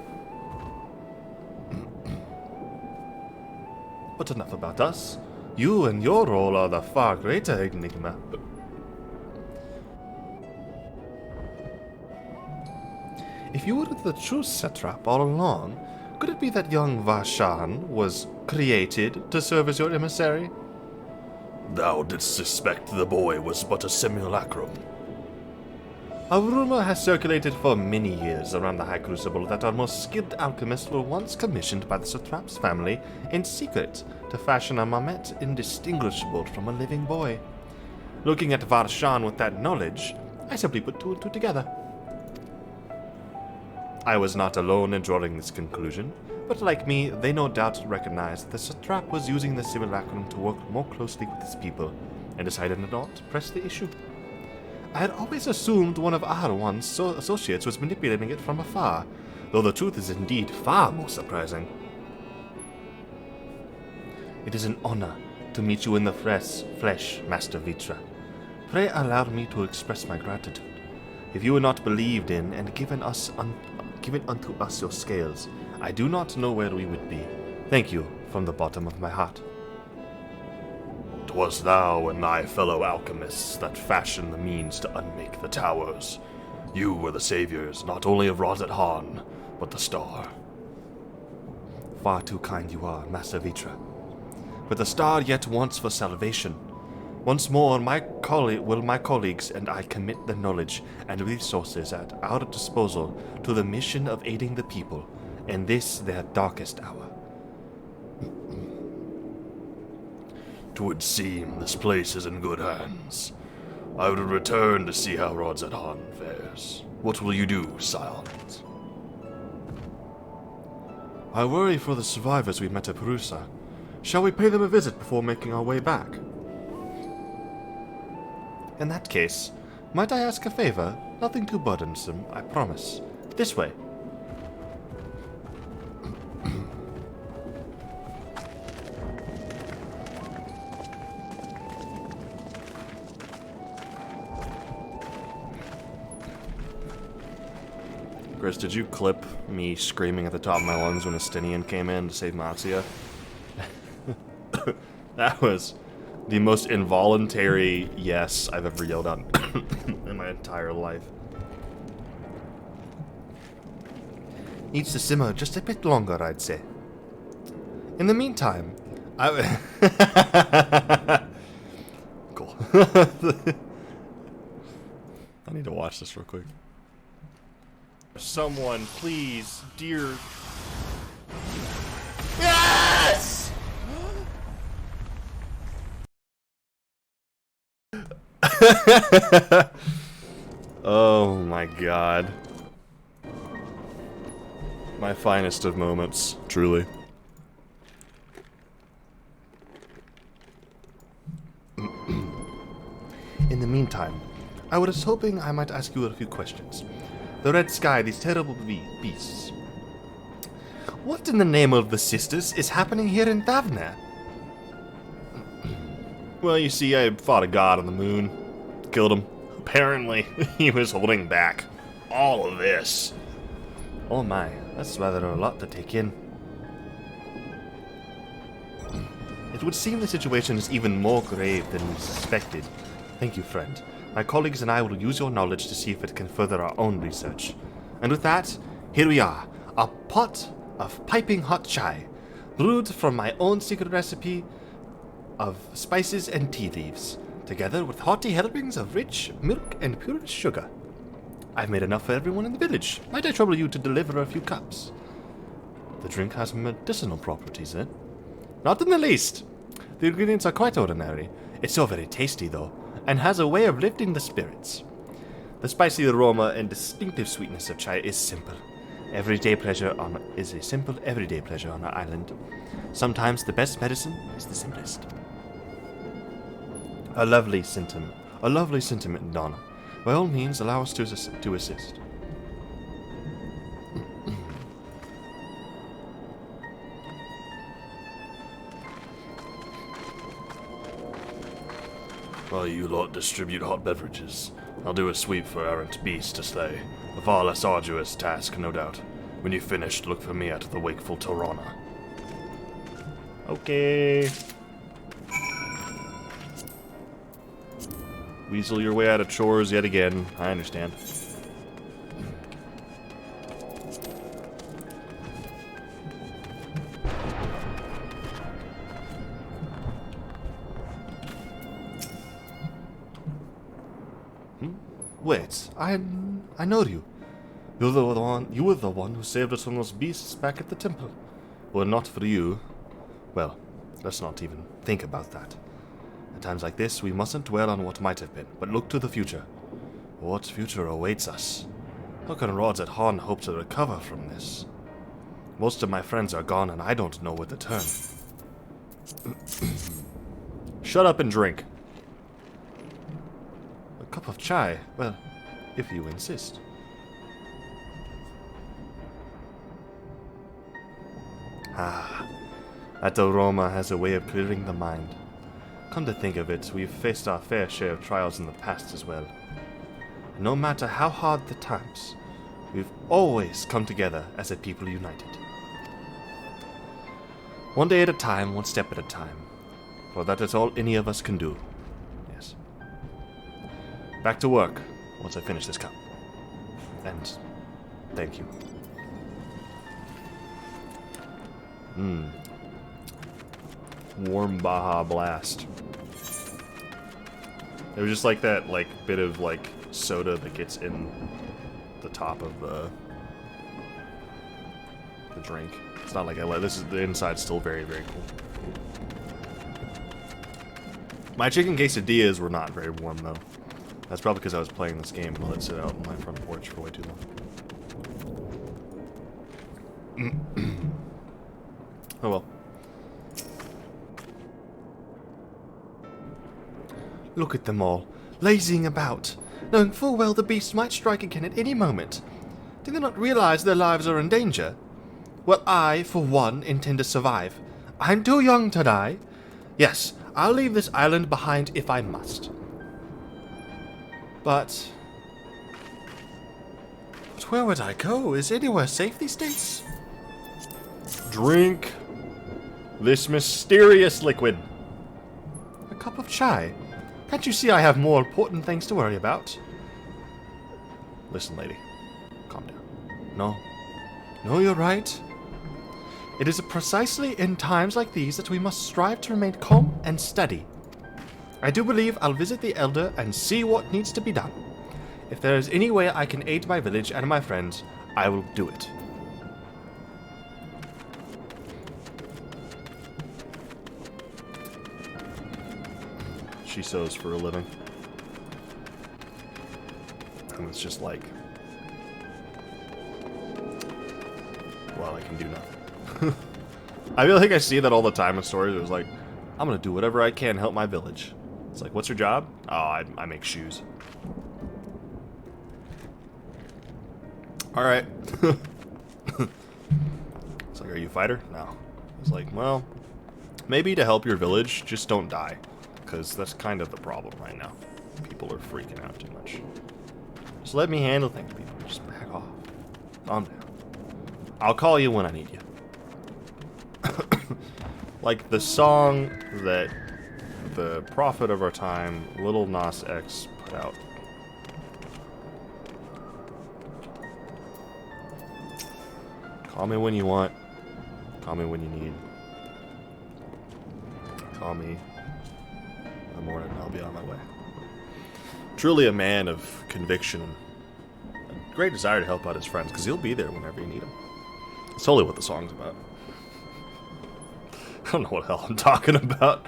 But enough about us. You and your role are the far greater enigma. If you were the true satrap all along, could it be that young Varshan was created to serve as your emissary? Thou didst suspect the boy was but a simulacrum. A rumor has circulated for many years around the High Crucible that our most skilled alchemists were once commissioned by the satrap's family in secret to fashion a Mamet indistinguishable from a living boy. Looking at Varshan with that knowledge, I simply put two and two together. I was not alone in drawing this conclusion, but like me, they no doubt recognized that the satrap was using the simulacrum to work more closely with his people, and decided not to press the issue. I had always assumed one of Aharwan's associates was manipulating it from afar, though the truth is indeed far more surprising. It is an honor to meet you in the flesh, Master Vitra. Pray allow me to express my gratitude. If you were not believed in and given unto us your scales, I do not know where we would be. Thank you from the bottom of my heart. 'Twas thou and thy fellow alchemists that fashioned the means to unmake the towers. You were the saviors not only of Rozet Han, but the star. Far too kind you are, Master Vitra. But the star yet wants for salvation. Once more, my colleagues and I commit the knowledge and resources at our disposal to the mission of aiding the people, in this their darkest hour. 'Twould seem this place is in good hands. I would return to see how Rozet Han fares. What will you do, Silent? I worry for the survivors we met at Perusa. Shall we pay them a visit before making our way back? In that case, might I ask a favor? Nothing too burdensome, I promise. This way. Chris, did you clip me screaming at the top of my lungs when Estinian came in to save Matsuya? That was the most involuntary yes I've ever yelled out in my entire life. Needs to simmer just a bit longer, I'd say. In the meantime, Cool. I need to watch this real quick. Someone, please, dear... Yes! Oh my god. My finest of moments, truly. In the meantime, I was hoping I might ask you a few questions. The red sky, these terrible beasts. What in the name of the sisters is happening here in Thavner? Well, you see, I fought a god on the moon. Killed him. Apparently, he was holding back all of this. Oh my, that's rather a lot to take in. It would seem the situation is even more grave than we suspected. Thank you, friend. My colleagues and I will use your knowledge to see if it can further our own research. And with that, here we are, a pot of piping hot chai, brewed from my own secret recipe of spices and tea leaves, together with hearty helpings of rich milk and pure sugar. I've made enough for everyone in the village. Might I trouble you to deliver a few cups? The drink has medicinal properties, then? Not in the least. The ingredients are quite ordinary. It's so very tasty, though, and has a way of lifting the spirits. The spicy aroma and distinctive sweetness of chai is simple. Is a simple, everyday pleasure on our island. Sometimes the best medicine is the simplest. A lovely sentiment, Donna. By all means, allow us to assist. While you lot distribute hot beverages, I'll do a sweep for errant beasts to slay. A far less arduous task, no doubt. When you've finished, look for me at the wakeful Torana. Okay. Weasel your way out of chores yet again. I understand. Wait, I know you. You were the one who saved us from those beasts back at the temple. Were it not for you, well, let's not even think about that. At times like this, we mustn't dwell on what might have been, but look to the future. What future awaits us? How can Rods at Han hope to recover from this? Most of my friends are gone, and I don't know where to turn. Shut up and drink. A cup of chai? Well, if you insist. Ah, that aroma has a way of clearing the mind. Come to think of it, we've faced our fair share of trials in the past as well. And no matter how hard the times, we've always come together as a people united. One day at a time, one step at a time. For that is all any of us can do. Yes. Back to work, once I finish this cup. And thank you. Warm Baja Blast. It was just like that, bit of, soda that gets in the top of the drink. It's not like the inside's still very, very cool. My chicken quesadillas were not very warm, though. That's probably because I was playing this game and let it sit out on my front porch for way too long. Oh well. Look at them all, lazying about, knowing full well the beast might strike again at any moment. Do they not realize their lives are in danger? Well, I, for one, intend to survive. I'm too young to die. Yes, I'll leave this island behind if I must. But where would I go? Is anywhere safe these days? Drink this mysterious liquid. A cup of chai. Can't you see I have more important things to worry about? Listen, lady. Calm down. No, you're right. It is precisely in times like these that we must strive to remain calm and steady. I do believe I'll visit the Elder and see what needs to be done. If there is any way I can aid my village and my friends, I will do it. She sews for a living. And it's just like, well, I can do nothing. I feel like I see that all the time in stories. It was like, I'm gonna do whatever I can to help my village. It's like, what's your job? Oh, I make shoes. Alright. It's like, are you a fighter? No. It's like, well, maybe to help your village, just don't die. Because that's kind of the problem right now. People are freaking out too much. Just let me handle things, people. Just back off. Calm down. I'll call you when I need you. Like the song that the prophet of our time, Lil Nas X, put out. Call me when you want. Call me when you need. Call me in the morning, I'll be on my way. Truly a man of conviction great desire to help out his friends, because he'll be there whenever you need him. It's totally what the song's about. I don't know what the hell I'm talking about.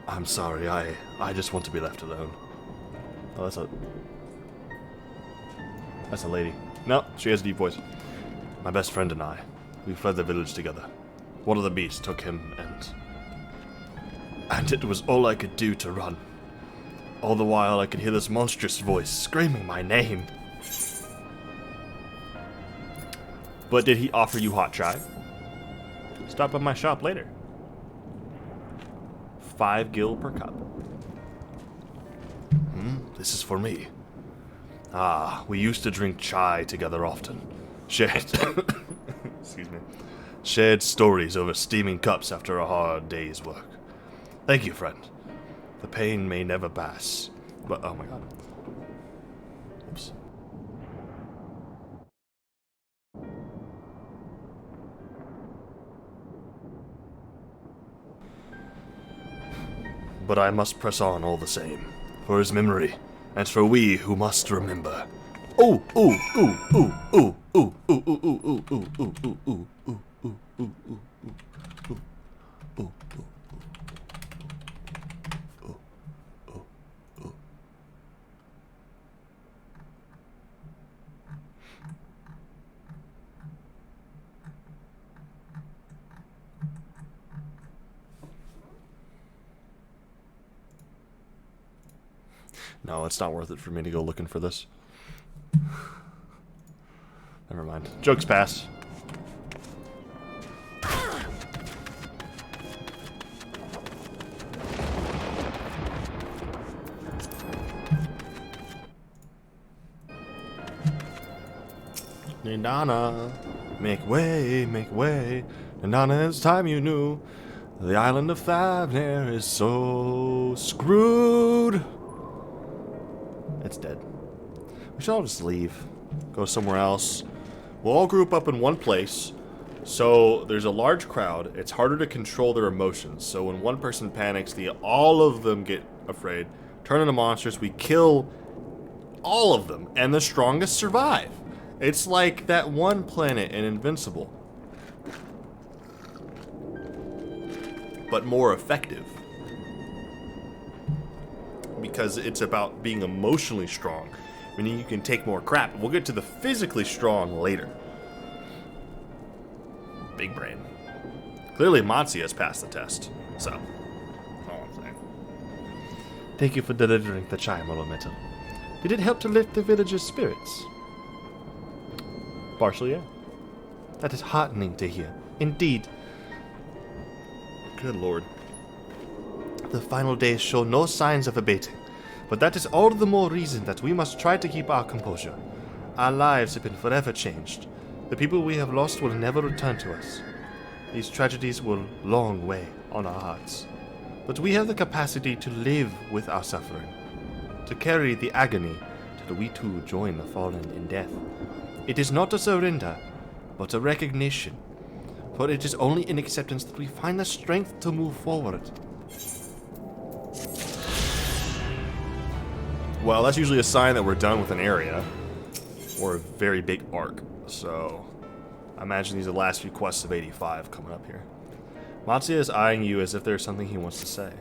I'm sorry, I just want to be left alone. Oh, that's a lady. No, she has a deep voice. My best friend and I, we fled the village together. One of the beasts took him, and it was all I could do to run. All the while I could hear this monstrous voice screaming my name. But did he offer you hot chai? Stop by my shop later. 5 gil per cup. This is for me. Ah, we used to drink chai together often. Shared excuse me. Shared stories over steaming cups after a hard day's work. Thank you, friend. The pain may never pass, but oh my god. Oops. But I must press on all the same, for his memory, and for we who must remember. Ooh, ooh, ooh, ooh, ooh, ooh, ooh, ooh, ooh, ooh, ooh, ooh, ooh, ooh, ooh, ooh, ooh, ooh. No, it's not worth it for me to go looking for this. Never mind. Jokes pass. Nindana, make way, make way. Nindana, it's time you knew. The island of Thavnir is so screwed. It's dead. We should all just leave. Go somewhere else. We'll all group up in one place. So there's a large crowd. It's harder to control their emotions. So when one person panics, all of them get afraid. Turn into monsters. We kill all of them. And the strongest survive. It's like that one planet in Invincible. But more effective. Because it's about being emotionally strong, meaning you can take more crap. We'll get to the physically strong later. Big brain. Clearly Matsuya has passed the test, so that's all I'm saying. Thank you for delivering the chai, Metal. Did it help to lift the villagers' spirits? Partially, yeah. That is heartening to hear. Indeed. Good lord. The final days show no signs of abating, but that is all the more reason that we must try to keep our composure. Our lives have been forever changed. The people we have lost will never return to us. These tragedies will long weigh on our hearts, but we have the capacity to live with our suffering, to carry the agony till we too join the fallen in death. It is not a surrender, but a recognition, for it is only in acceptance that we find the strength to move forward. Well, that's usually a sign that we're done with an area, or a very big arc, so I imagine these are the last few quests of 85 coming up here. Matsuya is eyeing you as if there's something he wants to say.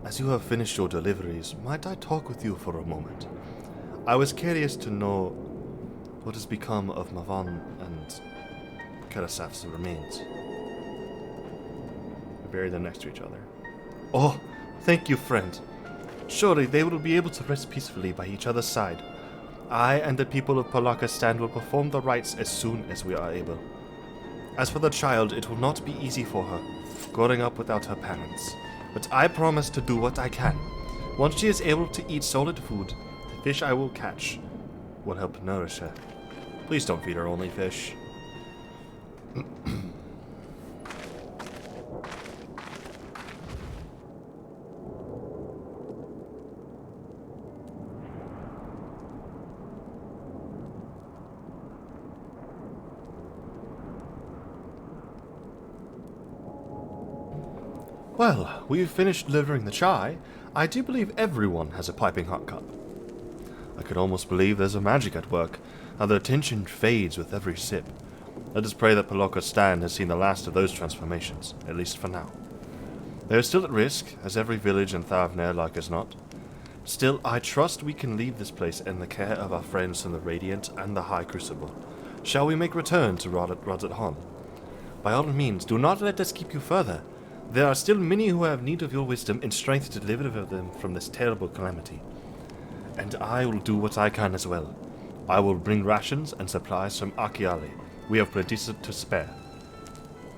As you have finished your deliveries, might I talk with you for a moment? I was curious to know what has become of Mavan and Karasaf's remains. We buried them next to each other. Oh, thank you, friend. Surely they will be able to rest peacefully by each other's side. I and the people of Palakistan will perform the rites as soon as we are able. As for the child, it will not be easy for her, growing up without her parents. But I promise to do what I can. Once she is able to eat solid food, the fish I will catch will help nourish her. Please don't feed her only fish. Well, we've finished delivering the chai. I do believe everyone has a piping hot cup. I could almost believe there's a magic at work, how the tension fades with every sip. Let us pray that Palaka Stand has seen the last of those transformations, at least for now. They are still at risk, as every village in Thavner like as not. Still, I trust we can leave this place in the care of our friends in the Radiant and the High Crucible. Shall we make return to Rodzat Han? By all means, do not let us keep you further. There are still many who have need of your wisdom and strength to deliver them from this terrible calamity. And I will do what I can as well. I will bring rations and supplies from Akiali. We have plenty to spare.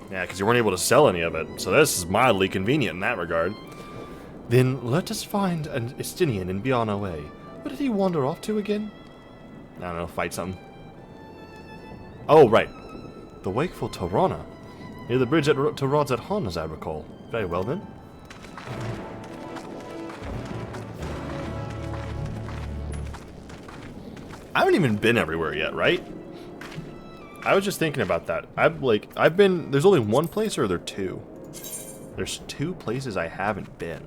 Yeah, because you weren't able to sell any of it, so this is mildly convenient in that regard. Then let us find an Estinian and be on our way. Where did he wander off to again? I don't know, fight something. Oh, right. The Wakeful Tirana. Near the bridge to Rodzat Han, as I recall. Very well then. I haven't even been everywhere yet, right? I was just thinking about that. I've been, there's only one place, or are there two? There's two places I haven't been.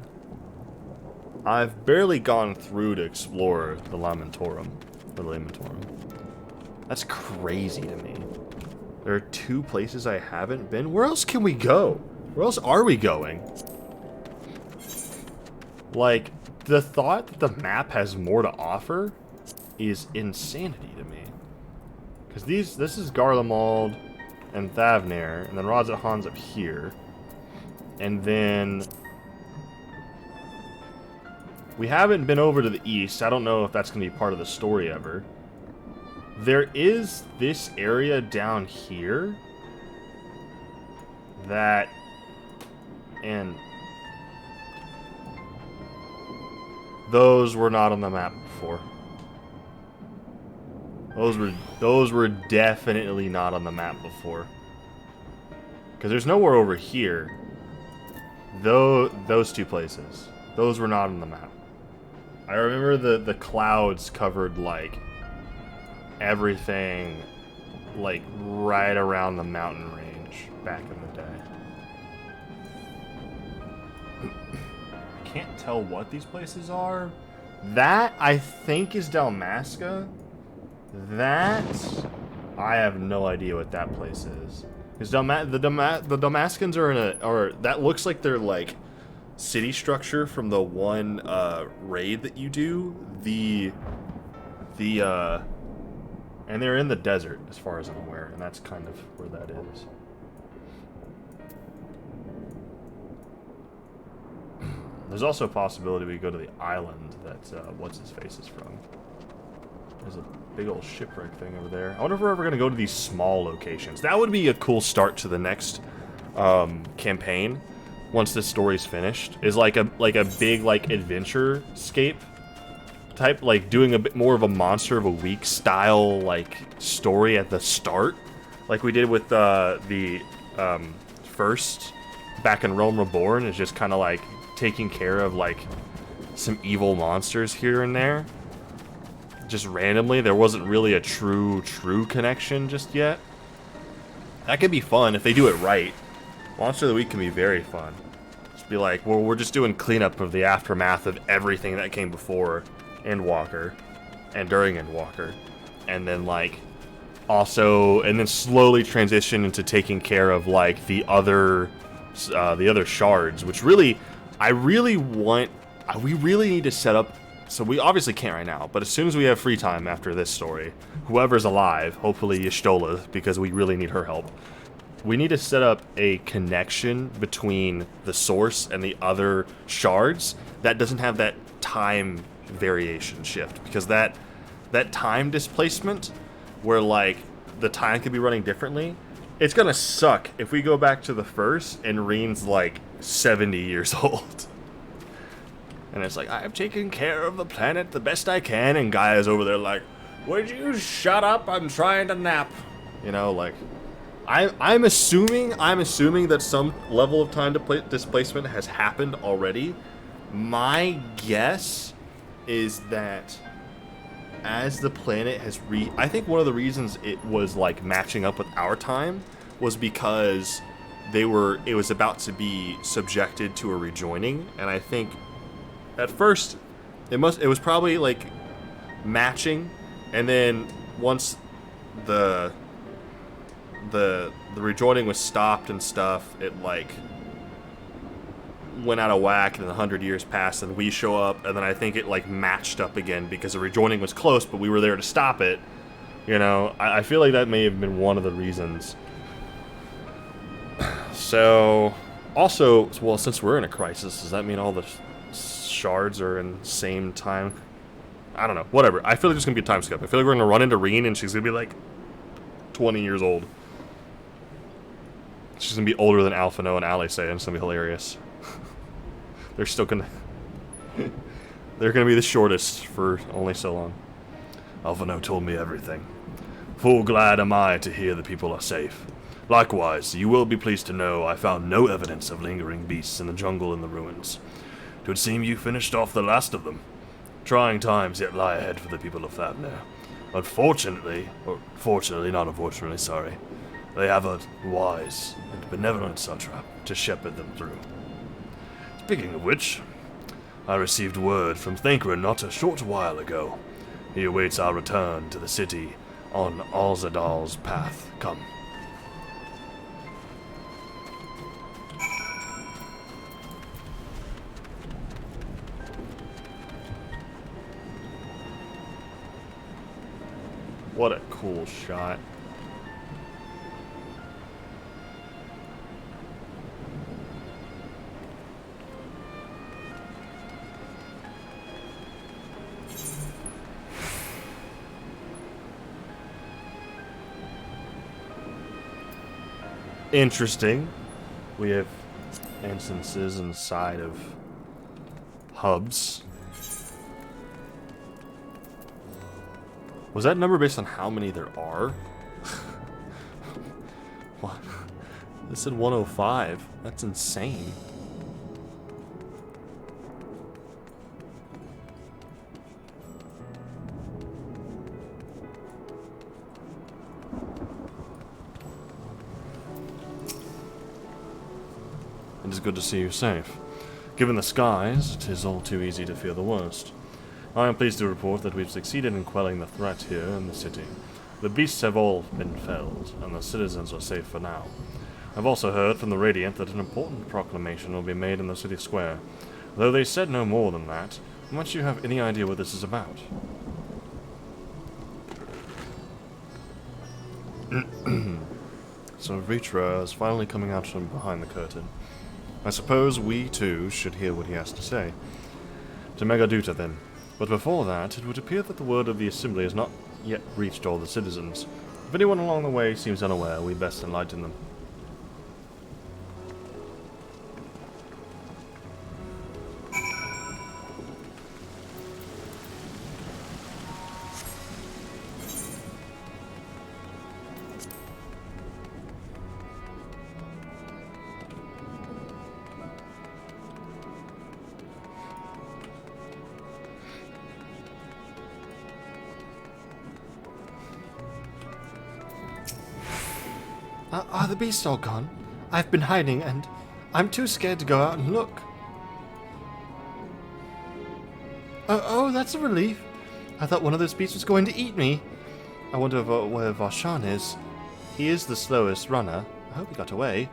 I've barely gone through to explore the Lamentorum. Or the Lamentorum. That's crazy to me. There are two places I haven't been. Where else can we go? Where else are we going? Like, the thought that the map has more to offer is insanity to me. Because this is Garlemald and Thavner, and then Rodzat Han's up here. And then we haven't been over to the east. I don't know if that's going to be part of the story ever. There is this area down here that, and those were not on the map before. Those were definitely not on the map before. Because there's nowhere over here. Those two places. Those were not on the map. I remember the clouds covered like everything like right around the mountain range back in the day. I can't tell what these places are. That I think is Dalmasca. That I have no idea what that place is. Because the Dalmascans are in a, or that looks like they're like city structure from the one raid that you do. And they're in the desert, as far as I'm aware, and that's kind of where that is. There's also a possibility we go to the island that what's-his-face is from. There's a big old shipwreck thing over there. I wonder if we're ever going to go to these small locations. That would be a cool start to the next campaign, once this story's finished. Is like a big like adventure scape type, like doing a bit more of a Monster of a Week style like story at the start, like we did with the first back in Rome Reborn. Is just kind of like taking care of like some evil monsters here and there, just randomly. There wasn't really a true connection just yet. That could be fun if they do it right. Monster of the Week can be very fun. Just be like, well, we're just doing cleanup of the aftermath of everything that came before Endwalker and during Endwalker, and then like also, and then slowly transition into taking care of like the other shards, which really we really need to set up. So we obviously can't right now, but as soon as we have free time after this story, whoever's alive, hopefully Y'shtola, because we really need her help, we need to set up a connection between the source and the other shards that doesn't have that time variation shift, because that time displacement where like the time could be running differently, it's gonna suck if we go back to the first and Reen's like 70 years old. And it's like, I've taken care of the planet the best I can, and Gaia's over there like, would you shut up? I'm trying to nap. You know, like, I'm assuming that some level of time displacement has happened already. My guess is that as the planet has I think one of the reasons it was like matching up with our time was because it was about to be subjected to a rejoining, and I think at first it was probably like matching, and then once the rejoining was stopped and stuff, it like went out of whack, and then 100 years passed, and we show up, and then I think it like matched up again because the rejoining was close, but we were there to stop it. You know, I feel like that may have been one of the reasons. So, also, well, since we're in a crisis, does that mean all the shards are in the same time? I don't know. Whatever. I feel like there's going to be a time skip. I feel like we're going to run into Reen, and she's going to be like 20 years old. She's going to be older than Alphino and Alice, and it's going to be hilarious. They're still going to... They're going to be the shortest for only so long. Alphino told me everything. Full glad am I to hear the people are safe. Likewise, you will be pleased to know I found no evidence of lingering beasts in the jungle and the ruins. It would seem you finished off the last of them. Trying times yet lie ahead for the people of Thavner. Unfortunately, or fortunately, not unfortunately, sorry, they have a wise and benevolent satrap to shepherd them through. Speaking of which, I received word from Thancred not a short while ago. He awaits our return to the city on Alzadal's path. Come. What a cool shot. Interesting. We have instances inside of hubs. Was that number based on how many there are? What? This said 105. That's insane. It is good to see you safe. Given the skies, it is all too easy to fear the worst. I am pleased to report that we've succeeded in quelling the threat here in the city. The beasts have all been felled, and the citizens are safe for now. I've also heard from the Radiant that an important proclamation will be made in the city square. Though they said no more than that, might you have any idea what this is about? So Vitra is finally coming out from behind the curtain. I suppose we, too, should hear what he has to say. To Megaduta, then. But before that, it would appear that the word of the Assembly has not yet reached all the citizens. If anyone along the way seems unaware, we best enlighten them. Are the beasts all gone? I've been hiding, and I'm too scared to go out and look. Oh, that's a relief. I thought one of those beasts was going to eat me. I wonder where Varshan is. He is the slowest runner. I hope he got away.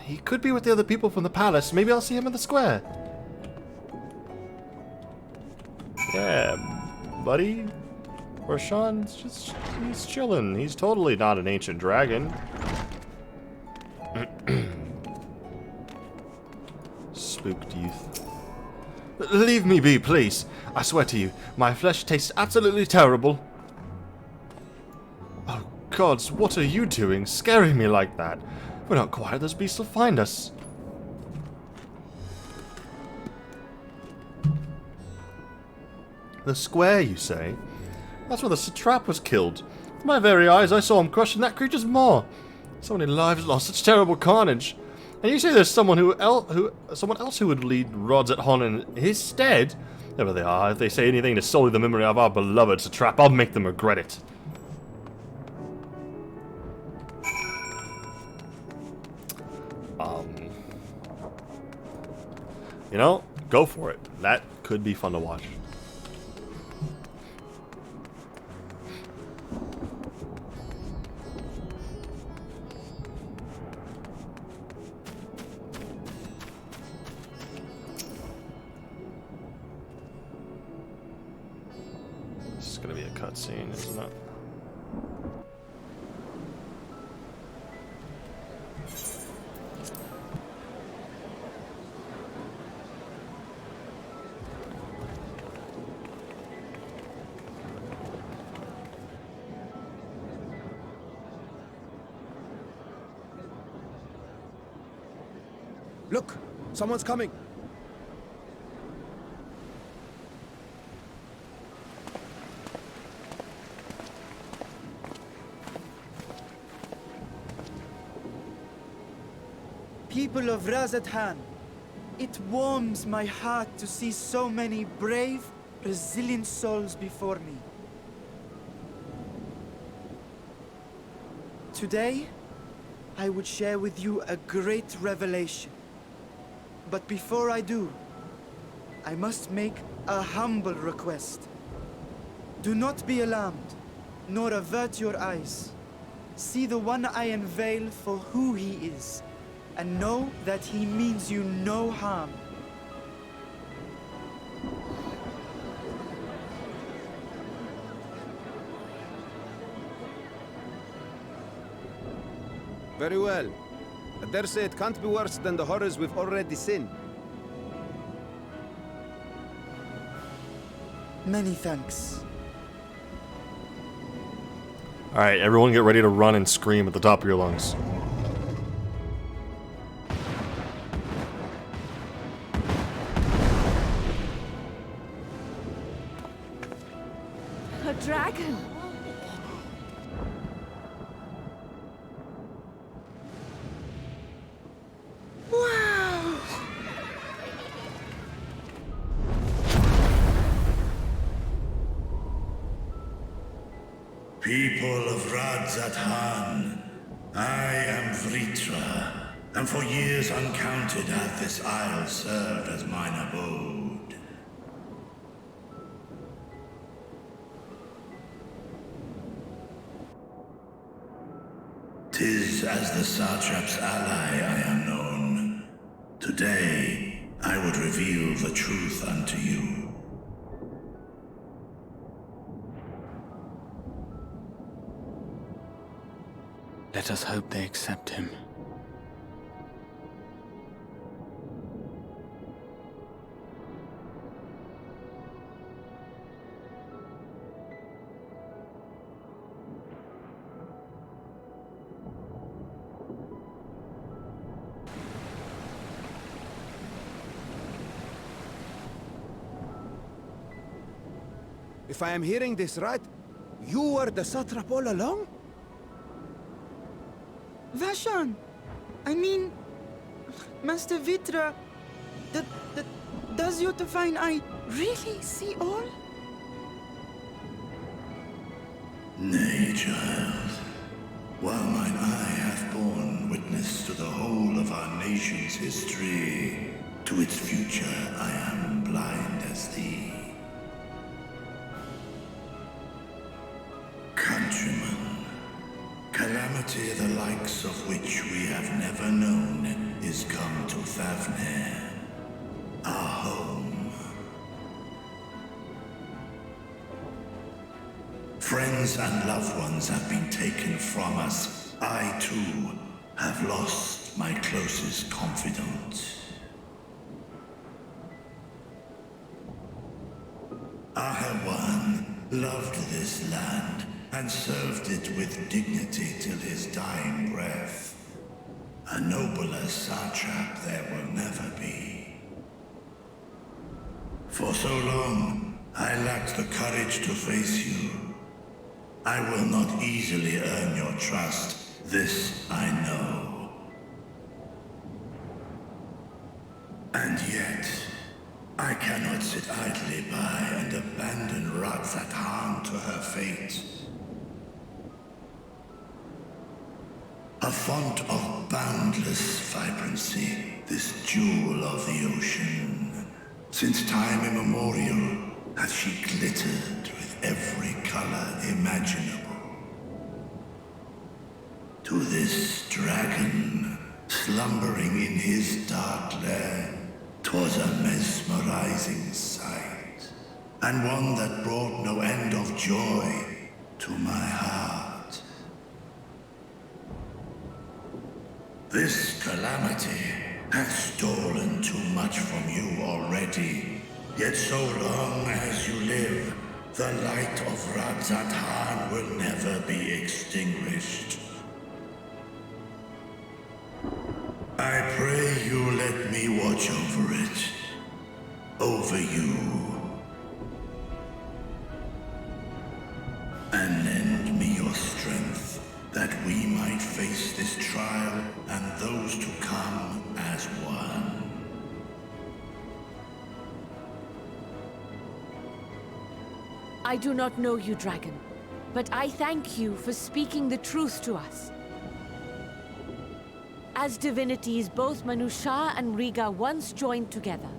He could be with the other people from the palace. Maybe I'll see him in the square. Yeah, buddy. Varshan's he's chilling. He's totally not an ancient dragon. Spooked youth. Leave me be, please. I swear to you, my flesh tastes absolutely terrible. Oh, gods, what are you doing? Scaring me like that. If we're not quiet, those beasts will find us. The square, you say? That's where the satrap was killed. With my very eyes, I saw him crushing that creature's maw. So many lives lost, such terrible carnage. And you say there's someone else who would lead rods at Hon in his stead? There they are. If they say anything to sully the memory of our beloved satrap, I'll make them regret it. You know, go for it. That could be fun to watch. going to be a cutscene, isn't it? Look! Someone's coming! People of Razathan, it warms my heart to see so many brave, resilient souls before me. Today, I would share with you a great revelation. But before I do, I must make a humble request. Do not be alarmed, nor avert your eyes. See the one I unveil for who he is, and know that he means you no harm. Very well. I dare say it can't be worse than the horrors we've already seen. Many thanks. Alright, everyone get ready to run and scream at the top of your lungs. A dragon! Wow! People of Razathan, I am Vritra, and for years uncounted hath this isle served as mine abode. 'Tis as the Satrap's ally I am known. Today, I would reveal the truth unto you. Let us hope they accept him. If I am hearing this right, you were the satrap all along? Vashan! I mean, Master Vitra, does your divine eye really see all? Nay, child. While mine eye hath borne witness to the whole of our nation's history, to its future I am blind as thee. Countrymen, calamity the likes of which we have never known is come to Fafnir, our home. Friends and loved ones have been taken from us. I, too, have lost my closest confidant. Ahawan loved this land and served it with dignity till his dying breath. A nobler satrap there will never be. For so long, I lacked the courage to face you. I will not easily earn your trust, this I know. And yet, I cannot sit idly by and abandon Razathan to her fate. A font of boundless vibrancy, this jewel of the ocean. Since time immemorial, hath she glittered with every color imaginable. To this dragon, slumbering in his dark lair, 'twas a mesmerizing sight. and one that brought no end of joy to my heart. This calamity hath stolen too much from you already. Yet so long as you live, the light of Radzat will never be extinguished. I pray you let me watch over it. Over you. And lend me your strength, that we might face this trial and those to come as one. I do not know you, dragon, but I thank you for speaking the truth to us. As divinities, both Manusha and Riga once joined together,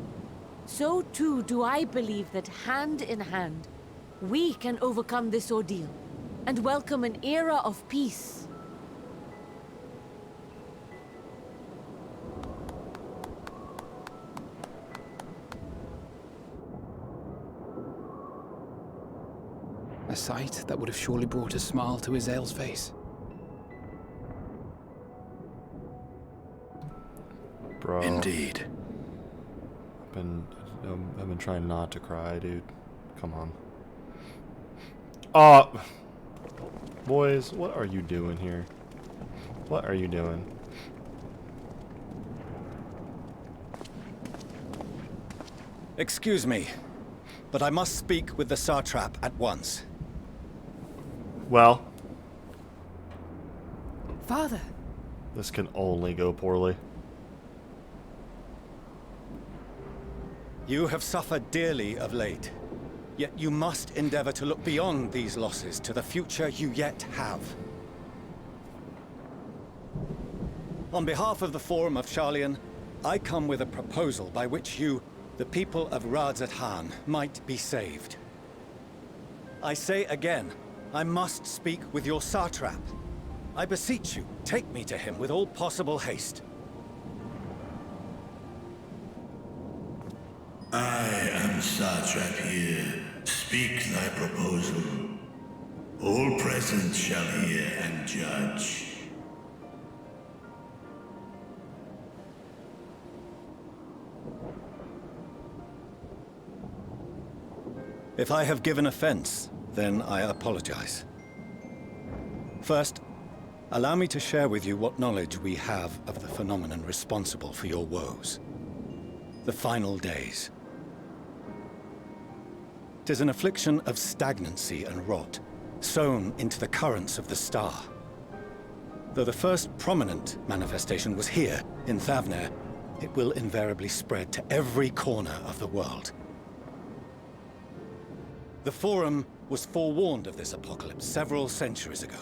so too do I believe that hand in hand, we can overcome this ordeal and welcome an era of peace. A sight that would have surely brought a smile to Azael's face. Bro. Indeed. I've been trying not to cry, dude. Come on. Boys, what are you doing here? What are you doing? Excuse me, but I must speak with the Satrap at once. Well, Father. This can only go poorly. You have suffered dearly of late, yet you must endeavor to look beyond these losses to the future you yet have. On behalf of the Forum of Sharlayan, I come with a proposal by which you, the people of Radzat, might be saved. I say again, I must speak with your Satrap. I beseech you, take me to him with all possible haste. I am Satrap here. Speak thy proposal. All present shall hear and judge. If I have given offense, then I apologize. First, allow me to share with you what knowledge we have of the phenomenon responsible for your woes. The final days. 'Tis an affliction of stagnancy and rot, sown into the currents of the star. Though the first prominent manifestation was here, in Thavner, it will invariably spread to every corner of the world. The Forum was forewarned of this apocalypse several centuries ago.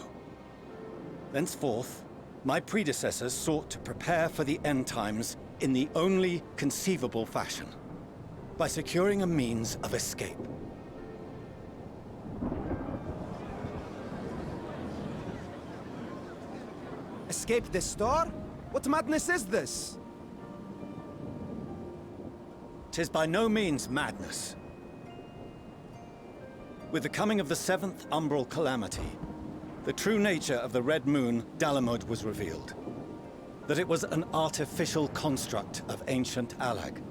Thenceforth, my predecessors sought to prepare for the end times in the only conceivable fashion, by securing a means of escape. Escape the star? What madness is this? 'Tis by no means madness. With the coming of the 7th Umbral Calamity, the true nature of the Red Moon, Dalamud, was revealed. That it was an artificial construct of ancient Alag.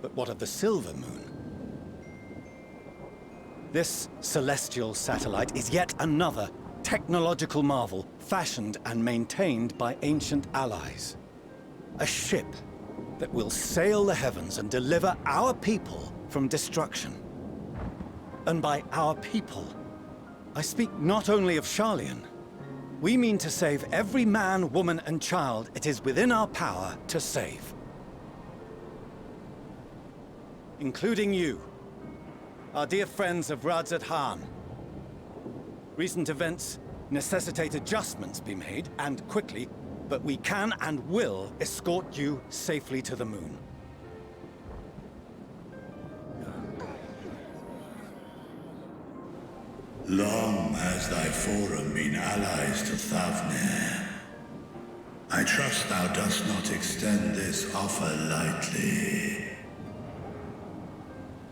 But what of the Silver Moon? This celestial satellite is yet another technological marvel fashioned and maintained by ancient allies. A ship that will sail the heavens and deliver our people from destruction. And by our people, I speak not only of Sharlayan. We mean to save every man, woman, and child it is within our power to save. Including you, our dear friends of Radzat. Recent events necessitate adjustments be made, and quickly, but we can and will escort you safely to the moon. Long has thy Forum been allies to Thavner. I trust thou dost not extend this offer lightly.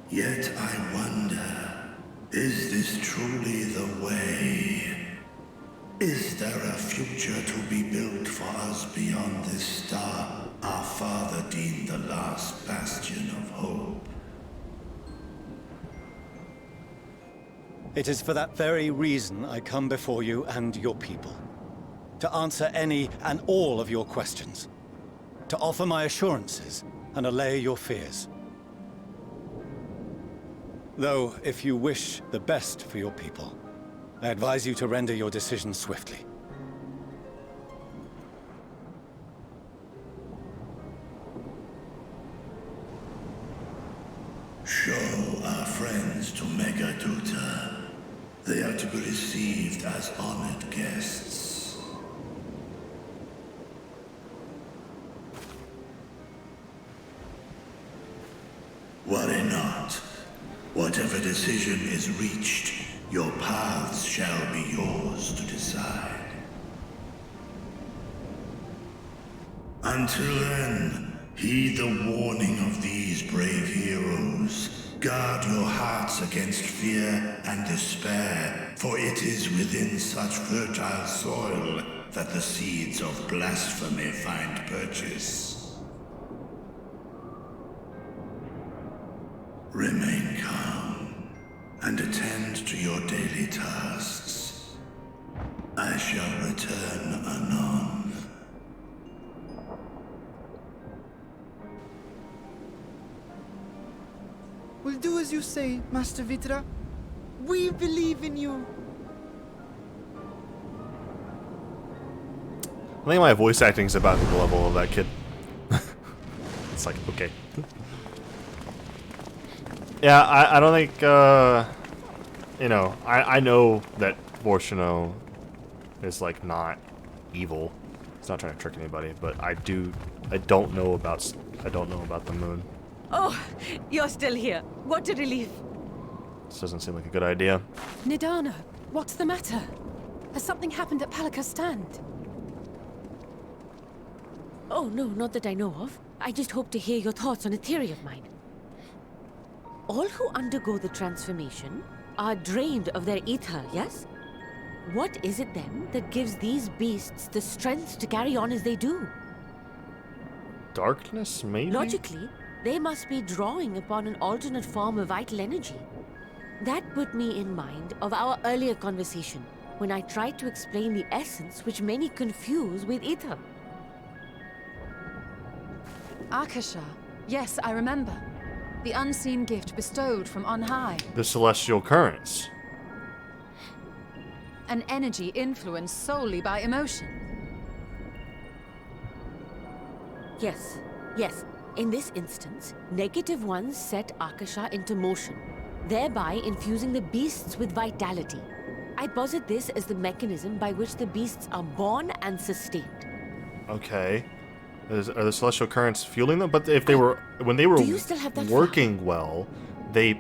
Yet I wonder, is this truly the way? Is there a future to be built for us beyond this star our father deemed the last bastion of hope? It is for that very reason I come before you and your people. To answer any and all of your questions. To offer my assurances and allay your fears. Though, if you wish the best for your people, I advise you to render your decision swiftly. Show our friends to Megaduta. They are to be received as honored guests. Worry not. Whatever decision is reached, your paths shall be yours to decide. Until then, heed the warning of these brave heroes. Guard your hearts against fear and despair, for it is within such fertile soil that the seeds of blasphemy find purchase. Remain calm and attend to your daily tasks. I shall return anon. We'll do as you say, Master Vitra. We believe in you. I think my voice acting is about the level of that kid. It's like, okay. Yeah, I don't think, you know, I know that Vorshino is, like, not evil. He's not trying to trick anybody, but I don't know about the moon. Oh, you're still here. What a relief. This doesn't seem like a good idea. Nidana, what's the matter? Has something happened at Palaka's stand? Oh, no, not that I know of. I just hope to hear your thoughts on a theory of mine. All who undergo the transformation are drained of their ether, yes? What is it then that gives these beasts the strength to carry on as they do? Darkness, maybe? Logically, they must be drawing upon an alternate form of vital energy. That put me in mind of our earlier conversation, when I tried to explain the essence which many confuse with ether. Akasha. Yes, I remember. The unseen gift bestowed from on high. The celestial currents. An energy influenced solely by emotion. Yes, yes. In this instance, negative ones set Akasha into motion, thereby infusing the beasts with vitality. I posit this as the mechanism by which the beasts are born and sustained. Okay. Are the celestial currents fueling them? But if they were, when they were Do you still have that working well, they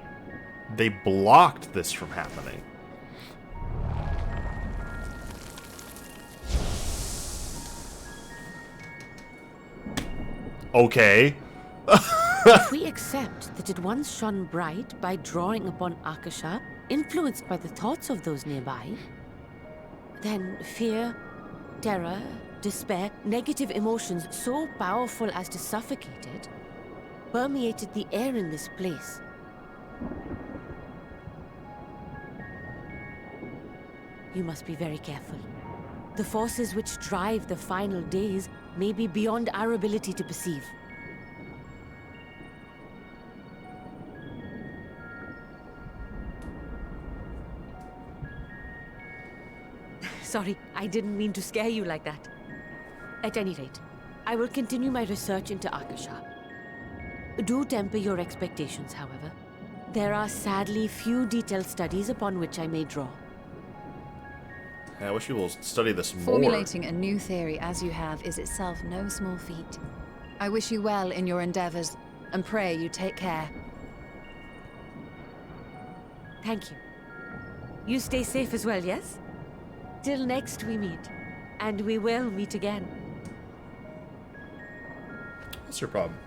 blocked this from happening. Okay. If we accept that it once shone bright by drawing upon Akasha, influenced by the thoughts of those nearby, then fear, terror, despair, negative emotions so powerful as to suffocate it, permeated the air in this place. You must be very careful. The forces which drive the final days may be beyond our ability to perceive. Sorry, I didn't mean to scare you like that. At any rate, I will continue my research into Akasha. Do temper your expectations, however. There are sadly few detailed studies upon which I may draw. I wish you will study this more. Formulating a new theory as you have is itself no small feat. I wish you well in your endeavors, and pray you take care. Thank you. You stay safe as well, yes? Till next we meet. And we will meet again. What's your problem?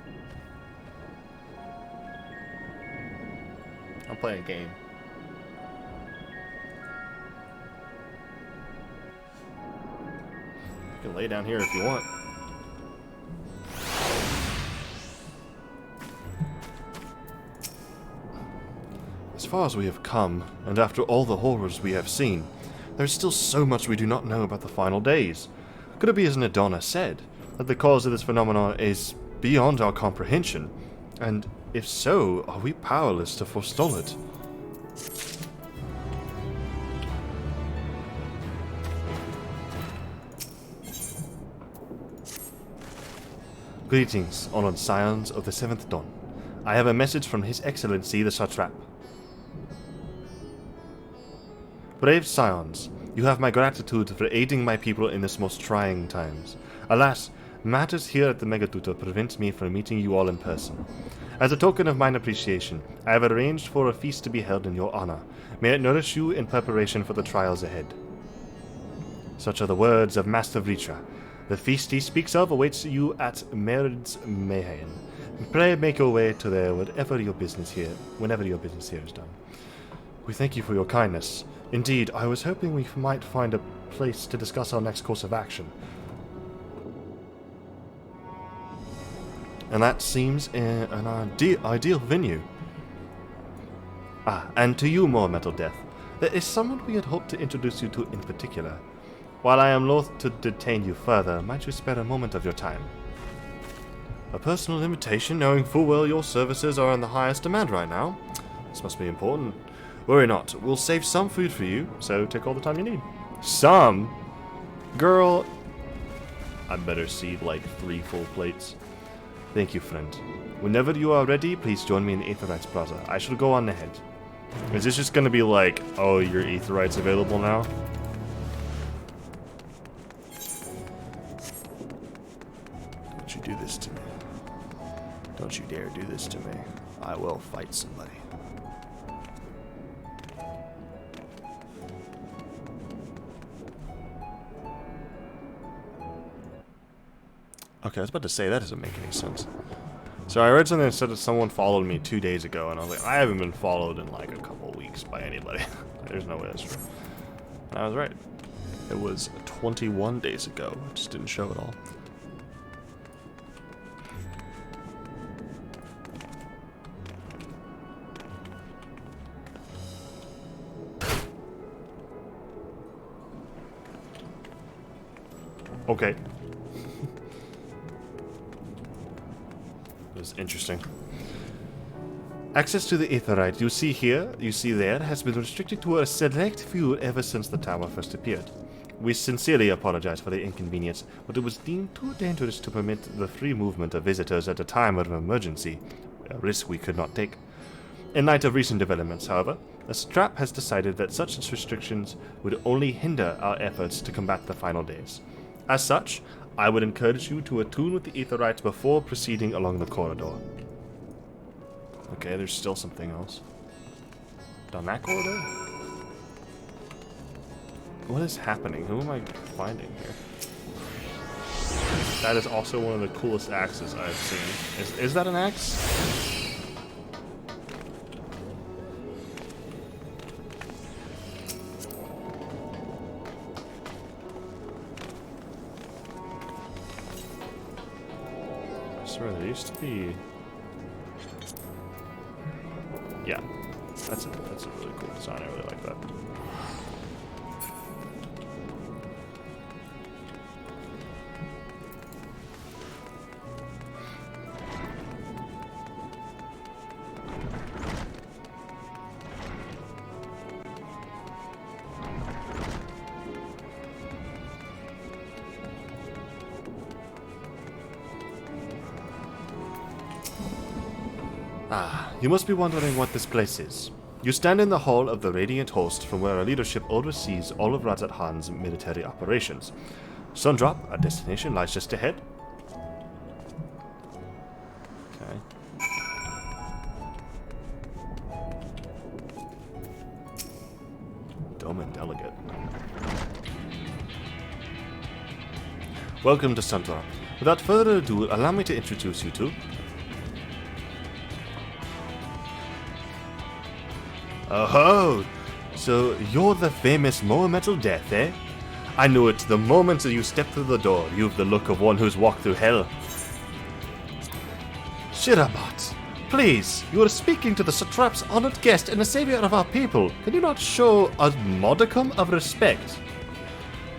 I'm playing a game. You can lay down here if you want. As far as we have come, and after all the horrors we have seen, there is still so much we do not know about the final days. Could it be, as Nadonna said, that the cause of this phenomenon is beyond our comprehension? And if so, are we powerless to forestall it? Greetings, honored scions of the 7th Dawn. I have a message from His Excellency the Satrap. Brave scions, you have my gratitude for aiding my people in this most trying times. Alas, matters here at the Megaduta prevent me from meeting you all in person. As a token of mine appreciation, I have arranged for a feast to be held in your honor. May it nourish you in preparation for the trials ahead. Such are the words of Master Vritra. The feast he speaks of awaits you at Merid's Mayhain. Pray make your way to there whenever your business here is done. We thank you for your kindness. Indeed, I was hoping we might find a place to discuss our next course of action. And that seems an ideal venue. Ah, and to you, more Metal Death, there is someone we had hoped to introduce you to in particular. While I am loath to detain you further, might you spare a moment of your time? A personal invitation, knowing full well your services are in the highest demand right now. This must be important. Worry not, we'll save some food for you, so take all the time you need. Some? Girl, I better see like 3 full plates. Thank you, friend. Whenever you are ready, please join me in the Aetherites Plaza. I shall go on ahead. Is this just gonna be like, oh, your Aetherites available now? Don't you do this to me. Don't you dare do this to me. I will fight somebody. Okay, I was about to say, that doesn't make any sense. So I read something that said that someone followed me 2 days ago, and I was like, I haven't been followed in like a couple of weeks by anybody. There's no way that's true. And I was right. It was 21 days ago. It just didn't show at all. Okay. It was interesting. Access to the Aetherite you see there, has been restricted to a select few ever since the tower first appeared. We sincerely apologize for the inconvenience, but it was deemed too dangerous to permit the free movement of visitors at a time of emergency, a risk we could not take. In light of recent developments, however, the Strap has decided that such restrictions would only hinder our efforts to combat the final days. As such, I would encourage you to attune with the Aetherites before proceeding along the corridor. Okay, there's still something else. Down that corridor? What is happening? Who am I finding here? That is also one of the coolest axes I've seen. Is that an axe? I swear there used to be... Yeah, that's a really cool design. I really like that. Ah, you must be wondering what this place is. You stand in the hall of the Radiant Host, from where our leadership oversees all of Razat Han's military operations. Sundrop, our destination, lies just ahead. Okay. Doman Delegate. Welcome to Sundrop. Without further ado, allow me to introduce you to... Oh, so you're the famous Mohametal Death, eh? I knew it the moment that you stepped through the door. You've the look of one who's walked through hell. Shirabat, please, you are speaking to the satrap's honored guest and the savior of our people. Can you not show a modicum of respect?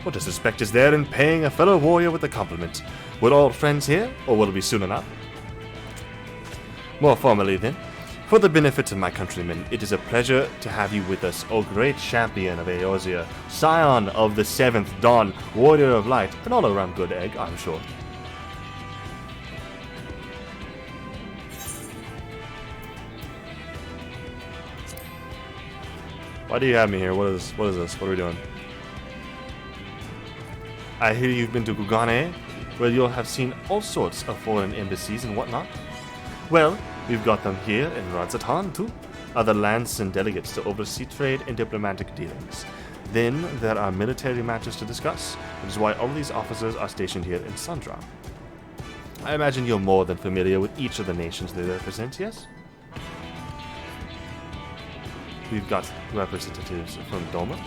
What disrespect is there in paying a fellow warrior with a compliment? We're all friends here, or will it be soon enough? More formally then, for the benefit of my countrymen, it is a pleasure to have you with us, O great champion of Eorzea, scion of the 7th Dawn, warrior of light, an all-around good egg, I'm sure. Why do you have me here? What is this? What are we doing? I hear you've been to Gugane, where you'll have seen all sorts of foreign embassies and whatnot. Well, we've got them here in Radzatan too. Other lands and delegates to oversee trade and diplomatic dealings. Then there are military matters to discuss, which is why all these officers are stationed here in Sundra. I imagine you're more than familiar with each of the nations they represent, yes? We've got representatives from Doma,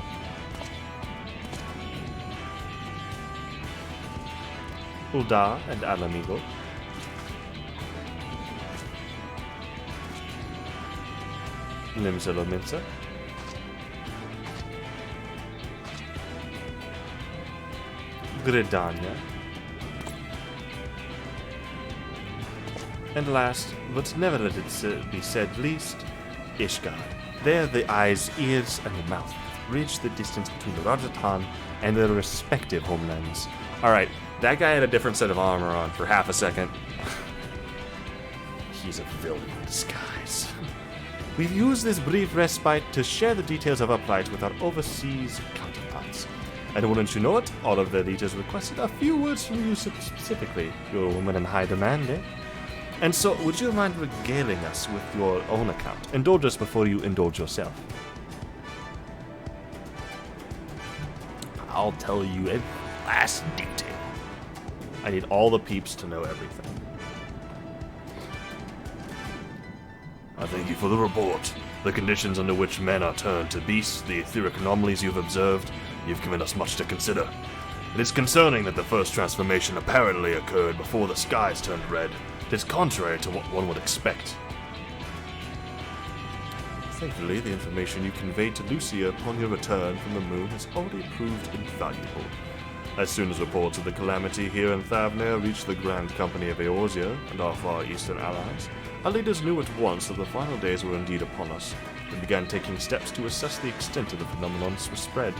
Ulda and Alamigo, Nimzalominsa, Gridania, and last, but never let it be said least, Ishgard. There the eyes, ears, and the mouth bridge the distance between the Rajatan and their respective homelands. Alright, that guy had a different set of armor on for half a second. He's a villain in disguise. We've used this brief respite to share the details of our plight with our overseas counterparts. And wouldn't you know it, all of their leaders requested a few words from you specifically. You're a woman in high demand, eh? And so, would you mind regaling us with your own account? Indulge us before you indulge yourself. I'll tell you every last detail. I need all the peeps to know everything. I thank you for the report. The conditions under which men are turned to beasts, the etheric anomalies you've observed, you've given us much to consider. It is concerning that the first transformation apparently occurred before the skies turned red. It is contrary to what one would expect. Thankfully, the information you conveyed to Lucia upon your return from the moon has already proved invaluable. As soon as reports of the calamity here in Thavnir reached the Grand Company of Eorzea and our far eastern allies, our leaders knew at once that the final days were indeed upon us, and began taking steps to assess the extent of the phenomenon's spread.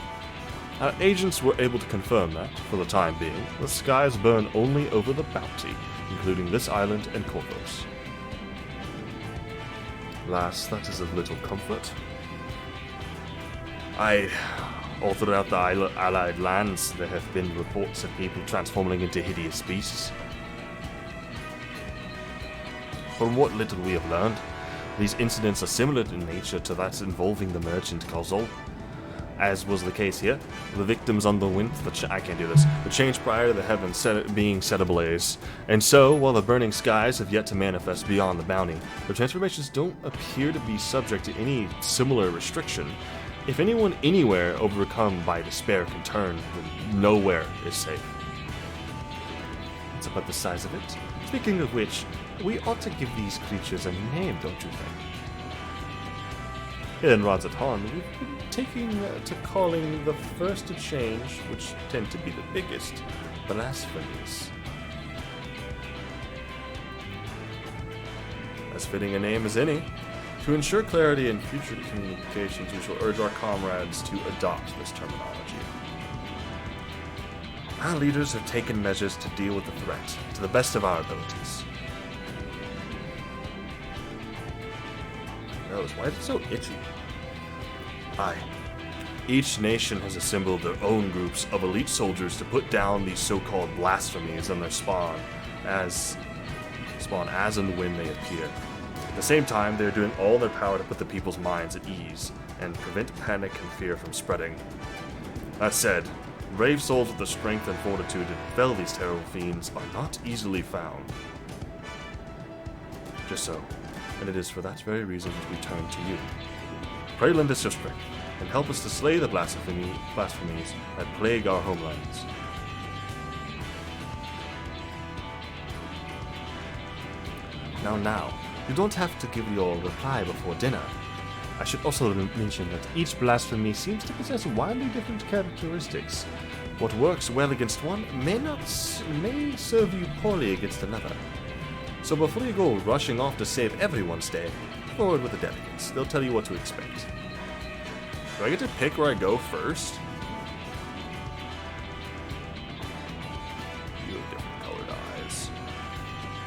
Our agents were able to confirm that, for the time being, the skies burn only over the Bounty, including this island and Corvos. Alas, that is of little comfort. All throughout the allied lands, there have been reports of people transforming into hideous beasts. From what little we have learned, these incidents are similar in nature to that involving the merchant Kozol. As was the case here, the victims underwent the change prior to the heavens being set ablaze. And so, while the burning skies have yet to manifest beyond the bounty, the transformations don't appear to be subject to any similar restriction. If anyone anywhere overcome by despair can turn, then nowhere is safe. That's about the size of it. Speaking of which, we ought to give these creatures a name, don't you think? Here in Radzatan, we've been taking to calling the first to change, which tend to be the biggest, blasphemies. As fitting a name as any. To ensure clarity in future communications, we shall urge our comrades to adopt this terminology. Our leaders have taken measures to deal with the threat to the best of our abilities. Why is it so itchy? Aye. Each nation has assembled their own groups of elite soldiers to put down these so-called blasphemies on their spawn as and when they appear. At the same time, they are doing all in their power to put the people's minds at ease and prevent panic and fear from spreading. That said, Brave souls with the strength and fortitude to fell these terrible fiends are not easily found. Just so, and it is for that very reason that we turn to you. Pray lend us your strength, and help us to slay the blasphemies that plague our homelands. Now, you don't have to give your reply before dinner. I should also mention that each blasphemy seems to possess wildly different characteristics. What works well against one may serve you poorly against another. So before you go rushing off to save everyone's day, forward with the delegates. They'll tell you what to expect. Do I get to pick where I go first? You have different colored eyes.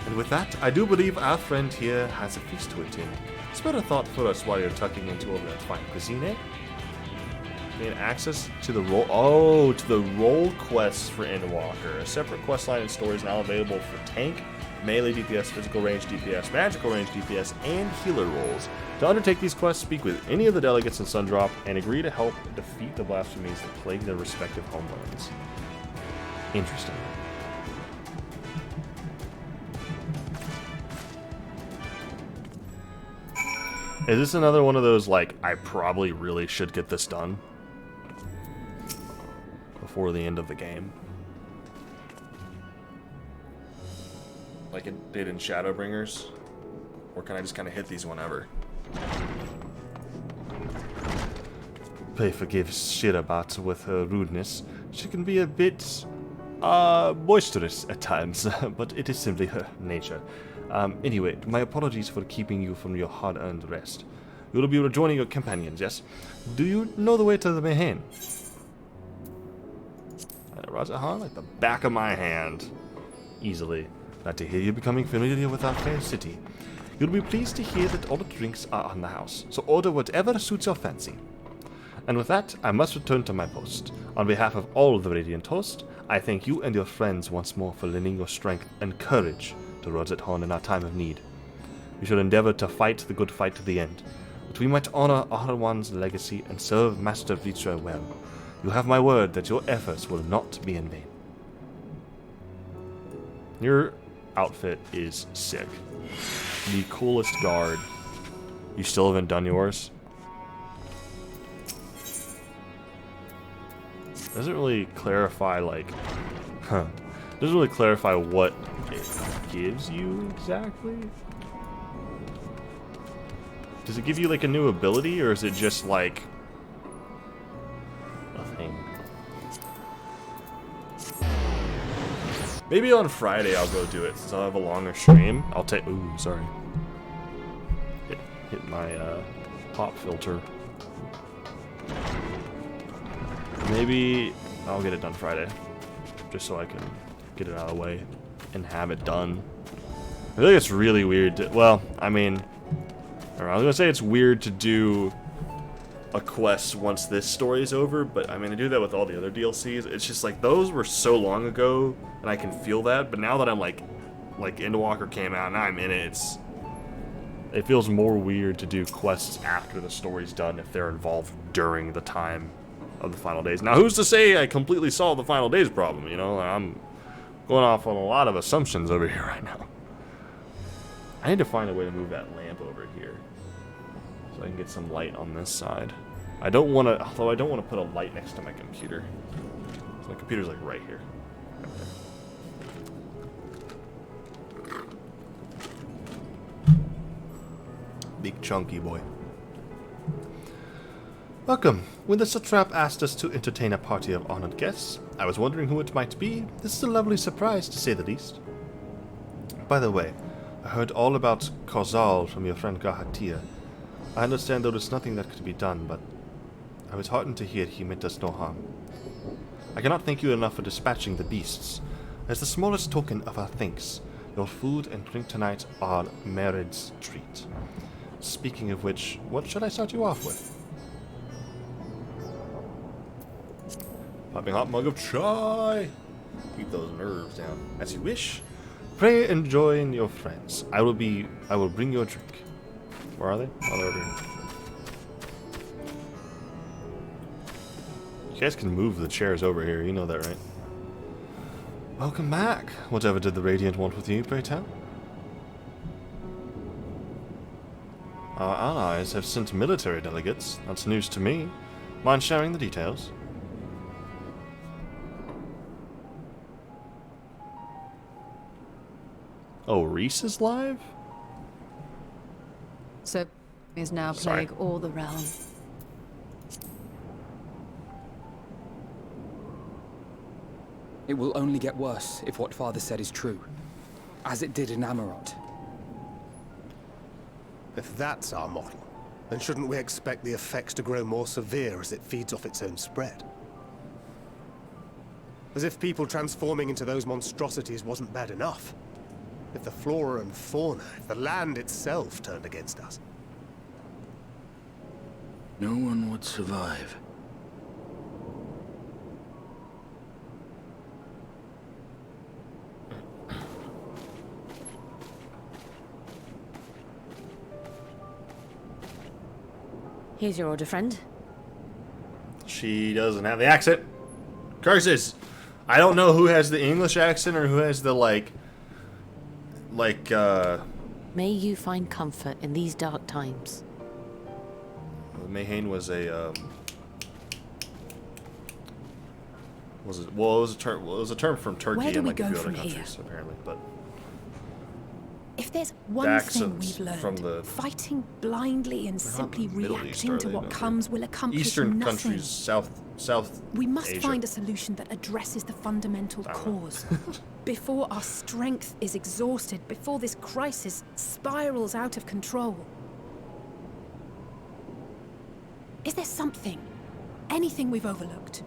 And with that, I do believe our friend here has a feast to attend. Spare a thought for us while you're tucking into all that fine cuisine, eh? Gain access to the role quests for Endwalker. A separate quest line and story is now available for tank, melee DPS, physical range DPS, magical range DPS, and healer roles. To undertake these quests, speak with any of the delegates in Sundrop and agree to help defeat the blasphemies that plague their respective homelands. Interesting. Is this another one of those, like, I probably really should get this done before the end of the game? Like it did in Shadowbringers? Or can I just kind of hit these whenever? Pray forgive Shirabat with her rudeness. She can be a bit, boisterous at times, but it is simply her nature. Anyway, my apologies for keeping you from your hard-earned rest. You will be rejoining your companions, yes? Do you know the way to the Mehen? Rajahan, like the back of my hand. Easily. Glad to hear you becoming familiar with our fair city. You'll be pleased to hear that all the drinks are on the house, so order whatever suits your fancy. And with that, I must return to my post. On behalf of all the Radiant Host, I thank you and your friends once more for lending your strength and courage to Rosethorn in our time of need. We shall endeavor to fight the good fight to the end, that we might honor Ahriman's legacy and serve Master Vitra well. You have my word that your efforts will not be in vain. Your outfit is sick. The coolest guard. You still haven't done yours? Doesn't really clarify, like, doesn't really clarify what it gives you exactly. Does it give you like a new ability, or is it just like a thing? Maybe on Friday I'll go do it since I'll have a longer stream. I'll take. Ooh, sorry. Hit my pop filter. Maybe I'll get it done Friday, just so I can get it out of the way and have it done. I think it's really weird to, well, I mean, I was gonna say it's weird to do a quest once this story is over, but I mean, I do that with all the other DLCs. It's just like, those were so long ago, and I can feel that, but now that I'm like Endwalker came out, and I'm in it, it feels more weird to do quests after the story's done if they're involved during the time of the final days. Now, who's to say I completely solved the final days problem, you know? I'm going off on a lot of assumptions over here right now. I need to find a way to move that lamp over here so I can get some light on this side. I don't want to, although I don't want to put a light next to my computer. So my computer's like right here. Big chunky boy. Welcome. When the satrap asked us to entertain a party of honored guests, I was wondering who it might be. This is a lovely surprise, to say the least. By the way, I heard all about Kozal from your friend Gahatia. I understand there was nothing that could be done, but I was heartened to hear he meant us no harm. I cannot thank you enough for dispatching the beasts. As the smallest token of our thanks, your food and drink tonight are Merid's treat. Speaking of which, what should I start you off with? Popping hot mug of chai. Keep those nerves down. As you wish. Pray and join your friends. I will bring you a drink. Where are they? Oh, they're over here. You guys can move the chairs over here, you know that, right? Welcome back. Whatever did the Radiant want with you, pray tell? Our allies have sent military delegates. That's news to me. Mind sharing the details? Oh, Reese is live? So, is now plague all the realm. It will only get worse if what Father said is true, as it did in Amarot. If that's our model, then shouldn't we expect the effects to grow more severe as it feeds off its own spread? As if people transforming into those monstrosities wasn't bad enough. If the flora and fauna, if the land itself turned against us. No one would survive. Here's your order, friend. She doesn't have the accent. Curses! I don't know who has the English accent or who has the, May you find comfort in these dark times. Mayhain was a, it was a term from Turkey Where do and, we like, a go few other from countries, here? apparently, but... If there's one The thing accents we've learned, from the- fighting blindly and simply Middle East, reacting are to they? what No, comes will accomplish Eastern nothing. countries, South We must Asia. find a solution that addresses the fundamental cause. Before our strength is exhausted, before this crisis spirals out of control. Is there something, anything we've overlooked?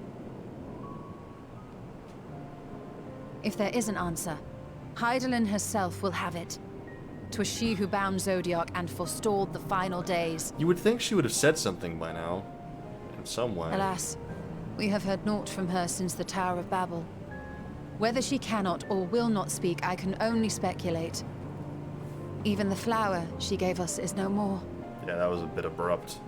If there is an answer, Hydaelyn herself will have it. 'Twas she who bound Zodiac and forestalled the final days. You would think she would have said something by now, in some way. Alas, we have heard naught from her since the Tower of Babel. Whether she cannot or will not speak, I can only speculate. Even the flower she gave us is no more. Yeah, that was a bit abrupt.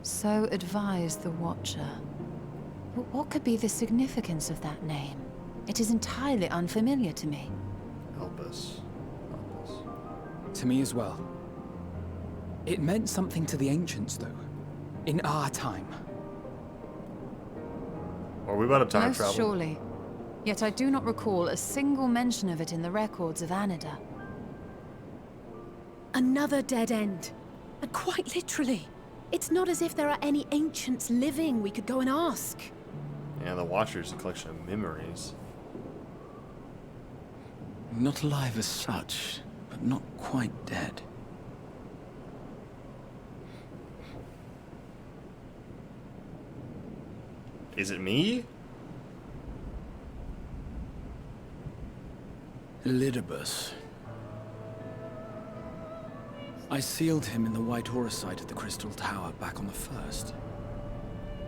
So advised the Watcher. But what could be the significance of that name? It is entirely unfamiliar to me. Help us. To me as well. It meant something to the ancients, though. In our time. Are we about to time Most travel? surely. Yet I do not recall a single mention of it in the records of Anida. Another dead end. And quite literally. It's not as if there are any ancients living we could go and ask. Yeah, the Watcher's a collection of memories. Not alive as such, but not quite dead. Is it me? Elidibus. I sealed him in the White Auracite at the Crystal Tower back on the first.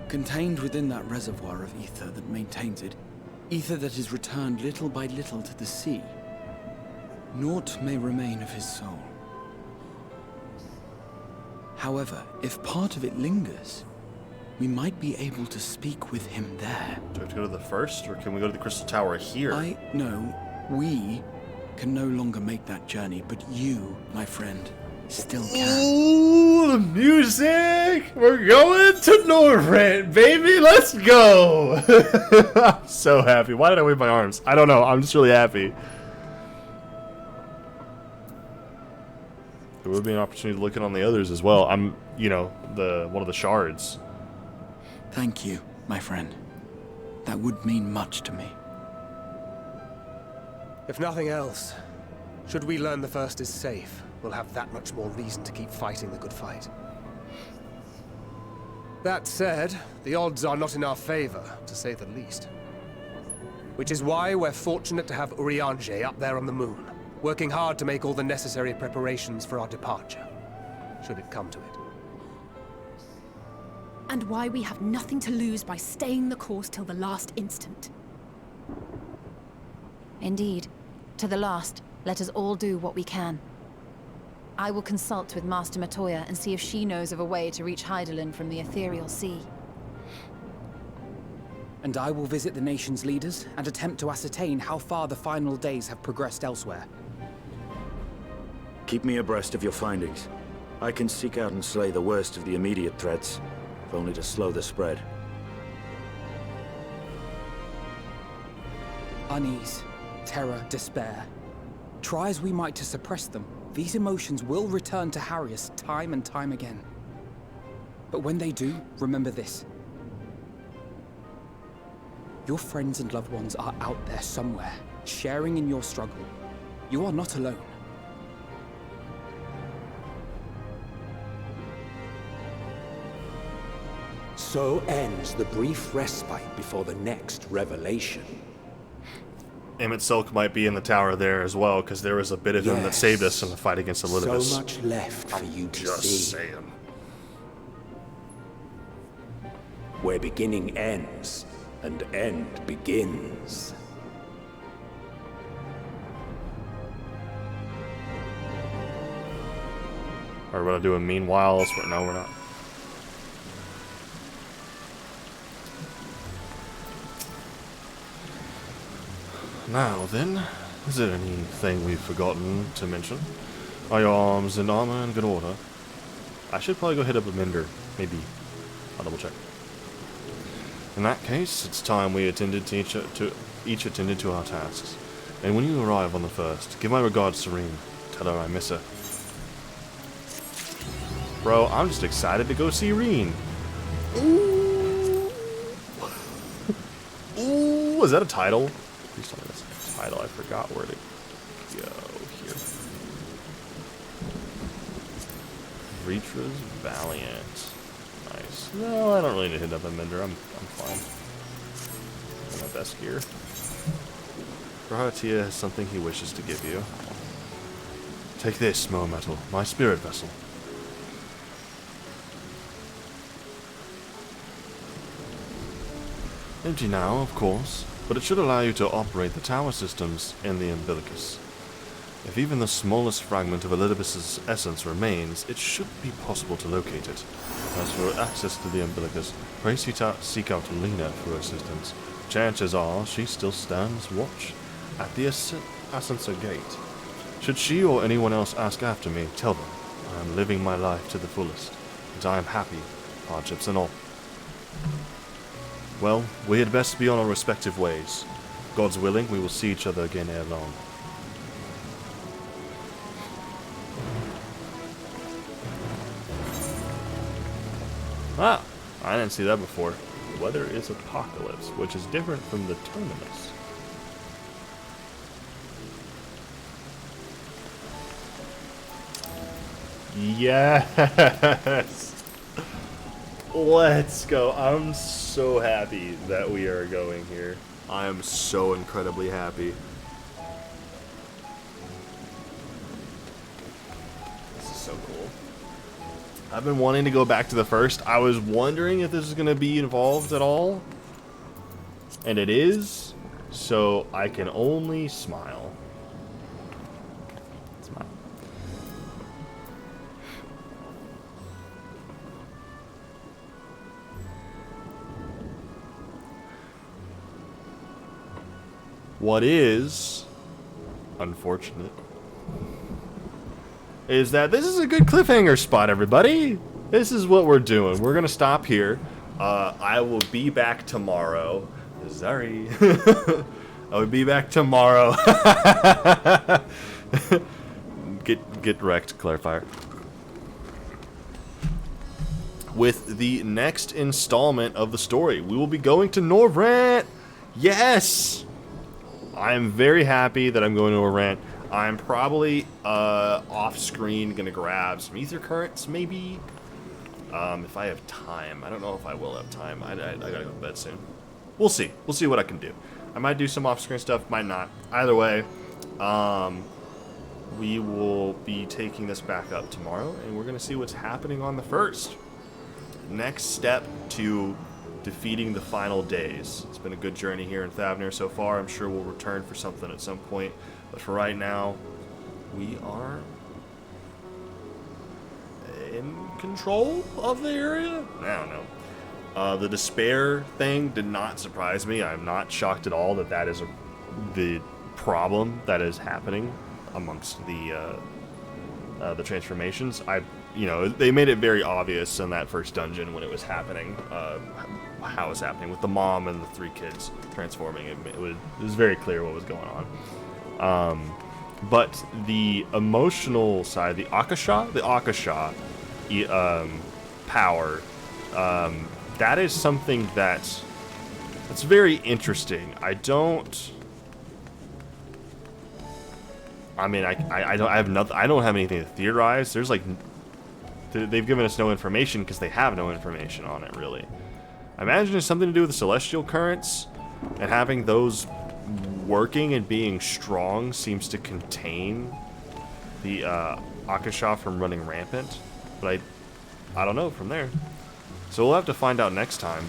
Contained within that reservoir of ether that maintains it, ether that is returned little by little to the sea. Naught may remain of his soul. However, if part of it lingers, we might be able to speak with him there. Do we have to go to the first, or can we go to the Crystal Tower here? We can no longer make that journey, but you, my friend, still can. Ooh, the music! We're going to Norvrent, baby! Let's go! I'm so happy. Why did I wave my arms? I don't know. I'm just really happy. There would be an opportunity to look in on the others as well. I'm, one of the shards. Thank you, my friend. That would mean much to me. If nothing else, should we learn the first is safe, we'll have that much more reason to keep fighting the good fight. That said, the odds are not in our favor, to say the least. Which is why we're fortunate to have Urianger up there on the moon, working hard to make all the necessary preparations for our departure, should it come to it. And why we have nothing to lose by staying the course till the last instant. Indeed. To the last, let us all do what we can. I will consult with Master Matoya and see if she knows of a way to reach Hydaelyn from the ethereal sea. And I will visit the nation's leaders and attempt to ascertain how far the final days have progressed elsewhere. Keep me abreast of your findings. I can seek out and slay the worst of the immediate threats, if only to slow the spread. Unease, terror, despair. Try as we might to suppress them, these emotions will return to harry us time and time again. But when they do, remember this. Your friends and loved ones are out there somewhere, sharing in your struggle. You are not alone. So ends the brief respite before the next revelation. Emmett Silk might be in the tower there as well, because there was a bit of him that saved us in the fight against Elizabeth. So much left for you to see. Just saying. Where beginning ends, and end begins. Are we gonna do a meanwhile? No, we're not. Now then, is there anything we've forgotten to mention? Are your arms and armor in good order? I should probably go hit up a mender. Maybe. I'll double check. In that case, it's time we each attended to our tasks. And when you arrive on the first, give my regards to Serene. Tell her I miss her. Bro, I'm just excited to go see Reen. Ooh. Ooh, is that a title? Please tell me that's a title. I forgot where to go here. Reacher's Valiant. Nice. No, I don't really need to hit up a mender. I'm fine. I'm my best gear. Rahatia has something he wishes to give you. Take this, Moa Metal, my spirit vessel. Empty now, of course, but it should allow you to operate the tower systems in the umbilicus. If even the smallest fragment of Elizabeth's essence remains, it should be possible to locate it. As for access to the umbilicus, pray seek out Lena for assistance. Chances are she still stands watch at the Ascensor Gate. Should she or anyone else ask after me, tell them I am living my life to the fullest, and I am happy, hardships and all. Well, we had best be on our respective ways. God's willing, we will see each other again ere long. Ah, I didn't see that before. The weather is apocalypse, which is different from the terminus. Yes! Let's go. I'm so happy that we are going here. I am so incredibly happy. This is so cool. I've been wanting to go back to the first. I was wondering if this is going to be involved at all. And it is. So I can only smile. Smile. What is unfortunate is that this is a good cliffhanger spot, everybody. This is what we're doing. We're gonna stop here. I will be back tomorrow. Sorry. I will be back tomorrow. Get wrecked, Clarifier. With the next installment of the story, we will be going to Norvrant. Yes. I am very happy that I'm going to a rant. I'm probably off screen gonna grab some ether currents, maybe. If I have time. I don't know if I will have time. I gotta go to bed soon. We'll see. We'll see what I can do. I might do some off screen stuff, might not. Either way, we will be taking this back up tomorrow, and we're going to see what's happening on the 1st. Next step to defeating the final days. It's been a good journey here in Thavnir so far. I'm sure we'll return for something at some point, but for right now, we are in control of the area? I don't know. The despair thing did not surprise me. I'm not shocked at all that that is the problem that is happening amongst the transformations. They made it very obvious in that first dungeon when it was happening, how it was happening with the mom and the 3 kids transforming. It was very clear what was going on. But the emotional side, the Akasha power, that is something that's very interesting. I don't have anything to theorize. There's like, they've given us no information because they have no information on it, really. I imagine it's something to do with the celestial currents, and having those working and being strong seems to contain the Akasha from running rampant. But I don't know from there. So we'll have to find out next time.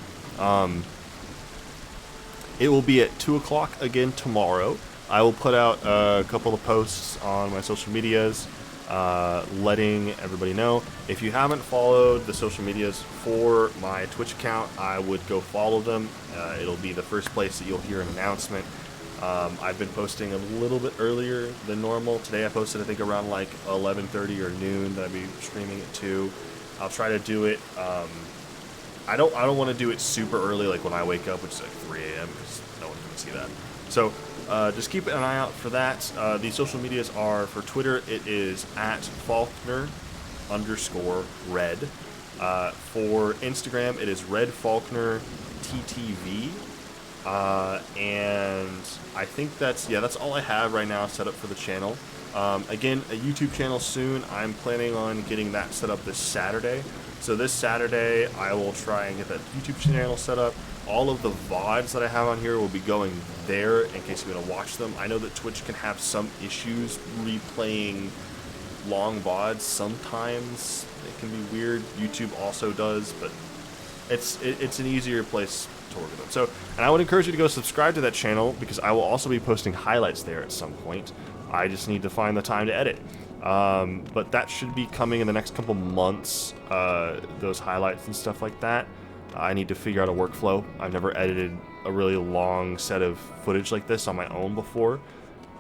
It will be at 2 o'clock again tomorrow. I will put out a couple of posts on my social medias, letting everybody know. If you haven't followed the social medias for my Twitch account, I would go follow them. It'll be the first place that you'll hear an announcement. I've been posting a little bit earlier than normal. Today I posted, I think, around like 11:30 or noon that I'd be streaming at 2. I'll try to do it. I don't want to do it super early, like when I wake up, which is like 3 a.m. because no one can see that. So just keep an eye out for that. The social medias are, for Twitter, it is @Faulkner_Red. For Instagram, it is RedFaulknerTTV. And I think that's all I have right now set up for the channel. Again, a YouTube channel soon. I'm planning on getting that set up this Saturday. So this Saturday, I will try and get that YouTube channel set up. All of the VODs that I have on here will be going there in case you want to watch them. I know that Twitch can have some issues replaying long VODs sometimes. It can be weird. YouTube also does, but it's an easier place to work with them. So, and I would encourage you to go subscribe to that channel because I will also be posting highlights there at some point. I just need to find the time to edit. But that should be coming in the next couple months, those highlights and stuff like that. I need to figure out a workflow. I've never edited a really long set of footage like this on my own before,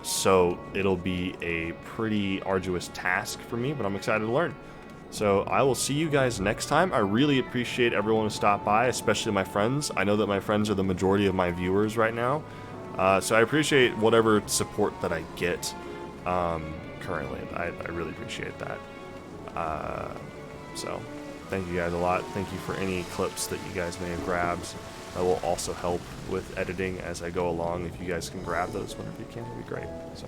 so it'll be a pretty arduous task for me, but I'm excited to learn. So I will see you guys next time. I really appreciate everyone who stopped by, especially my friends. I know that my friends are the majority of my viewers right now, so I appreciate whatever support that I get currently. I really appreciate that. So thank you guys a lot. Thank you for any clips that you guys may have grabbed. That will also help with editing as I go along. If you guys can grab those whenever you can, it'd be great. So,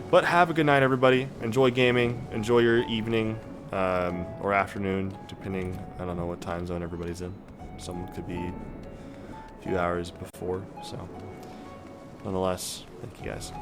but have a good night, everybody. Enjoy gaming. Enjoy your evening or afternoon, depending. I don't know what time zone everybody's in. Some could be a few hours before. So, nonetheless, thank you guys.